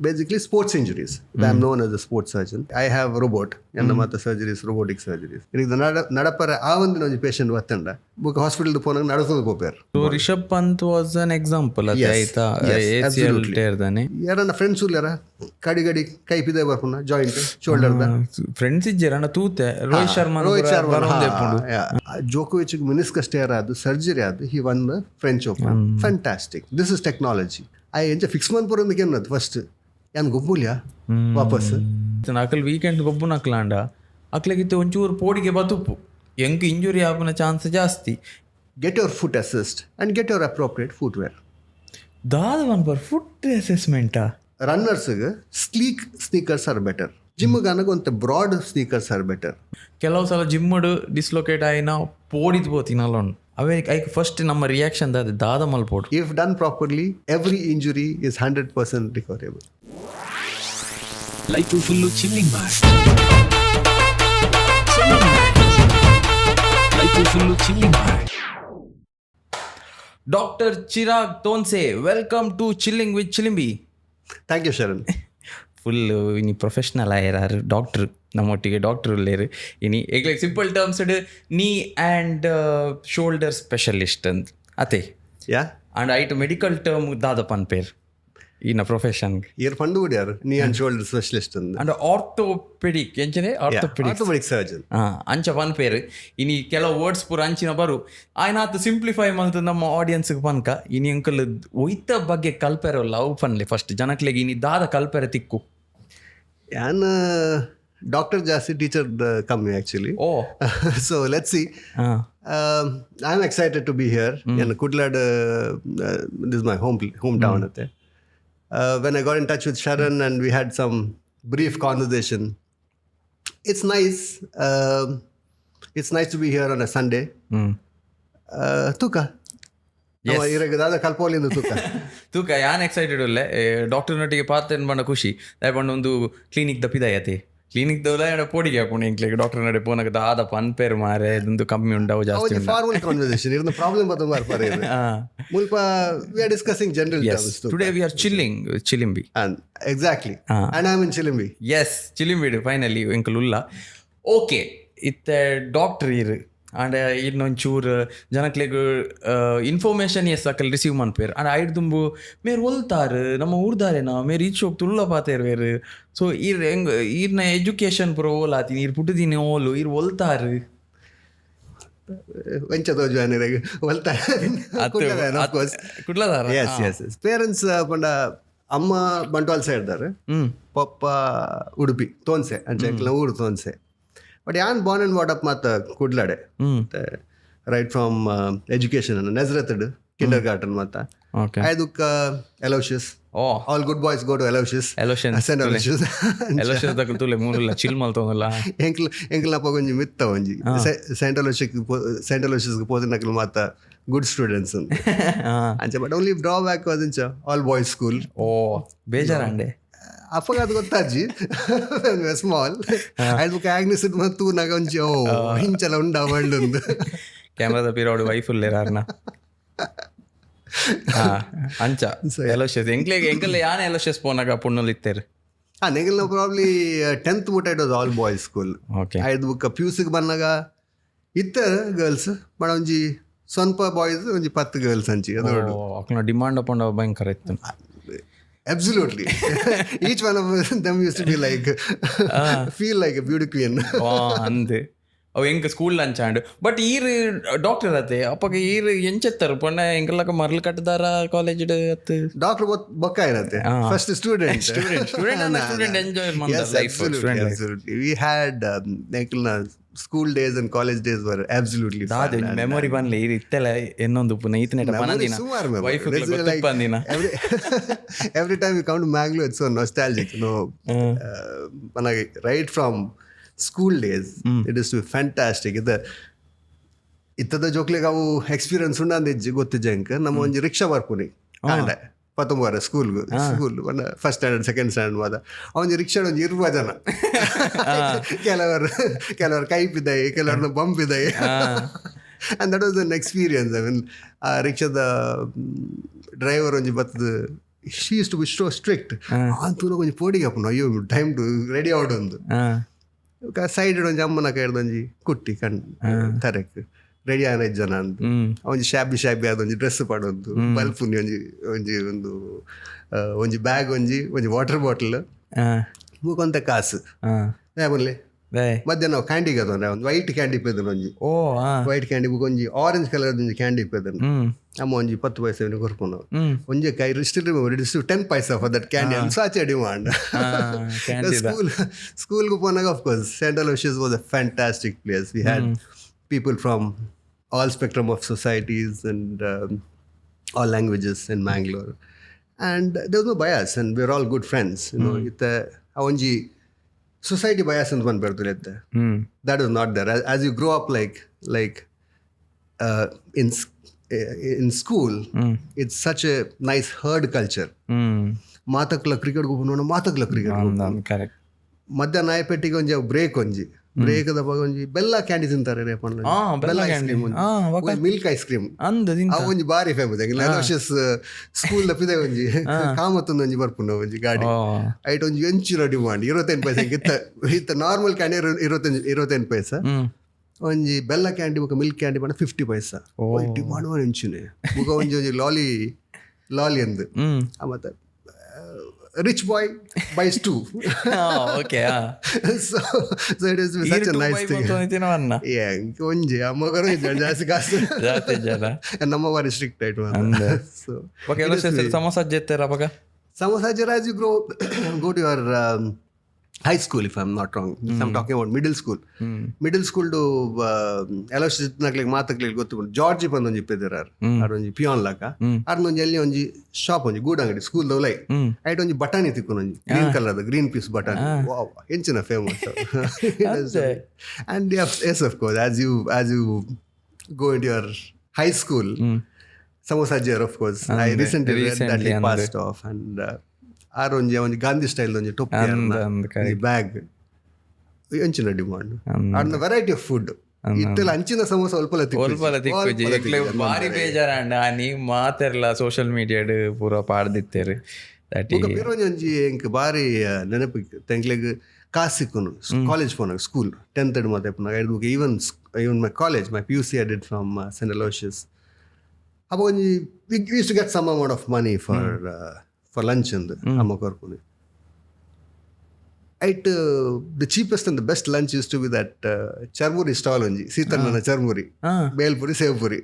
basically sports injuries. I'm known as a sports surgeon. I have robot and the surgeries, robotic surgeries. ಇದು ನಡಪರ ಆ ಒಂದು patient ಬತ್ತಂಡ book hospital ಪೋನಾಗ ನಡಸೋದು ಹೋಗ್ಯಾರ. So Rishabh Pant was an example. ಆಯ್ತಾ ACL ಟೇರ್ದಾನೆ ಯಾರನ್ನ friends ಉಲ್ಲಾರ ಕಡಿ ಕೈ ಪಿದೆ ಬರ್ಪುನ ಜಾಯಿಂಟ್ ಶೋಲ್ಡರ್ ದ ಫ್ರೆಂಡ್ಸ್ ಇಜ್ಜರನ ತೂತೆ ರೋಹಿತ್ ಶರ್ಮಾ ಜೋಕೋವಿಚ್ ಮಿನಿಸ್ಕಸ್ ಟೇರ್ ಆದು ಸರ್ಜರಿ ಆದು he won the French Open. Fantastic. This is technology. I ಎಂಚ ಫಿಕ್ಸ್ ಮನ್ ಪುರಂದಕ್ಕೆ ಅನ್ನೋದು ಫಸ್ಟ್ ಏನು ಗೊಬ್ಬುಲ್ಯಾ ವಾಪಸ್ ಅಕಲ್ ವೀಕೆಂಡ್ ಗೊಬ್ಬು ನಕ್ಲಾಂಡ ಅಕ್ಲಾಗಿತ್ತು ಒಂಚೂರು ಪೋಡಿಗೆ ಬತುಪ್ಪು ಹೆಂಗೆ ಇಂಜುರಿ ಆಗುವ ಚಾನ್ಸ್ ಜಾಸ್ತಿ. Get your foot assist and get your appropriate footwear. ದಾದ ಒನ್ ಪರ್ ಫುಟ್ ಅಸೆಸ್ಮೆಂಟಾ? ರನ್ನರ್ಸ್ಗೆ ಸ್ಲೀಕ್ ಸ್ನೀಕರ್ಸ್ ಆರ್ ಬೆಟರ್. ಜಿಮ್ಗೆ ಒಂದು ಬ್ರಾಡ್ ಸ್ನೀಕರ್ಸ್ ಆರ್ ಬೆಟರ್. ಕೆಲವು ಸಲ ಜಿಮ್ಮಡು ಡಿಸ್ಲೊಕೇಟ್ ಆಯ್ನ ಪೋಡಿದ್ ಬೋತಿನಲ್ಲ ಅವೇ ಐಕ್ ಫಸ್ಟ್ ನಮ್ಮ ರಿಯಾಕ್ಷನ್ ದಾದ ಮಲ್ಪೋಡು. If done properly every injury is 100% recoverable. Life full chilling ಮಾಡ್. ಲೈಫ್ ಫುಲ್ಲು ಚಿಲ್ಲಿಂಗ್ ಮಾಡ್. Doctor Chirag Thonse, welcome to chilling with Chilimbi. Thank you Sharan. Full ಇನಿ ಪ್ರೊಫೆಷ್ನಲ್ ಆಯ್ಯಾರು ಡಾಕ್ಟ್ರು ನಮ್ಮೊಟ್ಟಿಗೆ ಡಾಕ್ಟ್ರು ಇಲ್ಲೇರು ಇನಿ ಈಗ simple terms knee and shoulder specialist ಅಂತ ಅತೆ ಯಾ ಆ್ಯಂಡ್ ಐಟ್ ಮೆಡಿಕಲ್ ಟರ್ಮ್ ದಾದಪ್ಪನ ಪೇರ್ ಇನ್ನ ಪ್ರೊಫೆಷನ್ಗೆ ಇಯರ್ ಫಂಡು ಬಿಡ್ಯಾರು knee and shoulder specialist and orthopedic ಎಂಚನೆ ಆರ್ಥೋಪೆಡಿಕ್ ಸರ್ಜನ್ ಅಂಚ ಪನ್ ಪೇರು ಇನಿ ಕೆಲವು ವರ್ಡ್ಸ್ ಪೂರ ಅಂಚಿನ ಬರು ಆಯ್ನ ಆತು ಸಿಂಪ್ಲಿಫೈ ಮಲ್ತು ನಮ್ಮ ಆಡಿಯನ್ಸ್ಗೆ ಪನ್ಕ ಇನಿ ಅಂಕಲ್ ಒಯ್ತ ಬಗ್ಗೆ ಕಲ್ಪೆರಲ್ಲ ಅವು ಪನ್ಲೆ ಫಸ್ಟ್ ಜನಕ್ಲೆಗೆ ಇನಿ ದಾದ ಕಲ್ಪೆರ ತಿಕ್ಕು ಯಾನ್ ಡಾಕ್ಟರ್ ಜಾಸ್ತಿ ಟೀಚರ್ ಕಮ್ಮಿ actually. So let's see. I am excited to be here. ಏನು ಕುಡ್ಲಾಡ್ ದಿಸ್ ಮೈ ಹೋಮ್ ಟೌನ್ ಅತ್ತೆ. When I got in touch with Sharan and we had some brief conversation, it's nice. It's nice to be here on a Sunday. Tuka. Yes. ಇರಗದಾದ ಕಲ್ಪೋಲಿಂದ ತೂಕ ಯಾನ್ excited ಒಳ್ಳೆ ಡಾಕ್ಟರ್ನೊಟ್ಟಿಗೆ ಪಾತ್ರ ಬಂಡ ಖುಷಿ ದಯಪಂಡು ಒಂದು ಕ್ಲಿನಿಕ್ ದಪ್ಪಿದಾಯತಿ ಕ್ಲಿನಿಕ್ ದೌಲ ಪೋಡಿಗೆ ಹಾಕೊಂಡು ಇಂಕ್ಲಿಗೆ doctor ನಡೆ ಪೋನಕ ದಾದ ಪನ್ಪೇರ್ ಮಾರೆ ಇದೊಂದು ಕಮ್ಮಿ ಉಂಟಾವು ಜಾಸ್ತಿ ಫಾರ್ಮಲ್ ಕನ್ವರ್ಸೇಷನ್ ಇರ್ನ ಪ್ರಾಬ್ಲಮ್ ಬತ್ತ ಮಾರ್ಪಾರೆ ಮುಲ್ಪ we are discussing general terms. Today we are chilling Chilimbi. Exactly. And I am in Chilimbi. Yes Chilimbi finally ಎಂಕಲ್ ಉಲ್ಲ ಓಕೆ ಇತ್ತೆ ಡಾಕ್ಟರ್ ಇರು ಆ್ಯಂಡ್ ಇನ್ನೊಂಚೂರು ಜನಕ್ಲೆಗ್ ಇನ್ಫಾರ್ಮೇಷನ್ ಎಸ್ ಅಕಲ್ ರಿಸೀವ್ ಮನ್ಪೇರು ಆ್ಯಂಡ್ ಐಡ್ ತುಂಬು ಮೇರು ಒಲ್ತಾರು ನಮ್ಮ ಊರ್ದಾರೇನಾ ಮೇರು ಈಚೆ ಹೋಗಿ ತುಳ್ಳ ಪಾತೇರು ಬೇರು. ಸೊ ಇರ್ ಹೆಂಗೆ ಈರ್ನ ಎಜುಕೇಷನ್ ಪುರ ಓಲಾತೀನಿ ಇರ್ ಪುಟ್ಟದಿನ ಓಲು ಇರ್ ಒಲ್ತಾರು ಕುಡ್ಲದಾರ. ಪೇರೆಂಟ್ಸ್ ಪಂಡ ಅಮ್ಮ ಬಂಟ್ವಾಲ್ ಸೈಡ್ ದಾರೆ, ಪಪ್ಪ ಉಡುಪಿ ತೋನ್ಸೆ ಅಂಚೆ ಊರು ತೋನ್ಸೆ. ಬಟ್ ಯಾನ್ ಬಾರ್ನ್ ಅಂಡ್ ವಾಟ್ ಅಪ್ ಮಾತ ಕುಡ್ಲಾಡೆ ರೈಟ್ ಫ್ರಮ್ ಎಜುಕೇಶನ್ ನೆಜ್ರತಡ್ ಕಿಂಡರ್ ಗಾರ್ಟನ್ ಮಾತ ಐದುಕ್ಕ Aloysius. All good boys go to Aloysius. ಎಂಕ್ಲಪ್ಪ ಕೊಂಚ ಮಿತ್ತ ಒಂಜಿ ಸೈಂಟ್ ಅಲೋಶಿಯಸ್ಗೆ ಪೋದಿನಕಲ್ ಮಾತ ಗುಡ್ ಸ್ಟೂಡೆಂಟ್ಸ್ ಅಂಚ. ಬಟ್ ಓನ್ಲಿ ಡ್ರಾ ಬ್ಯಾಕ್ ಅದಿಂಚ ಆಲ್ ಬಾಯ್ಸ್ ಸ್ಕೂಲ್. ಓ ಬೇಜಾರಂಡೆ ಅಪ್ಪಗ ಅದು ಗೊತ್ತಾಜಿ ಸ್ಮಾಲ್ ಐದು ಆಗ್ನಿಸ್ ಮತ್ತು ನಗ ಒಂಚಿ ಓ ಹಿಂಚಲ ಉಂಡ ಒಳ್ಳೊಂದು ಕ್ಯಾಮ್ರಾದ ಪಿರೋಡು ವೈಫುಲ್ಲೇರಾರ್ನ ಅಂಚ ಎಲೋಶಿಯಸ್ ಎಂಕಲ್ ಯಾನ್ ಎಲೋಶಿಯಸ್ ಪೋನಾಗ ಪುಣ್ಣಲಿತ್ತೇರು ನೆಗಲ್ ಪ್ರಾಬ್ಲಿ 10th ಮುಟ್ಟ it was all boys school. ಐದು ಬುಕ್ ಪ್ಯೂಸಿಗೆ ಬಂದಾಗ ಇತ್ತ ಗರ್ಲ್ಸ್ ಬಡ ಒಂಜಿ ಸ್ವಲ್ಪ ಬಾಯ್ಸ್ ಒಂಜಿ 10 ಗರ್ಲ್ಸ್ ಅಂಚಿ ಅದು ಡಿಮಾಂಡ್ ಅಪಂಡ ಭಯಂಕರ ಇತ್ತು. Absolutely. Each one of them used to be like feel like a beauty queen. ಅಂದೆ ಅವು ಹೆಂಗೆ ಸ್ಕೂಲ್ ಅಂಚಾಂಡು. ಬಟ್ ಈರ್ ಡಾಕ್ಟರ್ ಅತ್ತೆ ಅಪ್ಪಗೆ ಈರ್ ಎಂಚೆತ್ತಾರು ಪೊಣ್ಣ ಎಂಕಲ್ಲಕ ಮರ್ಲು ಕಟ್ಟದಾರ ಕಾಲೇಜ್ ಅತ್ತು ಡಾಕ್ಟರ್ ಬೊಕ್ಕ ಇರತ್ತೆ. First student enjoy we had ಎಂಕಲ್ನ school days and college days were absolutely memory ಬನ್ಲಿ ಇತ್ತೆಲ್ಲ ಇನ್ನೊಂದು ಪುನಃ ಈತನೆಟ ಪನಂದಿನ ವೈಫ್ ಪಂದಿನ every time we come to Mangalore it's so nostalgic, you know. Right from school days it is fantastic. ಇತ್ತದ ಜೋಕ್ಲೆಗೆ ಅವು ಎಕ್ಸ್ಪೀರಿಯನ್ಸ್ ಉಂಡಂದಿಜ್ಜಿ ಗೊತ್ತಿಜ್ಜಂಕ ನಮ್ಮ ಒಂಜಿ ರಿಕ್ಷಾ ಬರ್ಪುನಿ ಕಾಂಡೆ ಪತ್ತೊಂಬರ school first standard second standard ಮಾದ ಅವನ ರಿಕ್ಷಾ ಒಂದು 20 ಜನ ಕೆಲವರು ಕೈಪಿದ್ದಾಯಿ ಕೆಲವ್ರನ್ನ ಬಂಪಿದ್ದಾಯಿ. And that was an experience. I mean ಆ ರಿಕ್ಷಾದ ಡ್ರೈವರ್ ಒಂಜಿ ಬತ್ತದ she used to be so strict. Antuna konja podiga appu ayyo time to ready out undu. Side onji ammana kaidonji kutti kan tarek ready ana jana andu. Onji shabby adonji dress padondu. Bulb onji bag onji water bottle. ಮುಖಂತ ಕಾಸು ಬರಲಿ ಮಧ್ಯಾಹ್ನ ನಾವು candy ಕದೊಂಡ್ರೆ ಒಂದು white candy ಇಪ್ಪದನು ಒಂಜಿ white candy ಒಂಜಿ orange colour ಒಂಜಿ candy ಇಪ್ಪದನು ಅಮ್ಮ ಒಂಜಿ 10 ಪೈಸೆ ಕೊರ್ಪುನು ಒಂಜಿ ಕೈ still remember it is 10 paisa for that candy and such a demand ಸ್ಕೂಲ್ಗೆ ಪೋನಾಗ of course Saint Aloysius was a fantastic place we had people from all spectrum of societies and all languages in Mangalore and there was no bias and we were all good friends, you know. Onji society bias and one berdulette that is not there as you grow up like in school. It's such a nice herd culture. Matakla cricket go no matakla cricket correct madhya naye pettige onji break da bagonji bella candy tintare re panna bella candy milk ice cream onji bari famous agila Aloysius school da pide onji kamatund onji barpuna onji gaadi ait onji enchira demand 25 paisa itta normal candy 25 paisa onji bella candy oka milk candy panna 50 paisa demand one enchine muga onji lolly andu amata rich boy buys 2. Okay. So it is such a nice thing. Yeah, konje amagaru ಜಾಸ್ತಿ ಕಾಸು ಜಾಸ್ತಿ ಜನ ನಮ್ಮ ಬಾರಿ strict ಆಯ್ತು so okay Aloysius samosa jettera abaga samosa jera as you go to your high school if I'm not wrong. I'm talking about middle school to Aloysius nakle matakle ಗೊತ್ತು George ಬಂದು ಇಪ್ಪಿದಾರ ಆರೊಂಜಿ peon ಲಾಕ ಆರ್ನೊಂಜಿ ಎಲ್ಲಿ ಒಂಜಿ shop ಒಂಜಿ ಗೂಡ್ ಅಂಗಡಿ school ದೊಲೈ ಐಟ್ ಒಂಜಿ ಬಟಾಣಿ ತಿಕ್ಕೊಂಜಿ green colour green piece ಬಟಾಣಿ wow ಎಂಚಿನ famous and yes of course as you go into your high school samosa jar of course I recently read that he passed off and ಆರೊಂಜಿ ಒಂಜಿ Gandhi style ಒಂಜಿ ಟೊಪ್ಪಿ bag ಎಂಚಿನ demand ಆರ್ನ variety of food ಇತ್ತೆಲ್ಲ ಅಂಚಿನ ಸಮೋಸ ಒಲ್ಪಲ ತಿಕ್ಕೋಜಿ ಬಾರಿ ಬೇಜಾರಂಡ ನೀ ಮಾತೆರ್ಲ ಸೋಷಿಯಲ್ ಮೀಡಿಯಾಡ್ ಪೂರ ಪಾಡ್ದಿತ್ತೇರು ಒಂಜಿ ಎಂಕ್ ಬಾರಿ ನೆನಪು ತೆಂಕ್ಲೆಗ್ ಕಾಸು ಸಿಕ್ಕುನು ಕಾಲೇಜ್ ಪೋನಾಗ ಸ್ಕೂಲ್ 10th ಮತ್ತೆ ಪುನಃ even my college my PUC I did from St. Aloysius ಅಪ್ಪ ಒಂಜಿ we used to get some amount of money for lunch and amma korpune right the cheapest and the best lunch used to be that charmuri stall onji seetanna charmuri belpuri sevpuri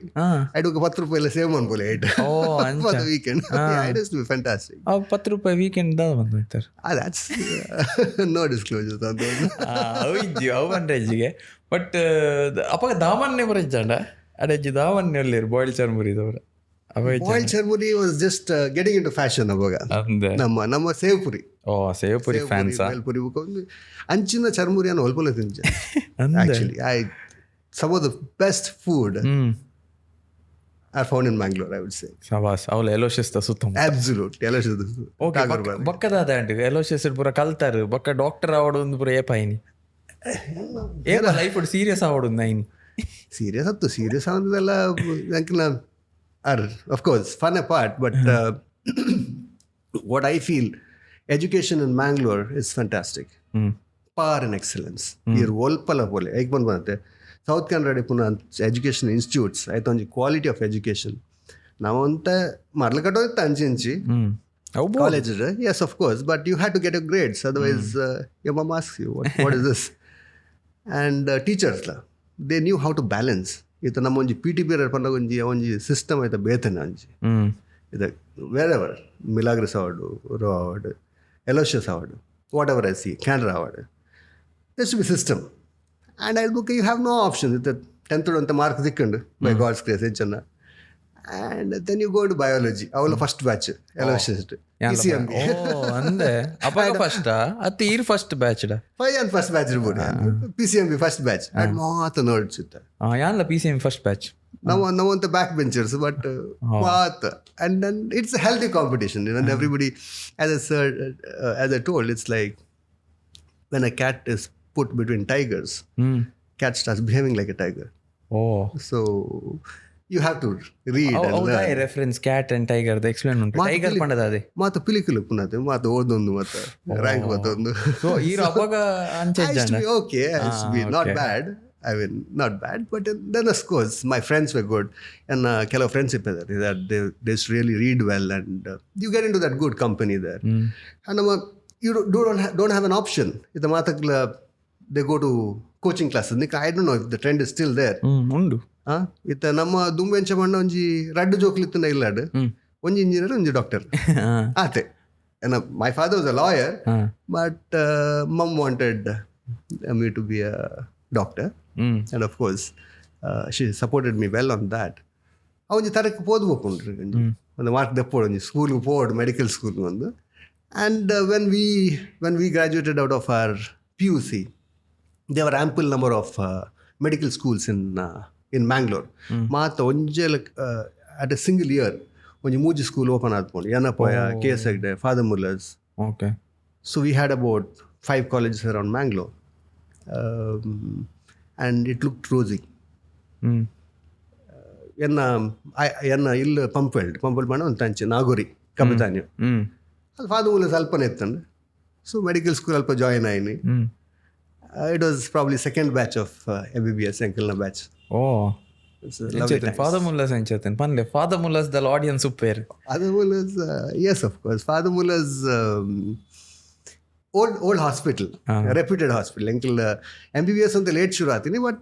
I took 10 ರೂಪಾಯಿ la save manpole right for the weekend it used to be fantastic 10 ರೂಪಾಯಿ weekend da bandu itar that's no disclosure on those ಅವನ್ರೆಜಿಗೆ but ಅಪ್ಪ ದಾವನ್ನೆ ಬರಜ್ಜಂಡ ಅಡೆಜಿ ದಾವನ್ನೆ ಅಲ್ಲಿರು boil charmuri ದವರ boil charmuri was just getting into fashion ಅವಾಗ ನಮ್ಮ ಸೇವ್ಪುರಿ ಫ್ಯಾನ್ಸ್ ಬೇಲ್ಪುರಿ ಅಂಚಿನ ಚರ್ಮುರಿ ಅನ್ನು ಒಲ್ಪೊಲ ತಿಂಚ actually some of the best food are found in Mangalore I would say ಸವಾಸ್ ಅವಲ Aloysius ದ ಸುತ್ತ absolutely Aloysius ಓಕೆ ಬಕ್ಕದಾದ ಅಂಡ್ Aloysius ಪೂರ ಕಲ್ತಾರು ಬಕ್ಕ ಡಾಕ್ಟರ್ ಆವಡು ಒಂದು ಪೂರ ಏಪಾಯಿನಿ ಏಕ ಲೈಫ್ ಸೀರಿಯಸ್ ಆವಡು ನೈನ್ ಸೀರಿಯಸ್ ಆದದೆಲ್ಲ ಅಂಕಿನ are of course fun apart but what I feel education in Mangalore is fantastic. Par in excellence here volpala pole ek bandu South Kannada puna education institutes aitha onji quality of education navanta marlakato tanjinchi college yes of course but you had to get your grades otherwise your mom asks you what is this and teachers they knew how to balance ಇದು ನಮ್ಮ ಒಂಜಿ P T period ಪಂಡ ಒಂಜಿ system ಆಯ್ತಾ ಬೇತನ ಅಂಜಿ ಇದು wherever Milagres award ರೋ award Aloysius award whatever I see Canara award this B system and I book you have no option ಇದು 10th ಅಂತ ಮಾರ್ಕ್ ಸಿಕ್ಕಂಡು ಬೈ ಗಾಡ್ಸ್ ಗ್ರೇಸ್ ಹೆಚ್ಚನ್ನ and then you go to biology avula first batch Aloysius PCMB ande apaga first at ir first batch da fayan first batch irbode PCMB first batch at maata nodsutta yanla PCMB first batch now on the back benchers but what and then it's a healthy competition you know everybody as I told it's like when a cat is put between tigers cat starts behaving like a tiger so you have to read and learn. Reference cat and tiger explain ಉಂಟು tiger ಪಂಡದ ಅದೇ ಮಾತು ಪಿಲಿಕುಲು ಪುನತೆ ಮಾತು ಓದೊಂದು ಮತ್ತೆ rank ಮತ್ತೊಂದು so ಈರು ಅವಾಗ ಅಂಚೆ okay, I used to be not bad. I mean, not bad, but then of course my friends were good, and ಕೆಲವು friends ಇದ್ದಾರೆ that they really read well, and you get into that good company there. And you don't have an option. Ita matakla they go to coaching classes. I don't know if the trend is still there. ಉಂಡು ita namma dumbencha manna onji raddu joklittunda illadu onji engineer onji doctor ate. And my father was a lawyer, but mom wanted me to be a doctor. And of course she supported me well on that. Avanji tarakku podbokundu ಒಂದು mark ದಪ್ಪೋಡು ಒಂಜಿ ಸ್ಕೂಲ್ಗೆ ಪೋಡು medical ಸ್ಕೂಲ್ಗೆ ಒಂದು. And when we graduated out of our PUC, there were ample number of medical schools in Mangalore. ಮಾತ ಒಂಜೆ at a single year ಒಂಜಿ ಮೂಜಿ school open ಆದ್ಕೊಂಡು ಏನಪ್ಪಯ KS Hegde, Father Muller's. Okay. So we had about 5 colleges around Mangalore. And it looked rosy. ಎನ್ನ ಇಲ್ಲಿ ಪಂಪೆಲ್ಡ್ ಮಾಡ ಒಂದು ತಂಚೆ ನಾಗೋರಿ ಕಬಿತಾನ್ಯ ಅಲ್ಲಿ ಫಾದರ್ ಮುಲ್ಲ ಸ್ವಲ್ಪನೇ ಇತ್ತಂಡು. ಸೊ ಮೆಡಿಕಲ್ ಸ್ಕೂಲ್ ಅಲ್ಪ ಜಾಯಿನ್ ಆಯ್ನಿ. It was probably second batch of MBBS ಎಂಕಲ್ನ ಬ್ಯಾಚ್. ಫಾದರ್ ಮುಲ್ಲಸ್ ಎಂಚೇತನ್ ಪನ್ಲೆ ಫಾದರ್ ಮುಲ್ಲಸ್ ದಲ್ ಆಡಿಯನ್ಸ್ ಉಪ್ಪೇರ್ Father Muller's yes of course Father Muller's old hospital, reputed hospital. MBBS on the late shuru aatini, but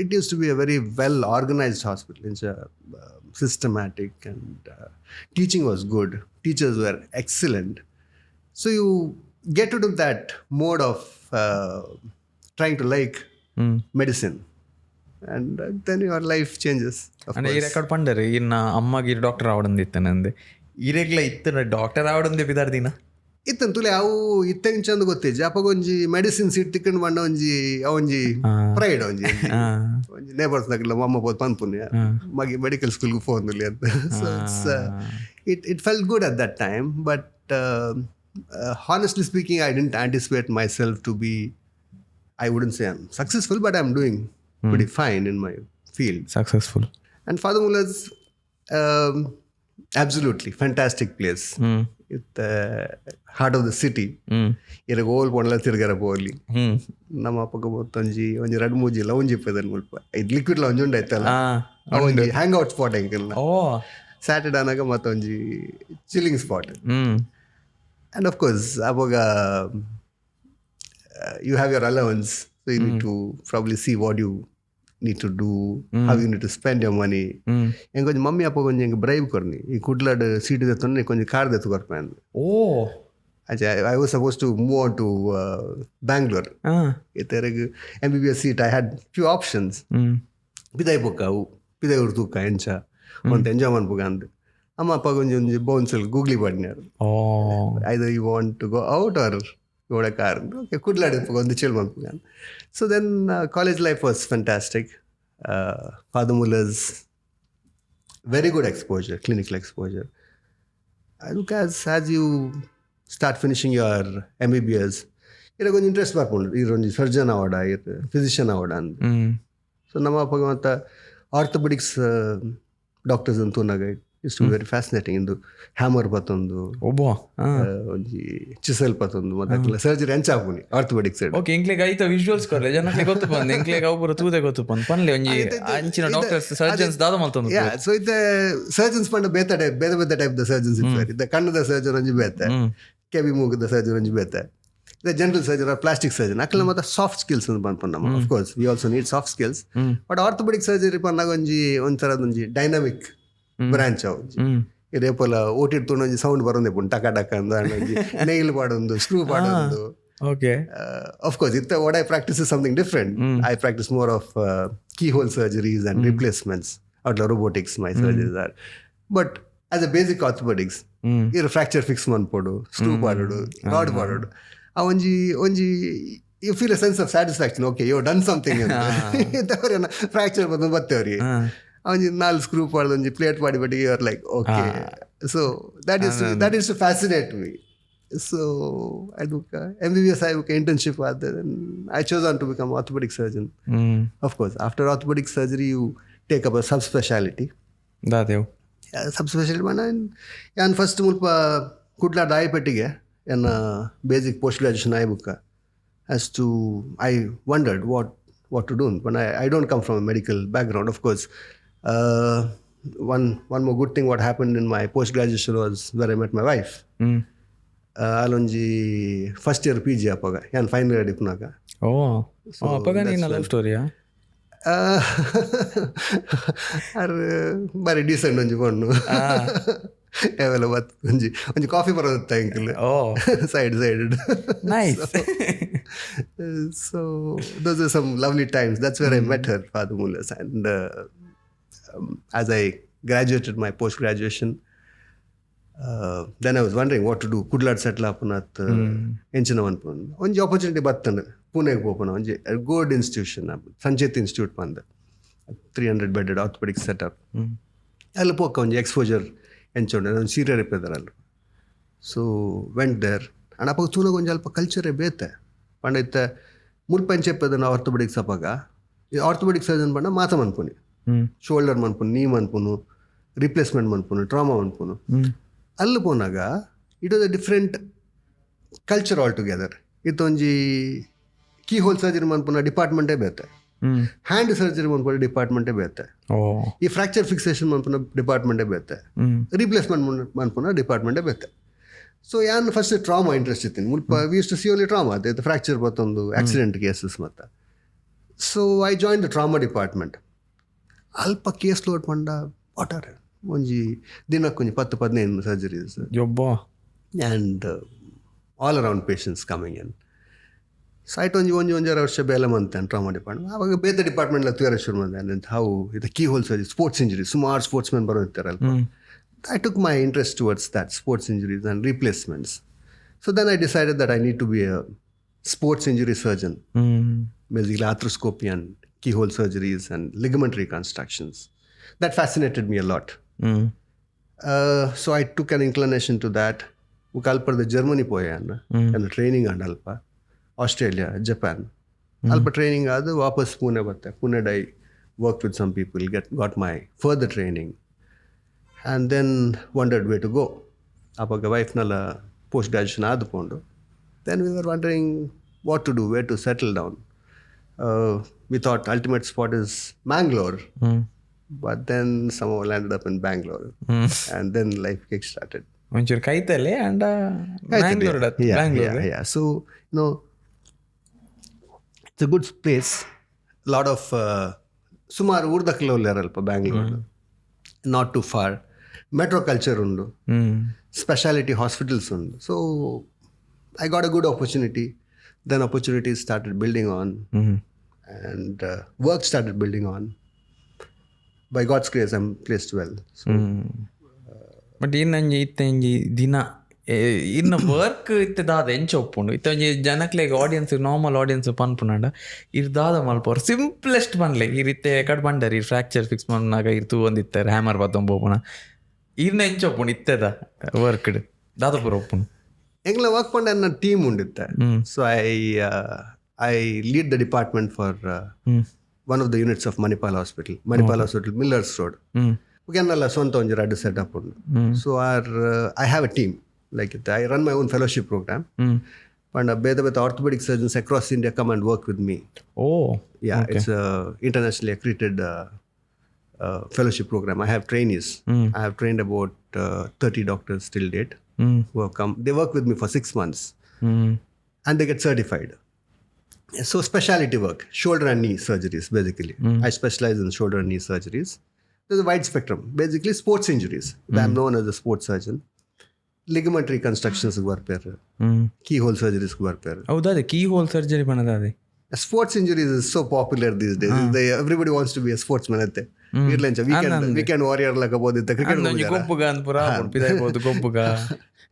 it used to be a very well organized hospital. It's systematic, and teaching was good. Teachers were excellent. So you get into that mode of trying to like medicine, and then your life changes. And ಈ record ಪಂಡರೆ ಇನ್ನ ಅಮ್ಮಗೆ doctor ಆವಡಂದಿತ್ತನಂದೆ ಇರೆಗ್ಲ ಇತ್ತನ doctor ಆವಡಂದೆ ಬಿದಾರ್ದಿನ ಇತ್ತಂತ ತುಲೆ ಅವು ಇತ್ತಂಗೆ ಚಂದ ಗೊತ್ತೇಜಿ ಅಪ್ಪಗೊಂಜಿ medicine seat ತಿಕ್ಕೊಂಡು ಬಂಡ ಒಂಜಿ pride ಒಂಜಿ ನೇಬರ್ಸ್ನಾಗಿಲ್ಲ ಮಮ್ಮ ಪೋದು ಪನ್ಪುಣ್ಯ ಮಗಿ ಮೆಡಿಕಲ್ ಸ್ಕೂಲ್ಗೆ ಫೋನ್ಲಿ ಅಂತ. So it felt good at that time, but honestly speaking I didn't anticipate myself to be, I wouldn't say I'm successful, but I am doing pretty fine in my field. Successful. And Father Muller's absolutely fantastic place. At the heart of the city. Ira goal ponla tirgara poli. Nama appaga bottonji onji radu muji lounge ippedanu mulpa. Liquid lounge undu aitala. Onji hangout spot enkalna. Oh. Saturday anaga mattonji chilling spot. And of course apaga you have your allowance, so you need to probably see what you need to do, how you need to spend your money. En konja mummy appa konja enga bribe korni ee kudlad seat de tonne konja car de tukarpan. Oh, I was supposed to move on to Bangalore. Itereg MBBS seat I had few options. Pidai bokavu pidai urdu ka encha onte enjoy man bugand amma appa konja onji bouncel googly padnar. Oh, either you want to go out or a car. Okay, kudlad onde chill man bugand. So then college life was fantastic. Father Muller's very good exposure, clinical exposure. I look as you start finishing your MBBS, ira gonja interest barkondu ironji surgeon avada physician avada and so nama paganta orthopedics doctors antu naga used to be very fascinating. Indu hammer patondu obbo onji chisel patondu madakla surgery enchapuni orthopedic side. Okay, inklege aita visuals korle janakle gottu pande inklege avuru tude gottu panle onji anchina doctors surgeons dada maltondu. Yeah, so the surgeons panda beta type the surgeons ippari the kannada surgeon onji beta kebi mugda surgeon onji beta the general surgeon or plastic surgeon akla mata soft skills and panna. Of course we also need soft skills, but orthopedic surgery panna onji ontarad onji dynamic branch ಅವು ರೇಪಲ್ಲ ಓಟಿಡ್ ತೊಗೊಂಡು sound ಬರೋದು ಪುಂಡು ಟಕ ಟಕ ಅಂದು Nile ಪಾಡೊಂದು screw ಪಾಡೊಂದು. Okay. Of course, what I practice is something different. I practice more of keyhole surgeries and replacements. Out of robotics, my surgeries are. But as a basic orthopedics, you fracture fix manpodu, screw padodu, rod padodu. You feel a sense of satisfaction. Okay, you've done something. Fracture ಬಂದು ಬರ್ತೇವ್ರಿ ಅವನಿಗೆ 4 screw ಪಾಡ್ದು ಒಂಜಿ plate ಮಾಡಿ you are like okay. So that is to fascinate me. So I took MBBS, I took internship and I chose on to become orthopedic surgeon. Of course, after orthopedic surgery you take up a subspecialty. ದಾದೇವ್ Subspecialty mana yan first mulpa kudla diabetic and basic post graduation aybuka as to I wondered what to do when I don't come from a medical background, of course. One more good thing what happened in my post graduation was where I met my wife. Alonji first year PG apaga yan final year dipnaga. ಅಪ್ಪಗ ನೀನು love ಸ್ಟೋರಿಯಾ? ಬಾರಿ decent ಒಂಜಿ ಪಣ್ಣು ಯಾವೆಲ್ಲ ಒಂಜಿ coffee ಬರೋದತ್ತ uncle side nice. So those are some lovely times. That's where I met her, Father Mulas. And as I graduated my post graduation, then I was wondering what to do. Kudlad settle up at enchina onji opportunity battana Pune opena onji good institution Sanchit Institute panda 300 bedded orthopedic setup allu pokka onji exposure enchonde on serious repairal. So went there and appa tuna onji alpa culture bete pandita mulpan cheppedana orthopedic sapaga orthopedic surgeon panda mata manpuni shoulder manpunu knee manpunu replacement manpunu trauma manpunu ಅಲ್ಲಿ ಪೋನಾಗ it was a different culture altogether. ಇತ್ತೊಂಜಿ keyhole surgery ಮನ್ಪುನ ಡಿಪಾರ್ಟ್ಮೆಂಟೇ ಬೇತೆ, hand surgery ಮನ್ಪುನ ಡಿಪಾರ್ಟ್ಮೆಂಟೇ ಬೇತೆ, ಈ ಫ್ರಾಕ್ಚರ್ ಫಿಕ್ಸೇಷನ್ ಮನ್ಪುನ ಡಿಪಾರ್ಟ್ಮೆಂಟೇ ಬೇತೆ, ರಿಪ್ಲೇಸ್ಮೆಂಟ್ ಮನ್ಪುನ ಡಿಪಾರ್ಟ್ಮೆಂಟೇ ಬೇತೆ. ಸೊ ಯಾನ್ ಫಸ್ಟ್ ಟ್ರಾಮಾ ಇಂಟ್ರೆಸ್ಟ್ ಇತ್ತೀನಿ ಮುಲ್ಪ we use to see only trauma ಅದೇ ಫ್ರಾಕ್ಚರ್ ಮತ್ತೊಂದು ಆಕ್ಸಿಡೆಂಟ್ ಕೇಸಸ್ ಮತ್ತು. So I join the trauma department. ಅಲ್ಪ ಕೇಸ್ ಲೋಡ್ ಪಂಡ ವಾಟರ್ ಒಂಜಿ ದಿನಕ್ಕೆ ಒಂಜಿ 10-15 surgeries and all around patients coming in. So ಆಯ್ತು ಒಂಜಾರು ವರ್ಷ ಬೇಲೆ ಮಂತೇನೆ ಟ್ರಾಮಾ ಡಿಪಾರ್ಟ್ಮೆಂಟ್. ಆವಾಗ ಬೇರೆ ಡಿಪಾರ್ಟ್ಮೆಂಟ್ಲ ತುಯರ ಶುರು ಮಾಡಿದೆ ಅಂತ ಹೌ ಇದು keyhole surgery sports injury ಸುಮಾರು ಸ್ಪೋರ್ಟ್ಸ್ ಮೆನ್ ಬರೋದಿರ್ತಾರಲ್ಲ. I took my interest towards that, sports injuries and replacements. So then I decided that I need to be a sports injury surgeon. Basically arthroscopy and keyhole surgeries and ligament reconstructions. That fascinated me a lot. So I took an inclination to that. Ukalpa Germany poyan and training and alpa Australia, Japan. Alpa training adu vapas Pune batte. Pune I worked with some people, got my further training. And then wondered where to go. Appaga wife nalla post graduation adupondo. Then we were wondering what to do, where to settle down. We thought ultimate spot is Mangalore. But then somehow landed up in Bangalore. And then life kick-started. Onchur kaitale and Bangalore. Yeah. So, you know, it's a good place. A lot of sumaru urdakilo leralpa Bangalore. Not too far. Metro culture undu. Specialty hospitals undu. So I got a good opportunity. Then opportunities started building on. And work started building on. By God's grace, I'm placed well. So, but ಇನ್ನೊಂಜಿ ಇತ್ತಂಜಿ ದಿನ ಇನ್ನು work ಇತ್ತದಾದ ಎಂಚ ಒಪ್ಪುಂಡು ಇತ್ತೊಂಜಿ ಜನಕ್ಲೆಗ್ audience normal audience ಪನ್ಪುನಾಂಡ ಇರ್ದಾದ ಮಲ್ಪವ್ರು simplest ಪನ್ಲೆ ಈ ರೀತಿ ಎಕಡ್ ಬಂಡರಿ fracture fix ಮನ್ನಾಗ ಇರ್ತು ಒಂದಿತ್ತಾರೆ hammer ಬತ್ತೊಂಬೋಪುಣ ಇರ್ನ ಎಂಚ ಒಪ್ಪುಂಡು ಇತ್ತದ work ದಾದ ಪೂರ ಒಪ್ಪುಂಡು ಎಂಗ್ಲ ವರ್ಕ್ ಪಂಡ ನನ್ನ ಟೀಮ್ ಉಂಡಿತ್ತೆ. So I lead the department for one of the units of Manipal Hospital, Millers Road. Uganalla sonta onji radu setup undu. So I have a team like it. I run my own fellowship program. And beda orthopedic surgeons across India come and work with me. Yeah, okay. It's a internationally accredited fellowship program. I have trainees. I have trained about 30 doctors till date who have come. They work with me for 6 months and they get certified. So specialty work, shoulder and knee surgeries basically. I specialize in shoulder and knee surgeries. There's a wide spectrum. Basically sports injuries. I'm known as a sports surgeon. Ligament reconstructions barpere. Keyhole surgeries barpere. Howda keyhole surgery panadade. Sports injuries is so popular these days. Everybody wants to be a sportsman ante. Weekend warrior lagabodita cricket anonji goppuga anpura pidaibodu goppuga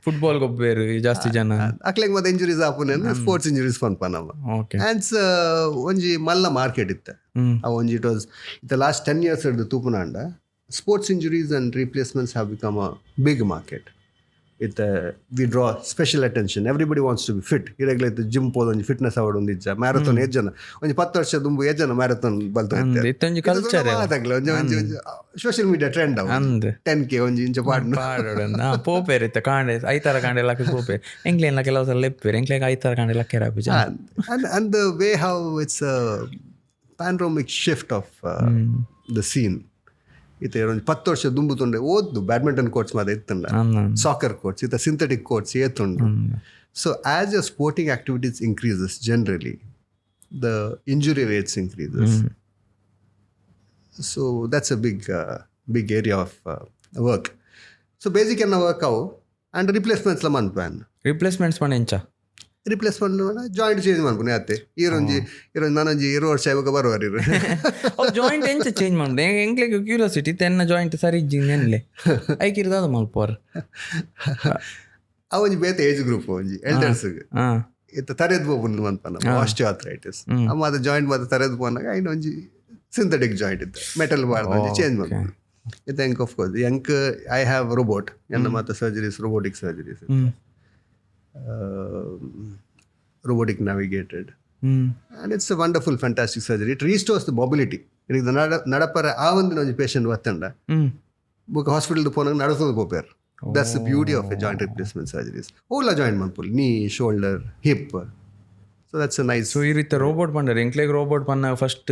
football ಗೊಬ್ಬರು ಜಾಸ್ತಿ ಜನ ಅಕ್ಲೆಗ್ ಮತ್ತೆ injuries ಆಪುನೇನು sports injuries ಪನ್ಪನವ. And ಒಂಜಿ ಮಲ್ಲ market ಇತ್ತೆ ಆ ಒಂಜಿ it was the last 10 years ಹಿಡ್ದು ತೂಪುನಾಂಡ sports injuries and replacements have become a big market. we draw special attention. Everybody wants to be fit. Irregular gym polo onji fitness award undi ija marathon ejjana onji 10 ವರ್ಷ ದುಂಬು ejjana marathon baltante ಇತ್ತೊಂಜಿ culture onji social media trend awund 10k onji incha paadnu ಪೋಪೇರ್ ಇತ್ತ ಕಾಂಡೆ ಐತಾರ ಕಾಂಡೆ ಲಕ್ಕ ಪೋಪೇರ್ ಎಂಗ್ಲೇನ್ ಕೆಲವು ಸಲ ಲೆಪ್ಪೇರ್ ಎಂಗ್ಲೇಗ ಐತಾರ ಕಾಂಡೆ ಲಕ್ಕ ರಾಪಿ and the way how it's a panoramic shift of the scene. ಇತ 10 ವರ್ಷ ದುಂಬು ತುಂಡೆ ಓದ್ದು ಬ್ಯಾಡ್ಮಿಂಟನ್ ಕೋರ್ಟ್ಸ್ ಮಾದ ಇತ್ತಂಡ ಸಾಕರ್ ಕೋರ್ಟ್ಸ್ ಇತ ಸಿಂಥೆಟಿಕ್ ಕೋರ್ಟ್ಸ್ ಏತುಂಡು. So as your sporting activities increases generally the injury rates increases. So that's a big area of work. So basic enna work avu and replacements la manpan replacements ಪಣ ಎಂಚ replacement joint change ಮಾಡ್ಕೊಂಡು ಅತ್ತೆ ಈರೊಂಜಿ ನಾನೊಂಜಿ 2 ವರ್ಷ ಆಗುವಾಗ ಬರುವಾರಿ joint ಎಂಚ change ಮಾಡ್ದೆ ಎಂಗ್ಲೆಗ್ curiosity ತೆನ್ನ joint ಸರಿ ಇಜ್ಜಿನ್ಲೆ ಐಕಿರ್ದಾದ ಮಲ್ಪೋರ್ ಅವೊಂಜಿ ಬೇತೆ ಏಜ್ ಗ್ರೂಪ್ ಒಂಜಿ ಎಲ್ಡರ್ಸ್ ಇತ್ತ ತರೆದ್ ಬೋಬುಂಡು ಮನ್ಪನ ಆಸ್ಟಿಯೋಆರ್ಥರೈಟಿಸ್ ಅಮ್ಮ ಅದ ಜಾಯಿಂಟ್ ಮಾತ ತರೆದ್ ಬೋನಾಗ ಐನೊಂಜಿ ಸಿಂಥೆಟಿಕ್ ಜಾಯಿಂಟ್ ಇತ್ತು ಮೆಟಲ್ ಬಾರ್ದು ಚೇಂಜ್ ಮಾಡ್ಕೊಂಡು ಇತ್ತ ಎಂಕ್ ಆಫ್ ಕೋರ್ಸ್ ಎಂಕ್ ಐ ಹ್ಯಾವ್ ರೋಬೋಟ್ ಎನ್ನ ಮಾತ surgeries robotic surgeries robotic navigated and it's a wonderful fantastic surgery. It restores the mobility. Irigda nadapara aa ondina onji patient vattanda book hospital du ponanga nadasondu poper. That's the beauty of a joint replacement surgeries. All joint manpul knee, shoulder, hip. So that's a nice. So ಈ ರೀತಿ robot ಬಂದರೆ ಎಂಕ್ಲೆಗ್ robot ಬಂದ first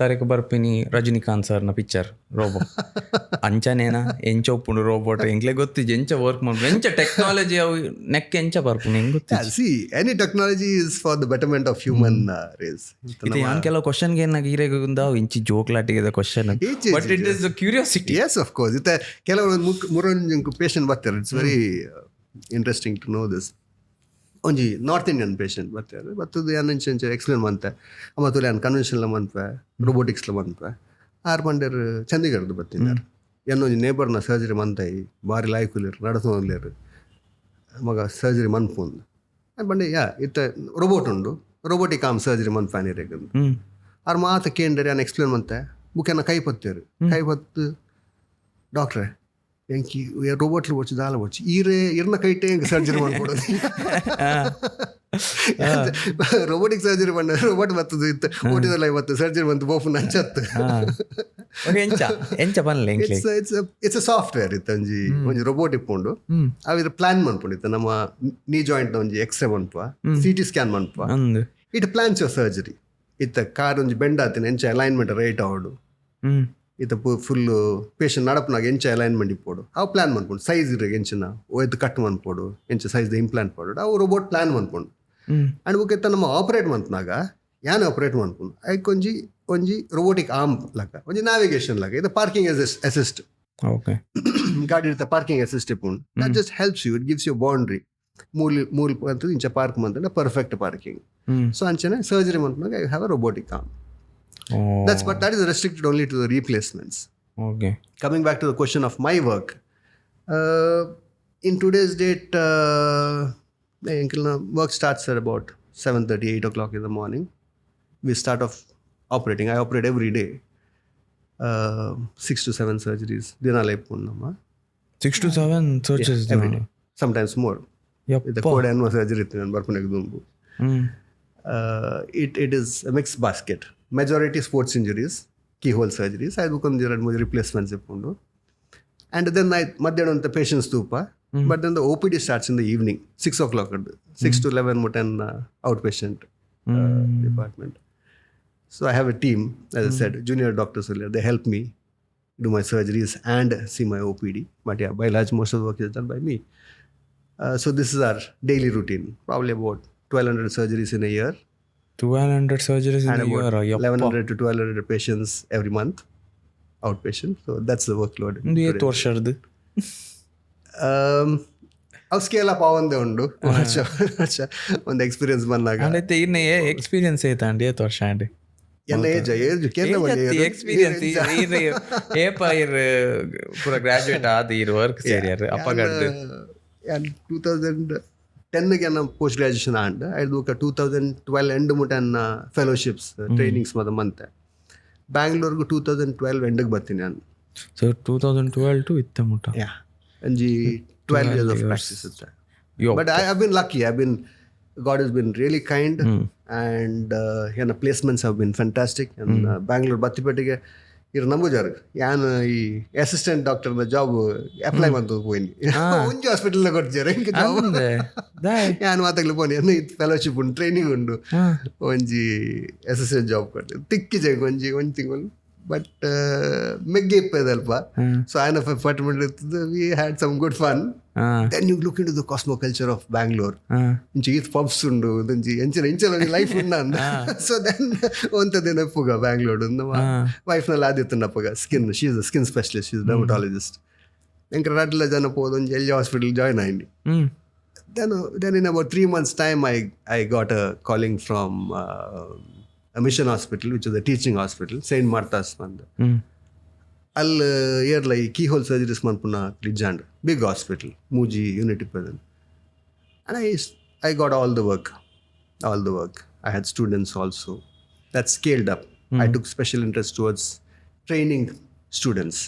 ತಾರೀಕು ಬರ್ಪಿನಿ ರಜನಿಕಾಂತ್ ಸರ್ನ picture robot ಅಂಚನೇನಾ ಎಂಚ ಒಪ್ಪುಂಡು robot ಎಂಕ್ಲೆಗ್ ಗೊತ್ತಿಜ್ಜಿ ಎಂಚ ವರ್ಕ್ ಮಾಡ್ಬೋದು ಎಂಚ ಟೆಕ್ನಾಲಜಿ ಅವು ನೆಕ್ ಎಂಚ ಬರ್ಪುಂಡು ಹೆಂಗೆ ಗೊತ್ತಿಜ್ಜಿ. See, any technology is for the betterment of human race. ಇದು ನಾನು ಕೆಲವು ಕ್ವಶನ್ಗೆ ಏನಾಗಿ ಈರೆಗುಂದ ಇಂಚಿ ಜೋಕ್ಲಾಟಿಗೆ question but it is curiosity. Yes, of course. ಇತ್ತೆ ಕೆಲವು ಮೂರೊಂದು ಪೇಷಂಟ್ ಬರ್ತಾರೆ. It's very interesting to know this. ಒಂಜಿ ನಾರ್ತ್ ಇಂಡಿಯನ್ ಪೇಷಂಟ್ ಬರ್ತಾರೆ ಬರ್ತದೆ ಏನಂಚ ಎಕ್ಸ್ಪ್ಲೇನ್ ಮಂತೆ ಮತ್ತು ಏನು ಕನ್ವೆನ್ಷನ್ಲ ಮನ್ಪೆ ರೋಬೋಟಿಕ್ಸ್ಲ ಮನ್ಪೆ ಆರು ಮಂಡ್ಯರು ಚಂಡೀಗಢದ ಬರ್ತಿದ್ದಾರೆ ಏನೊಂಜಿ ನೇಬರ್ನ ಸರ್ಜರಿ ಮಂತಾಯಿ ಭಾರಿ ಲಾಯ್ಕುಲಿರು ನಡಸೋನ್ಲೇರು ಮಗ ಸರ್ಜರಿ ಮನ್ಪುಂದು ಬಂಡೆ ಇತ್ತ ರೋಬೋಟ್ ಉಂಡು ರೋಬೋಟಿಕ್ ಆಮ್ ಸರ್ಜರಿ ಮನ್ಪಾನಿರೇಗಂದು ಆರು ಮಾತ ಕೇಂದ್ರಿ ಏನು ಎಕ್ಸ್ಪ್ಲೇನ್ ಮಂತೆ ಬುಕ್ಕೆನ ಕೈ ಪತ್ತೇರು ಕೈ ಪತ್ತು ಡಾಕ್ಟ್ರೇ ಎಂಕಿ ರೋಬೋಟ್ಲು ಬಚ್ಚು ದಾಲ ಬಚ್ಚು ಇರ್ನ ಕೈಟೆ ಹೆಂಗೆ ಸರ್ಜರಿ ಮಾಡ್ಕೊಡೋದು ರೋಬೋಟಿಕ್ ಸರ್ಜರಿ ಬಂದ ರೋಬೋಟ್ ಬರ್ತದೆ ಇತ್ತು ಓಟಿದಲ್ಲ ಇವತ್ತು ಸರ್ಜರಿ ಬಂತು ಬೋಫು ನಂಚತ್ತು ಇಟ್ಸ್ ಅ ಸಾಫ್ಟ್ವೇರ್ ಇತ್ತು ಒಂಜಿ ರೋಬೋಟ್ ಇಪ್ಪುಂಡು ಅವಿದ್ರ ಪ್ಲಾನ್ ಮನ್ಪುಂಡು ಇತ್ತು ನಮ್ಮ ನೀ ಜಾಯಿಂಟ್ ಒಂಜಿ ಎಕ್ಸ್ರೇ ಮನ್ಪ CT ಸ್ಕ್ಯಾನ್ ಮನ್ಪ ಇಟ್ ಪ್ಲಾನ್ಸ್ ಯುವರ್ ಸರ್ಜರಿ ಇತ್ತ ಕಾರ್ ಒಂಜಿ ಬೆಂಡ್ ಆತಿನ ಎಂಚ ಅಲೈನ್ಮೆಂಟ್ ರೈಟ್ ಆವಡು ಇತ್ತ ಫುಲ್ ಪೇಷಂಟ್ ನಡಪನಾಗ ಎಂಚ ಅಲೈನ್ಮೆಂಟ್ ಇಪ್ಪೋಡು ಅವು ಪ್ಲಾನ್ ಮಾಡ್ಕೊಂಡು ಸೈಜ್ ಇರಾಗ ಎಂಚಿನ ಒಯ್ದು ಕಟ್ ಮಾಡ್ಬೋದು ಎಂಚ ಸೈಜ್ದ ಇಂಪ್ಲಾಂಟ್ ಮಾಡೋಡು ಅವು ರೋಬೋಟ್ ಪ್ಲಾನ್ ಮಾಡ್ಕೊಂಡು ಅಂಡ್ ಬುಕ್ಕಿತ್ತ ನಮ್ಮ ಆಪ್ರೇಟ್ ಮಂತ್ನಾಗ ಯಾನ್ ಆಪ್ರೇಟ್ ಮಾಡ್ಕೊಂಡು ಐಕೊಂಜಿ ಒಂಜಿ ರೋಬೋಟಿಕ್ ಆರ್ಮ್ ಲಕ ಒಂಜಿ ನ್ಯಾವಿಗೇಷನ್ ಲಕ ಇದು ಪಾರ್ಕಿಂಗ್ ಅಸಿಸ್ಟ್ ಓಕೆ ಗಾಡಿ ಇರ್ತ ಪಾರ್ಕಿಂಗ್ ಅಸಿಸ್ಟ್ ಇಪ್ಪುಂಡು that just helps you it gives you boundary ಮೂಲ್ ಅಂತ ಇಂಚ ಪಾರ್ಕ್ ಮಂತಂದ್ರೆ ಪರ್ಫೆಕ್ಟ್ ಪಾರ್ಕಿಂಗ್ ಸೊ ಅಂಚನೆ ಸರ್ಜರಿ ಮಂತ್ನಾಗ I have a robotic arm. But that is restricted only to the replacements. Okay. Coming back to the question of my work, in today's date, work starts at about 7:30, 8 o'clock in the morning. We start off operating. I operate every day. 6 to 7 surgeries. Dinale punnama. 6 to 7 surgeries every day. Sometimes more. Yep. The code annual surgery nan barpuneg dumbu. It is a mixed basket. Majority sports injuries, keyhole surgeries. I do consider replacements ippundu. And then I madhyana anta patients tupa. But then the OPD starts in the evening, 6 o'clock. 6 to 11 10 outpatient department. So I have a team, as I said, junior doctors earlier. They help me do my surgeries and see my OPD. But yeah, by large, most of the work is done by me. So this is our daily routine. Probably about 1,200 surgeries in a year. 1,200 surgeries in a year. 1,100 to 1,200 patients every month, outpatient. So that's the workload. ಎಷ್ಟು ವರ್ಷದ್ದು ಅವು scale up ಅವಂದೇ ಉಂಡು ವರ್ಷ ಒಂದು experience ಬಂದಾಗ ಅಂದ್ರೆ ಇನ್ನು experience ಐತಾ ಅಂಡಿ ಎಷ್ಟು ವರ್ಷ ಅಂಡಿ ಎಲ್ಲ ಏಜ್ ಎಕ್ಸ್ಪೀರಿಯನ್ಸ್ ಏಪ ಇರ್ ಪೂರ ಗ್ರಾಜುಯೇಟ್ ಆದ ಇರ್ ವರ್ಕ್ ಸೇರಿಯಾರ ಅಪ್ಪಗಡ್ದು 2010 ನಾನು ಪೋಸ್ಟ್ ಗ್ರಾಜುಯೇಷನ್ ಆಂಡ್ ಐದು 2012 ಎಂಡ್ ಮುಟನ್ನ ಫೆಲೋಶಿಪ್ಸ್ ಟ್ರೈನಿಂಗ್ಸ್ ಮದ ಮಂತೆ ಬ್ಯಾಂಗ್ಳೂರ್ಗು 2012 ಎಂಡಿಗೆ ಬರ್ತೀನಿ ನಾನು. ಸೊ 2012 ಟು ಇತ್ತ ಮುಟ ಅಂಜಿ 12 years of practice with that. But I've been lucky. God has been really kind, and placements have been fantastic. And Bangalore Battipettige ಇರು ನಂಬುಜಾರು ಯಾನು ಈ ಅಸಿಸ್ಟೆಂಟ್ ಡಾಕ್ಟರ್ ಜಾಬ್ ಅಪ್ಲೈ ಮಾಡ್ತು ಪೋಯಿನಿ ಒಂಜಿ ಹಾಸ್ಪಿಟಲ್ ಕೊಡ್ತಾರೆ ಇಂಕ ಜಾಬ್ ಯಾನು ಮಾತಾಗ್ಲಿ ಪೋನಿ ಫೆಲೋಶಿಪ್ ಉಂಡು ಟ್ರೈನಿಂಗ್ ಉಂಡು ಒಂಜಿ ಅಸಿಸ್ಟೆಂಟ್ ಜಾಬ್ ಕೊಟ್ಟು ತಿಕ್ಕಿ ಜಾಗ ಒಂಜಿ ತಿಂಗಳು ಬಟ್ ಮೆಗ್ಗೆ ಇಪ್ಪದಲ್ಪ ಸೊ ಆನ್ ಆಫ್ ಅಪಾರ್ಟ್ಮೆಂಟ್ ಇರ್ತದೆ we had some good fun then you look into the cosmo culture of Bangalore inchi youth pubs undu danji enchela life unna so then ontadena puga Bangalore undu wife na laditna puga skin she is a skin specialist, she is a dermatologist enka radla jana podu onji L hospital join ayindi then in about 3 months time I got a calling from a mission hospital which is a teaching hospital, Saint Martha's mandu ಅಲ್ಲಿ ಏರ್ಲ ಈ keyhole surgeries ಮನ್ಪುನ ಕ್ಲಿಜ್ಜಾಂಡ್ big hospital ಮೂಜಿ unit ಇಪ್ಪದನ್ and I got all the work I had students also that scaled up I took special interest towards training students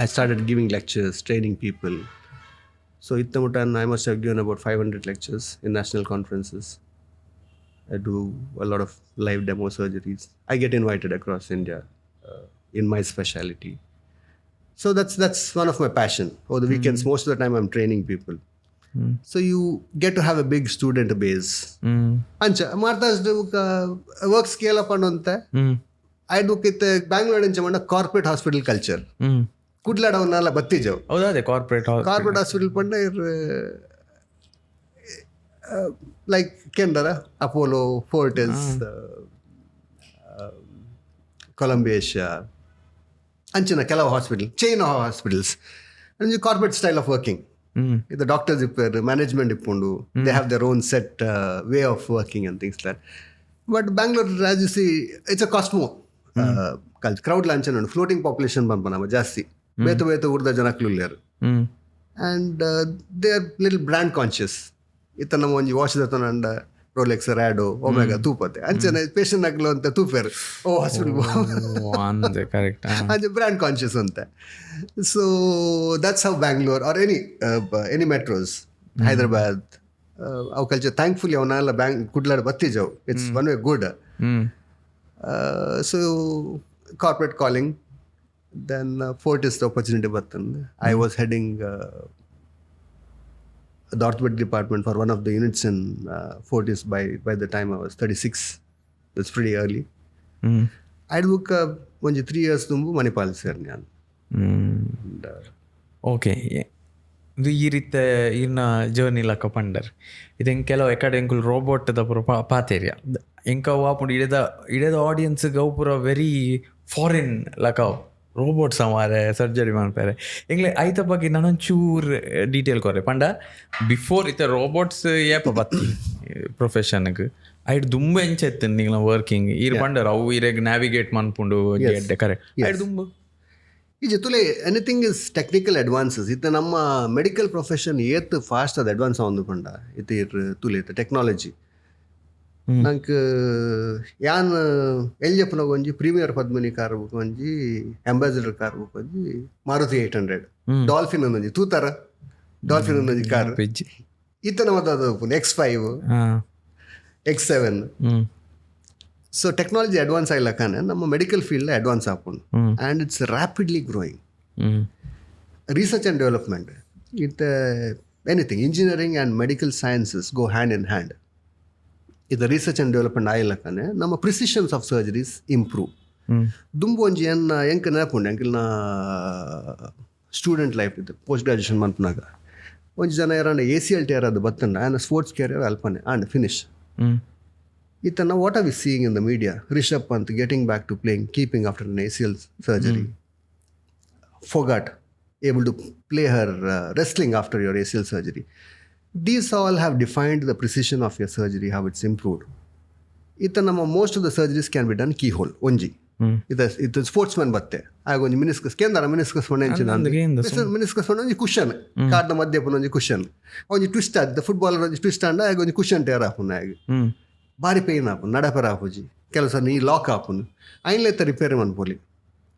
I started giving lectures training people so ಇತ್ತ ಮುಟ I must have given about 500 lectures in national conferences. I do a lot of live demo surgeries. I get invited across India in my specialty. So that's one of my passion. Over the weekends, most of the time I'm training people. So you get to have a big student base. Ancha Martha's work scale up anante. I do kit Bangalore ancha manda corporate hospital culture. Kudlada avnalla battijav. Hauda ade corporate hospital panda like Kendara, Apollo, Fortis, Columbia Asia, ಅಂಚಿನ ಕೆಲವು hospital chain of hospitals ಅಂಚ corporate style of working ಇದು doctors ಇಪ್ಪೇರು management ಇಪ್ಪುಂಡು they have their own set way of working and things like but Bangalore as you see it's a cosmo crowd ಲಾಂಚ್ ಉಂಡು floating population ಬಂಪ ನಮ್ಮ ಜಾಸ್ತಿ ಬೇತು ಉರ್ದ ಜನಕ್ಲು ಇಲ್ಲೇರು and they are little brand conscious ಇತ್ತ ನಮ್ಮ ಒಂಜಿ ವಾಚ್ ದತ್ತನಂಡ ರೋಲೆಕ್ಸ್ ರ್ಯಾಡೋ ಒಮೆಗಾ ತೂಪತ್ತೆ ಅಂಚನೆ ಪೇಷಂಟ್ ಆಗ್ಲು ಅಂತ ತೂಪೇರು ಓ ಹಾಸ್ಪಿಟಲ್ ಕರೆಕ್ಟ್ ಅಂಚೆ ಬ್ರ್ಯಾಂಡ್ ಕಾನ್ಷಿಯಸ್ ಅಂತ so that's how Bangalore or any metros Hyderabad ಅವು ಕಲ್ಚರ್ ಥ್ಯಾಂಕ್ಫುಲಿ ಅವನ್ನೆಲ್ಲ ಕುಡ್ಲಾಡ ಬತ್ತಿಜವು it's one way good so corporate calling then Fortis opportunity ಬರ್ತಂದು I was heading the orthopedic department for one of the units in Fortis by the time I was 36. That's pretty early. I'd book only 3 years tumbu Manipal serni ನಾನು. Okay ಇದು ಈ ರೀತಿ ಇನ್ನ journey ಲಕ್ಕ ಪಂಡರ್ ಇದು ಕೆಲವು ಎಕಡೆ ಎಂಕುಲ್ ರೋಬೋಟ್ ದ ಪುರ ಪಾತೇರಿಯ ಎಂಕ ವಾಪುಂಡು ಇಡದ ಆಡಿಯನ್ಸ್ಗೆ ಅವು ಪುರ ವೆರಿ ಫಾರಿನ್ ಲಕ್ಕ ರೋಬೋಟ್ ಸಮಾರೆ ಸರ್ಜರಿ ಮಾಡ್ತಾರೆ ಎಂಗ್ಲೆ ಐತ ಬಗ್ಗೆ ನಾನೊಂಚೂರು ಡೀಟೇಲ್ ಕೊರೆ ಪಂಡ ಬಿಫೋರ್ ಇತ್ತ ರೋಬೋಟ್ಸ್ ಏಪ ಬತ್ತಿ ಪ್ರೊಫೆಷನ್ಗೆ ಐಟ್ ದುಂಬ ಎಂಚೆತ್ತು ನೀವು ವರ್ಕಿಂಗ್ ಇರು ಪಂಡರ್ ಅವು ಇರೆಗ್ ನ್ಯಾವಿಗೇಟ್ ಮನ್ಪುಂಡು ಎಡ್ಡೆ ಕರೆ ಐಟ್ ದುಂಬು ಈ ಜೊತೆಲೆ ಎನಿಥಿಂಗ್ ಇಸ್ ಟೆಕ್ನಿಕಲ್ ಅಡ್ವಾನ್ಸಸ್ ಇತ್ತ ನಮ್ಮ ಮೆಡಿಕಲ್ ಪ್ರೊಫೆಷನ್ ಏತ್ ಫಾಸ್ಟ್ ಅದು ಅಡ್ವಾನ್ಸ್ ಆಗೊಂದು ಪಂಡ ಇತ್ತ ಇರ್ ತುಲೆ ಇತ್ತ ಟೆಕ್ನಾಲಜಿ ನಂಗೆ ಯಾನ್ ಎಲ್ಲಿ ಜಪ್ಪನಾಗ ಒಂಜಿ ಪ್ರೀಮಿಯರ್ ಪದ್ಮಿನಿ ಕಾರ್ ಬುಕ್ ಒಂಜಿ ಅಂಬಾಸಿಡರ್ ಕಾರ್ ಬುಕ್ ಒಂಜಿ ಮಾರುತಿ 800 ಡಾಲ್ಫಿನ್ ಒಂದೊಂಜಿ ತೂತಾರ ಡಾಲ್ಫಿನ್ ಒಂದೊಂಜಿ ಕಾರ್ ಈತನ ಮದ್ದು X5 X7 so technology advance ಆಗ್ಲಕ್ಕನೆ ನಮ್ಮ ಮೆಡಿಕಲ್ ಫೀಲ್ಡ್ ಅಡ್ವಾನ್ಸ್ ಹಾಕೊಂಡು and it's rapidly growing research and development it anything engineering and medical sciences go hand in hand. ಇದು ರಿಸರ್ಚ್ ಆ್ಯಂಡ್ ಡೆವಲಪ್ಮೆಂಟ್ ಆಗ್ಲಕ್ಕನೆ ನಮ್ಮ ಪ್ರಿಸಿಷನ್ಸ್ ಆಫ್ ಸರ್ಜರೀಸ್ ಇಂಪ್ರೂವ್ ದುಂಬು ಒಂಜಿ ಎಂಕ ನೆನಪುಂಡು ಎಂಕಲ್ನ ಸ್ಟೂಡೆಂಟ್ ಲೈಫ್ ಇತ್ತು ಪೋಸ್ಟ್ ಗ್ರಾಜುಯೇಷನ್ ಮನ್ಪನಾಗ ಒಂಜಿ ಜನ ಯಾರಂಡ ACL ಟೇರ್ ಅದು ಬತ್ತಂಡ ಆ್ಯಂಡ್ ಸ್ಪೋರ್ಟ್ಸ್ ಕ್ಯಾರಿಯರ್ ಅಲ್ಪನೆ ಆ್ಯಂಡ್ ಫಿನಿಶ್ ಇತ್ತ ನಾವು what are we seeing in the media Rishabh Pant getting back to playing keeping after an ACL surgery forgot able to play her wrestling after your ACL surgery. These all have defined the precision of your surgery, how it's improved. Ita nama most of the surgeries can be done keyhole onji. Ita sportsman batte ಆಗ ಒಂಜಿ ಮಿನಿಸ್ಕಸ್ ಕೇಂದ್ರ ಮಿನಿಸ್ಕಸ್ ಮಿನಿಸ್ಕಸ್ ಒಂಜಿ cushion ಕಾಡ್ದ ಮಧ್ಯ ಒಂಜಿ cushion ಒಂಜಿ twist ಆದ footballer ಒಂಜಿ twist and ಆಗ ಒಂಜಿ ಕುಷನ್ ಟೇರ್ ಆಪುನ ಆಗ ಭಾರಿ ಪೇಯ್ನ್ ಆಪುನು ನಡಪೆರ ಆಪುಜಿ ಕೆಲವು ಸಲ ನೀ ಲಾಕ್ ಆಪುನು ಐನ್ಲೆತ್ತ ರಿಪೇರಿ ಮನ್ಪೊಲಿ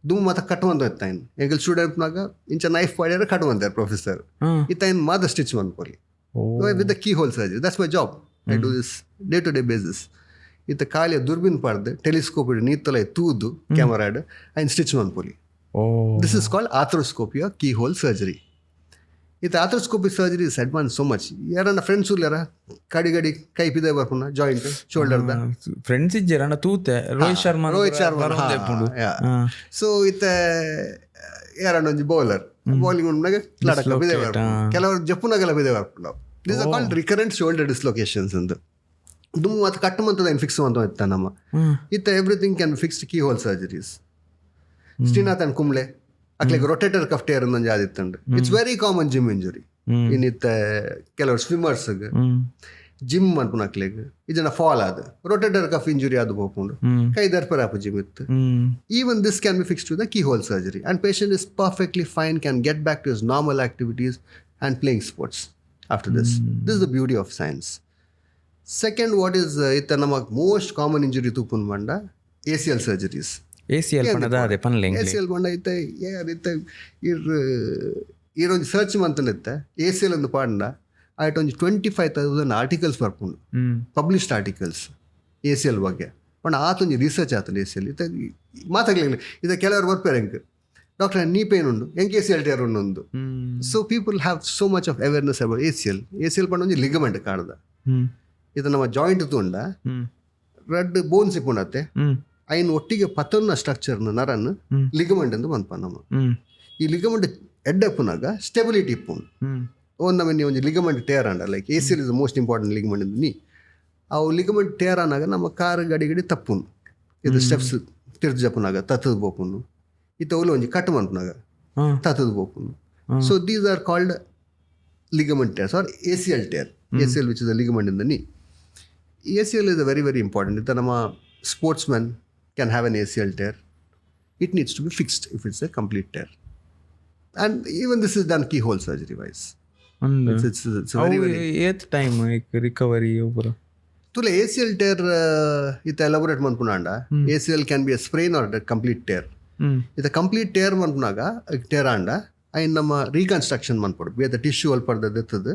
ದುಮ್ ಮಾತ ಕಟ್ಟುವಂತ ಇತ್ತಾಯಿನ್ ಎಂಕಲ್ ಸ್ಟೂಡೆಂಟ್ನಾಗ ಇಂಚ ನೈಫ್ ಪಾಡ್ಯಾರ ಕಟ್ಟುವಂತಾರೆ ಪ್ರೊಫೆಸರ್ ಇತ್ತಾಯಿನ್ ಮಾತ ಸ್ಟಿಚ್ ಮನ್ಪೊಲಿ with the keyhole surgery. That's my job. I do this day to day basis. ಇತ್ತ ಕಾಲಿಯ ದುರ್ಬಿನ್ ಪಾಡ್ದು ಟೆಲಿಸ್ಕೋಪ್ ಇಡು ನೀತ್ತಲ ತೂದು ಕ್ಯಾಮರಾಡ್ ಐನ್ ಸ್ಟಿಚ್ ಮನ್ಪೊಲಿ. This is called arthroscopy or keyhole surgery. ಇತ್ತ arthroscopy surgery is advance so much. ಯಾರನ್ನ ಫ್ರೆಂಡ್ಸ್ ಉಲ್ಲಾರ ಕಡಿ ಕೈ ಪಿದೆ ಬರ್ಪುನ ಜಾಯಿಂಟ್ ಶೋಲ್ಡರ್ದ ಫ್ರೆಂಡ್ಸ್ ಇಜ್ಜರಣ್ಣ ತೂತೆ ರೋಹಿತ್ ಶರ್ಮಾ ಸೊ ಇತ್ತ ಯಾರಣ್ಣ ಒಂಜಿ ಬೌಲರ್ ಬೌಲಿಂಗ್ ಉಂಡಾಗ ಲಡಕ ಬಿದೆ ಬರ್ಪುಂಡು ಕೆಲವರು ಜಪ್ಪುನಾಗೆಲ್ಲ ಬಿದೆ ಬರ್ಪುಂಡು. This are called recurrent shoulder dislocations ಅಂದು ದುಮ್ ಮತ್ತು ಕಟ್ಟು ಮಂತದ ಏನು ಫಿಕ್ಸ್ ಅಂತ ಇತ್ತ ನಮ್ಮ ಇತ್ತ everything can fixed keyhole surgeries. Srinath and Kumble ಅಕ್ಲಿಗೆ ರೊಟೇಟರ್ ಕಫ್ ಟೇರ್ ಅನ್ನೊಂದು ಯಾವ್ದಿತ್ತಂಡು. It's very common gym injury. ಇನ್ನಿತ್ತ ಕೆಲವರು ಸ್ವಿಮ್ಮರ್ಸ್ಗೆ ಜಿಮ್ ಅನ್ಪುನ ಅಕ್ಲಿಗೆ ಇದನ್ನ ಫಾಲ್ ಆದ ರೊಟೇಟರ್ ಕಫ್ ಇಂಜುರಿ ಅದು ಹೋಗ್ಕೊಂಡು ಕೈ ದರ್ಪರ್ ಆಪು ಜಿಮ್ ಇತ್ತು. Even this can be fixed with the keyhole surgery and patient is perfectly fine, can get back to his normal activities and playing sports after this. This is the beauty of science. Second what is ಇತ್ತ ನಮಗೆ most common injury ತೂಪುನ್ ಬಂಡ ACL surgeries. ACL ಬಂಡ ಇತ್ತ ಈರೊಂದು search ಮಂತನಿತ್ತ ACL ಒಂದು ಪಾಂಡ ಆಯ್ತು ಒಂದು 25,000 articles ಬರ್ಪುಂಡು published articles ACL ಬಗ್ಗೆ ಪಂಡ ಆತೊಂದು ರಿಸರ್ಚ್ ಆತಂಡು ACL ಇತ್ತ ಮಾತಾಗ್ಲಿಲ್ಲ. ಇದ ಕೆಲವರು ಬರ್ಪೇರು ಹೆಂಗೆ ಡಾಕ್ಟರ್ ನೀ ಪೇನ್ ಉಂಡು ಹೆಂಗೆ ACL ಟೇರ್ ಉಂಡು. So people have so much of awareness about ACL ಪಂಡ ಒಂದು ಲಿಗಮೆಂಟ್ ಕಾಣದ ಇದು ನಮ್ಮ ಜಾಯಿಂಟ್ ತುಂಡ ರೆಡ್ ಬೋನ್ಸ್ ಇಪ್ಪುಂಡತ್ತೆ ಐನ್ ಒಟ್ಟಿಗೆ ಪತ್ತೊನ್ನ ಸ್ಟ್ರಕ್ಚರ್ನ ನರನ್ ಲಿಗಮೆಂಟ್ ಅಂತ ಬಂದ್ಪ ನಮ್ಮ ಈ ಲಿಗಮೆಂಟ್ ಎಡ್ಡಪ್ಪುನಾಗ ಸ್ಟೆಬಿಲಿಟಿ ಇಪ್ಪುಂಡು ಒಂದು ನೀವು ಒಂದು ligament tear and like ACL is the most important ligament ಇಂದ ನೀ ಅವು ಲಿಗಮೆಂಟ್ ಟೇರ್ ಆನಾಗ ನಮ್ಮ ಕಾರ್ ಗಡಿ ತಪ್ಪುನು ಇದು ಸ್ಟೆಪ್ಸ್ ತಿರ್ದು ಜಪ್ಪುನಾಗ ತತ್ತದ ಬೋಪುನು ಇತ್ತವಲು ಒಂಜಿ ಕಟ್ ಮನ್ಪುನಾಗ ತತ್ತದ ಬೋಪುನು. So these are called ligament tears or ACL tear. ACL which is the ligament in the knee. ACL is a very very important. If ನಮ್ಮ sportsman can have an ACL tear, it needs to be fixed if it's a complete tear. And even this is done keyhole surgery wise. It's a very very eighth time recovery over. Tulu ACL tear it elaborate manpunanda. ACL can be a sprain or a complete tear. It's a complete tear manpunaga tear anda ಐನ್ ನಮ್ಮ reconstruction ಮಾಡ್ಬೋದು ಬೇರೆ tissue ಅಲ್ಲಿ ಪಡೆದದ್ದು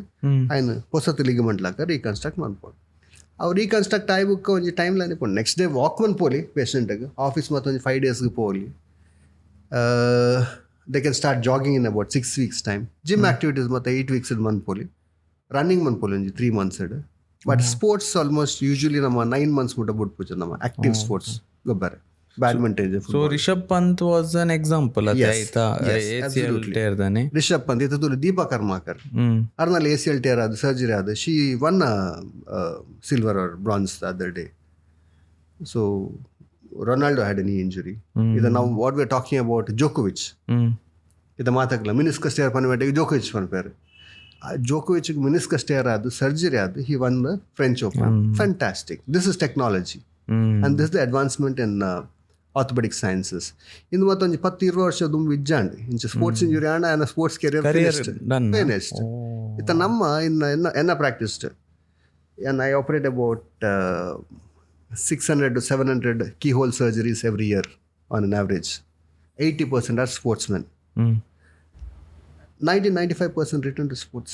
ಐನ್ ಹೊಸತು ligament ಲಾಕ reconstruct ಮಾಡ್ಬೋದು. ಅವು reconstruct ಆಯ್ಬುಕ್ಕ ಒಂದು timeline ಇಪ್ಪ ನೆಕ್ಸ್ಟ್ ಡೇ ವಾಕ್ ಮನ್ ಪೋಲಿ ಪೇಷಂಟ್ಗೆ ಆಫೀಸ್ ಮತ್ತು ಒಂದು 5 days ಪೋಲಿ they can start jogging in about 6 weeks time. Gym activities ಮತ್ತು 8 weeks ಮನ್ಪೋಲಿ ರನ್ನಿಂಗ್ ಮನ್ಪೋಲಿ ಒಂದು 3 months. But sports almost usually ನಮ್ಮ 9 months ಮುಟ್ಟ ಬಿಟ್ಪುಚ್ಚು ನಮ್ಮ ಆಕ್ಟಿವ್ ಸ್ಪೋರ್ಟ್ಸ್ ಗೊಬ್ಬರ badminton. So Rishabh Pant was an example ACL tear ದನೆ. ರಿಷಬ್ ಪಂತ್ ಇದು ದೀಪಾ ಕರ್ಮಾಕರ್ ಅರ್ನಲ್ಲಿ ACL ಟೇರ್ ಆದ ಸರ್ಜರಿ ಆದ she won silver or bronze other day. So Ronaldo had a knee injury. ಇದು ನಾವು what we are talking about ಜೋಕೋವಿಚ್ ಇದು ಮಾತಾಗಲ್ಲ ಮಿನಿಸ್ಕಸ್ ಟೇರ್ ಪನ್ಬೇಟಿಗೆ ಜೋಕೋವಿಚ್ ಪನ್ಪೇರು. ಜೋಕೋವಿಚ್ಗೆ ಮಿನಿಸ್ಕಸ್ ಟೇರ್ ಆದ ಸರ್ಜರಿ ಆದ he won the French Open. Fantastic. This is technology and this is the advancement in orthopedic sciences. ಇನ್ನು ಮತ್ತೊಂದು 10-20 ವರ್ಷ ದುಂಬು ಇಜ್ಜಾಂಡು ಇಂಚ sports injury and and sports career finished. ಇತ್ತ ನಮ್ಮ ಎನ್ನ practised and I operate about 600 to 700 keyhole surgeries every year on an average. 80% are sportsmen. 90-95% return to sports.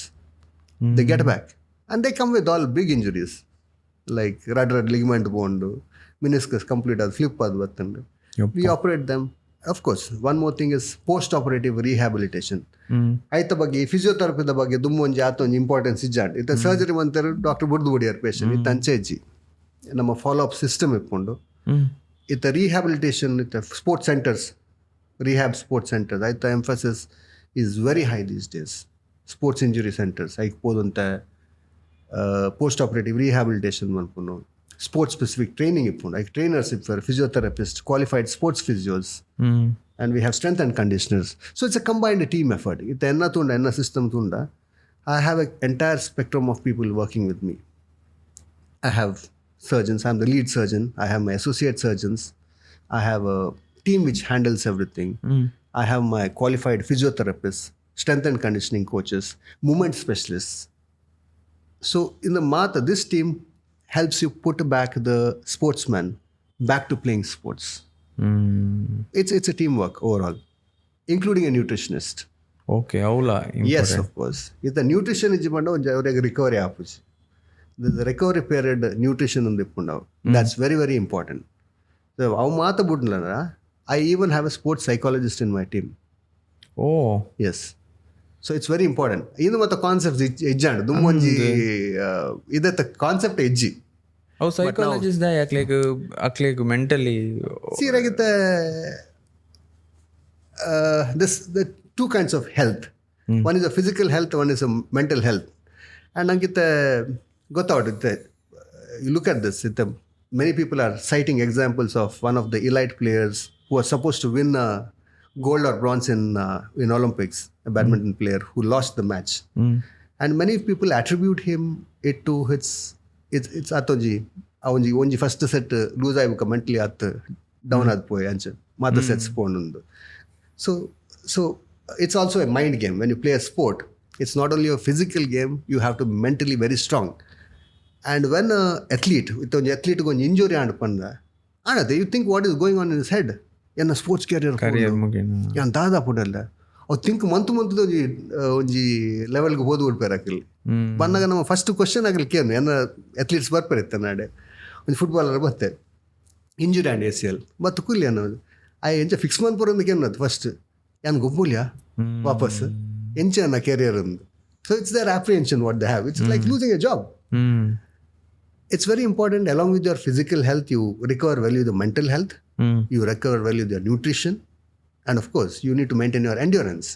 They get back and they come with all big injuries like rudder ligament bone, meniscus complete ad flip ad battande. We operate them. Of course, one more thing is post-operative rehabilitation. Aita ಬಗ್ಗೆ physiotherapy the ಬಗ್ಗೆ ದುಮ್ಮು ಒಂಜಿ ಆತೊಂಜಿ importance ಇಜ್ಜಾಂಡ್. ಇತ್ತ surgery ಮಂತರು doctor ಬುಡ್ದು ಬುಡಿಯಾರ್ patient ಇತ್ತ ಅಂಚೆಜ್ಜಿ ನಮ್ಮ follow up system ಇಟ್ಕೊಂಡು ಇತ್ತ rehabilitation ಇತ್ತ sports centres rehab sports centres ಆಯ್ತ emphasis is very high these days. Sports injury centres ಐಕ್ಬೋದಂತ post-operative rehabilitation manpuno, sports specific training ippundo, like trainers for physiotherapists, qualified sports physios, and we have strength and conditioners. So it's a combined team effort. It enna tunda enna system tunda I have an entire spectrum of people working with me. I have surgeons, I'm the lead surgeon, I have my associate surgeons, I have a team which handles everything. I have my qualified physiotherapists, strength and conditioning coaches, movement specialists. So in the Mata, this team helps you put back the sportsman back to playing sports. It's a teamwork overall, including a nutritionist. Okay, ಅವಲ್ಲ Yes, of course. If the nutrition is ಅವರಿಗೆ recovery ಆಪುಜಿ. The recovery period nutrition ಒಂದು ಇಪ್ಪುಂಡವು. That's very, very important. So ಅವು ಮಾತ ಬಿಡ್ಲಂದ್ರ I even have a sports psychologist in my team. Oh. Yes. So it's very important. ಇದು ಮತ್ತು concepts ಎಜ್ಜಾಂಡು ದುಮ್ಮೊಂಜಿ ಇದತ್ತ concept ಎಜ್ಜಿ. ಅವು psychologist ದ ಅಕ್ಲೇಗ್ ಮೆಂಟಲಿ ಸೀರಾಗಿತ್ತ the two kinds of health. One is a physical health, one is a mental health. And ನಂಗಿತ್ತ ಗೊತ್ತಾಗುತ್ತೆ. You look at this, many people are citing examples of one of the elite players who are supposed to win gold or bronze in Olympics, a badminton player who lost the match. And many people attribute it to it's atoji onji first set lose ayi mentally at down ad poy anche mother sets ponundu. So it's also a mind game. When you play a sport, it's not only a physical game, you have to be mentally very strong. And when athlete gonji injury and panda anade, you think what is going on in his head. Yana sports career ಮುಗಿನ yan dada pudalla ಅವ್ think month ಒಂಜಿ ಲೆವೆಲ್ಗೆ ಹೋದ್ ಬಿಡ್ಪೇರಾಕಿಲ್ಲಿ ಬಂದಾಗ ನಮ್ಮ first question ಆಗಲಿ ಕೇನು ಏನ athletes ಬರ್ಪೇರಿತ್ತೆ ನಾಡೆ ಒಂದು footballer ಬತ್ತೆ ಇಂಜುರಿ ಆ್ಯಂಡ್ ACL ಮತ್ತು ಕುಲ್ಲಿ ಅನ್ನೋದು ಎಂಚ ಫಿಕ್ಸ್ ಮನ್ಪುರೊಂದಕ್ಕೆ ಅನ್ನೋದು ಫಸ್ಟ್ ಏನು ಗೊಬ್ಬುಲ್ಯಾ ವಾಪಸ್ ಎಂಚ ಅನ್ನ ಕೆರಿಯರ್ ಅಂದು. So it's their apprehension what they have. It's like losing a job. It's very important. Along with your physical health, you recover well with the mental health. You recover well with your nutrition. And of course, you need to maintain your endurance.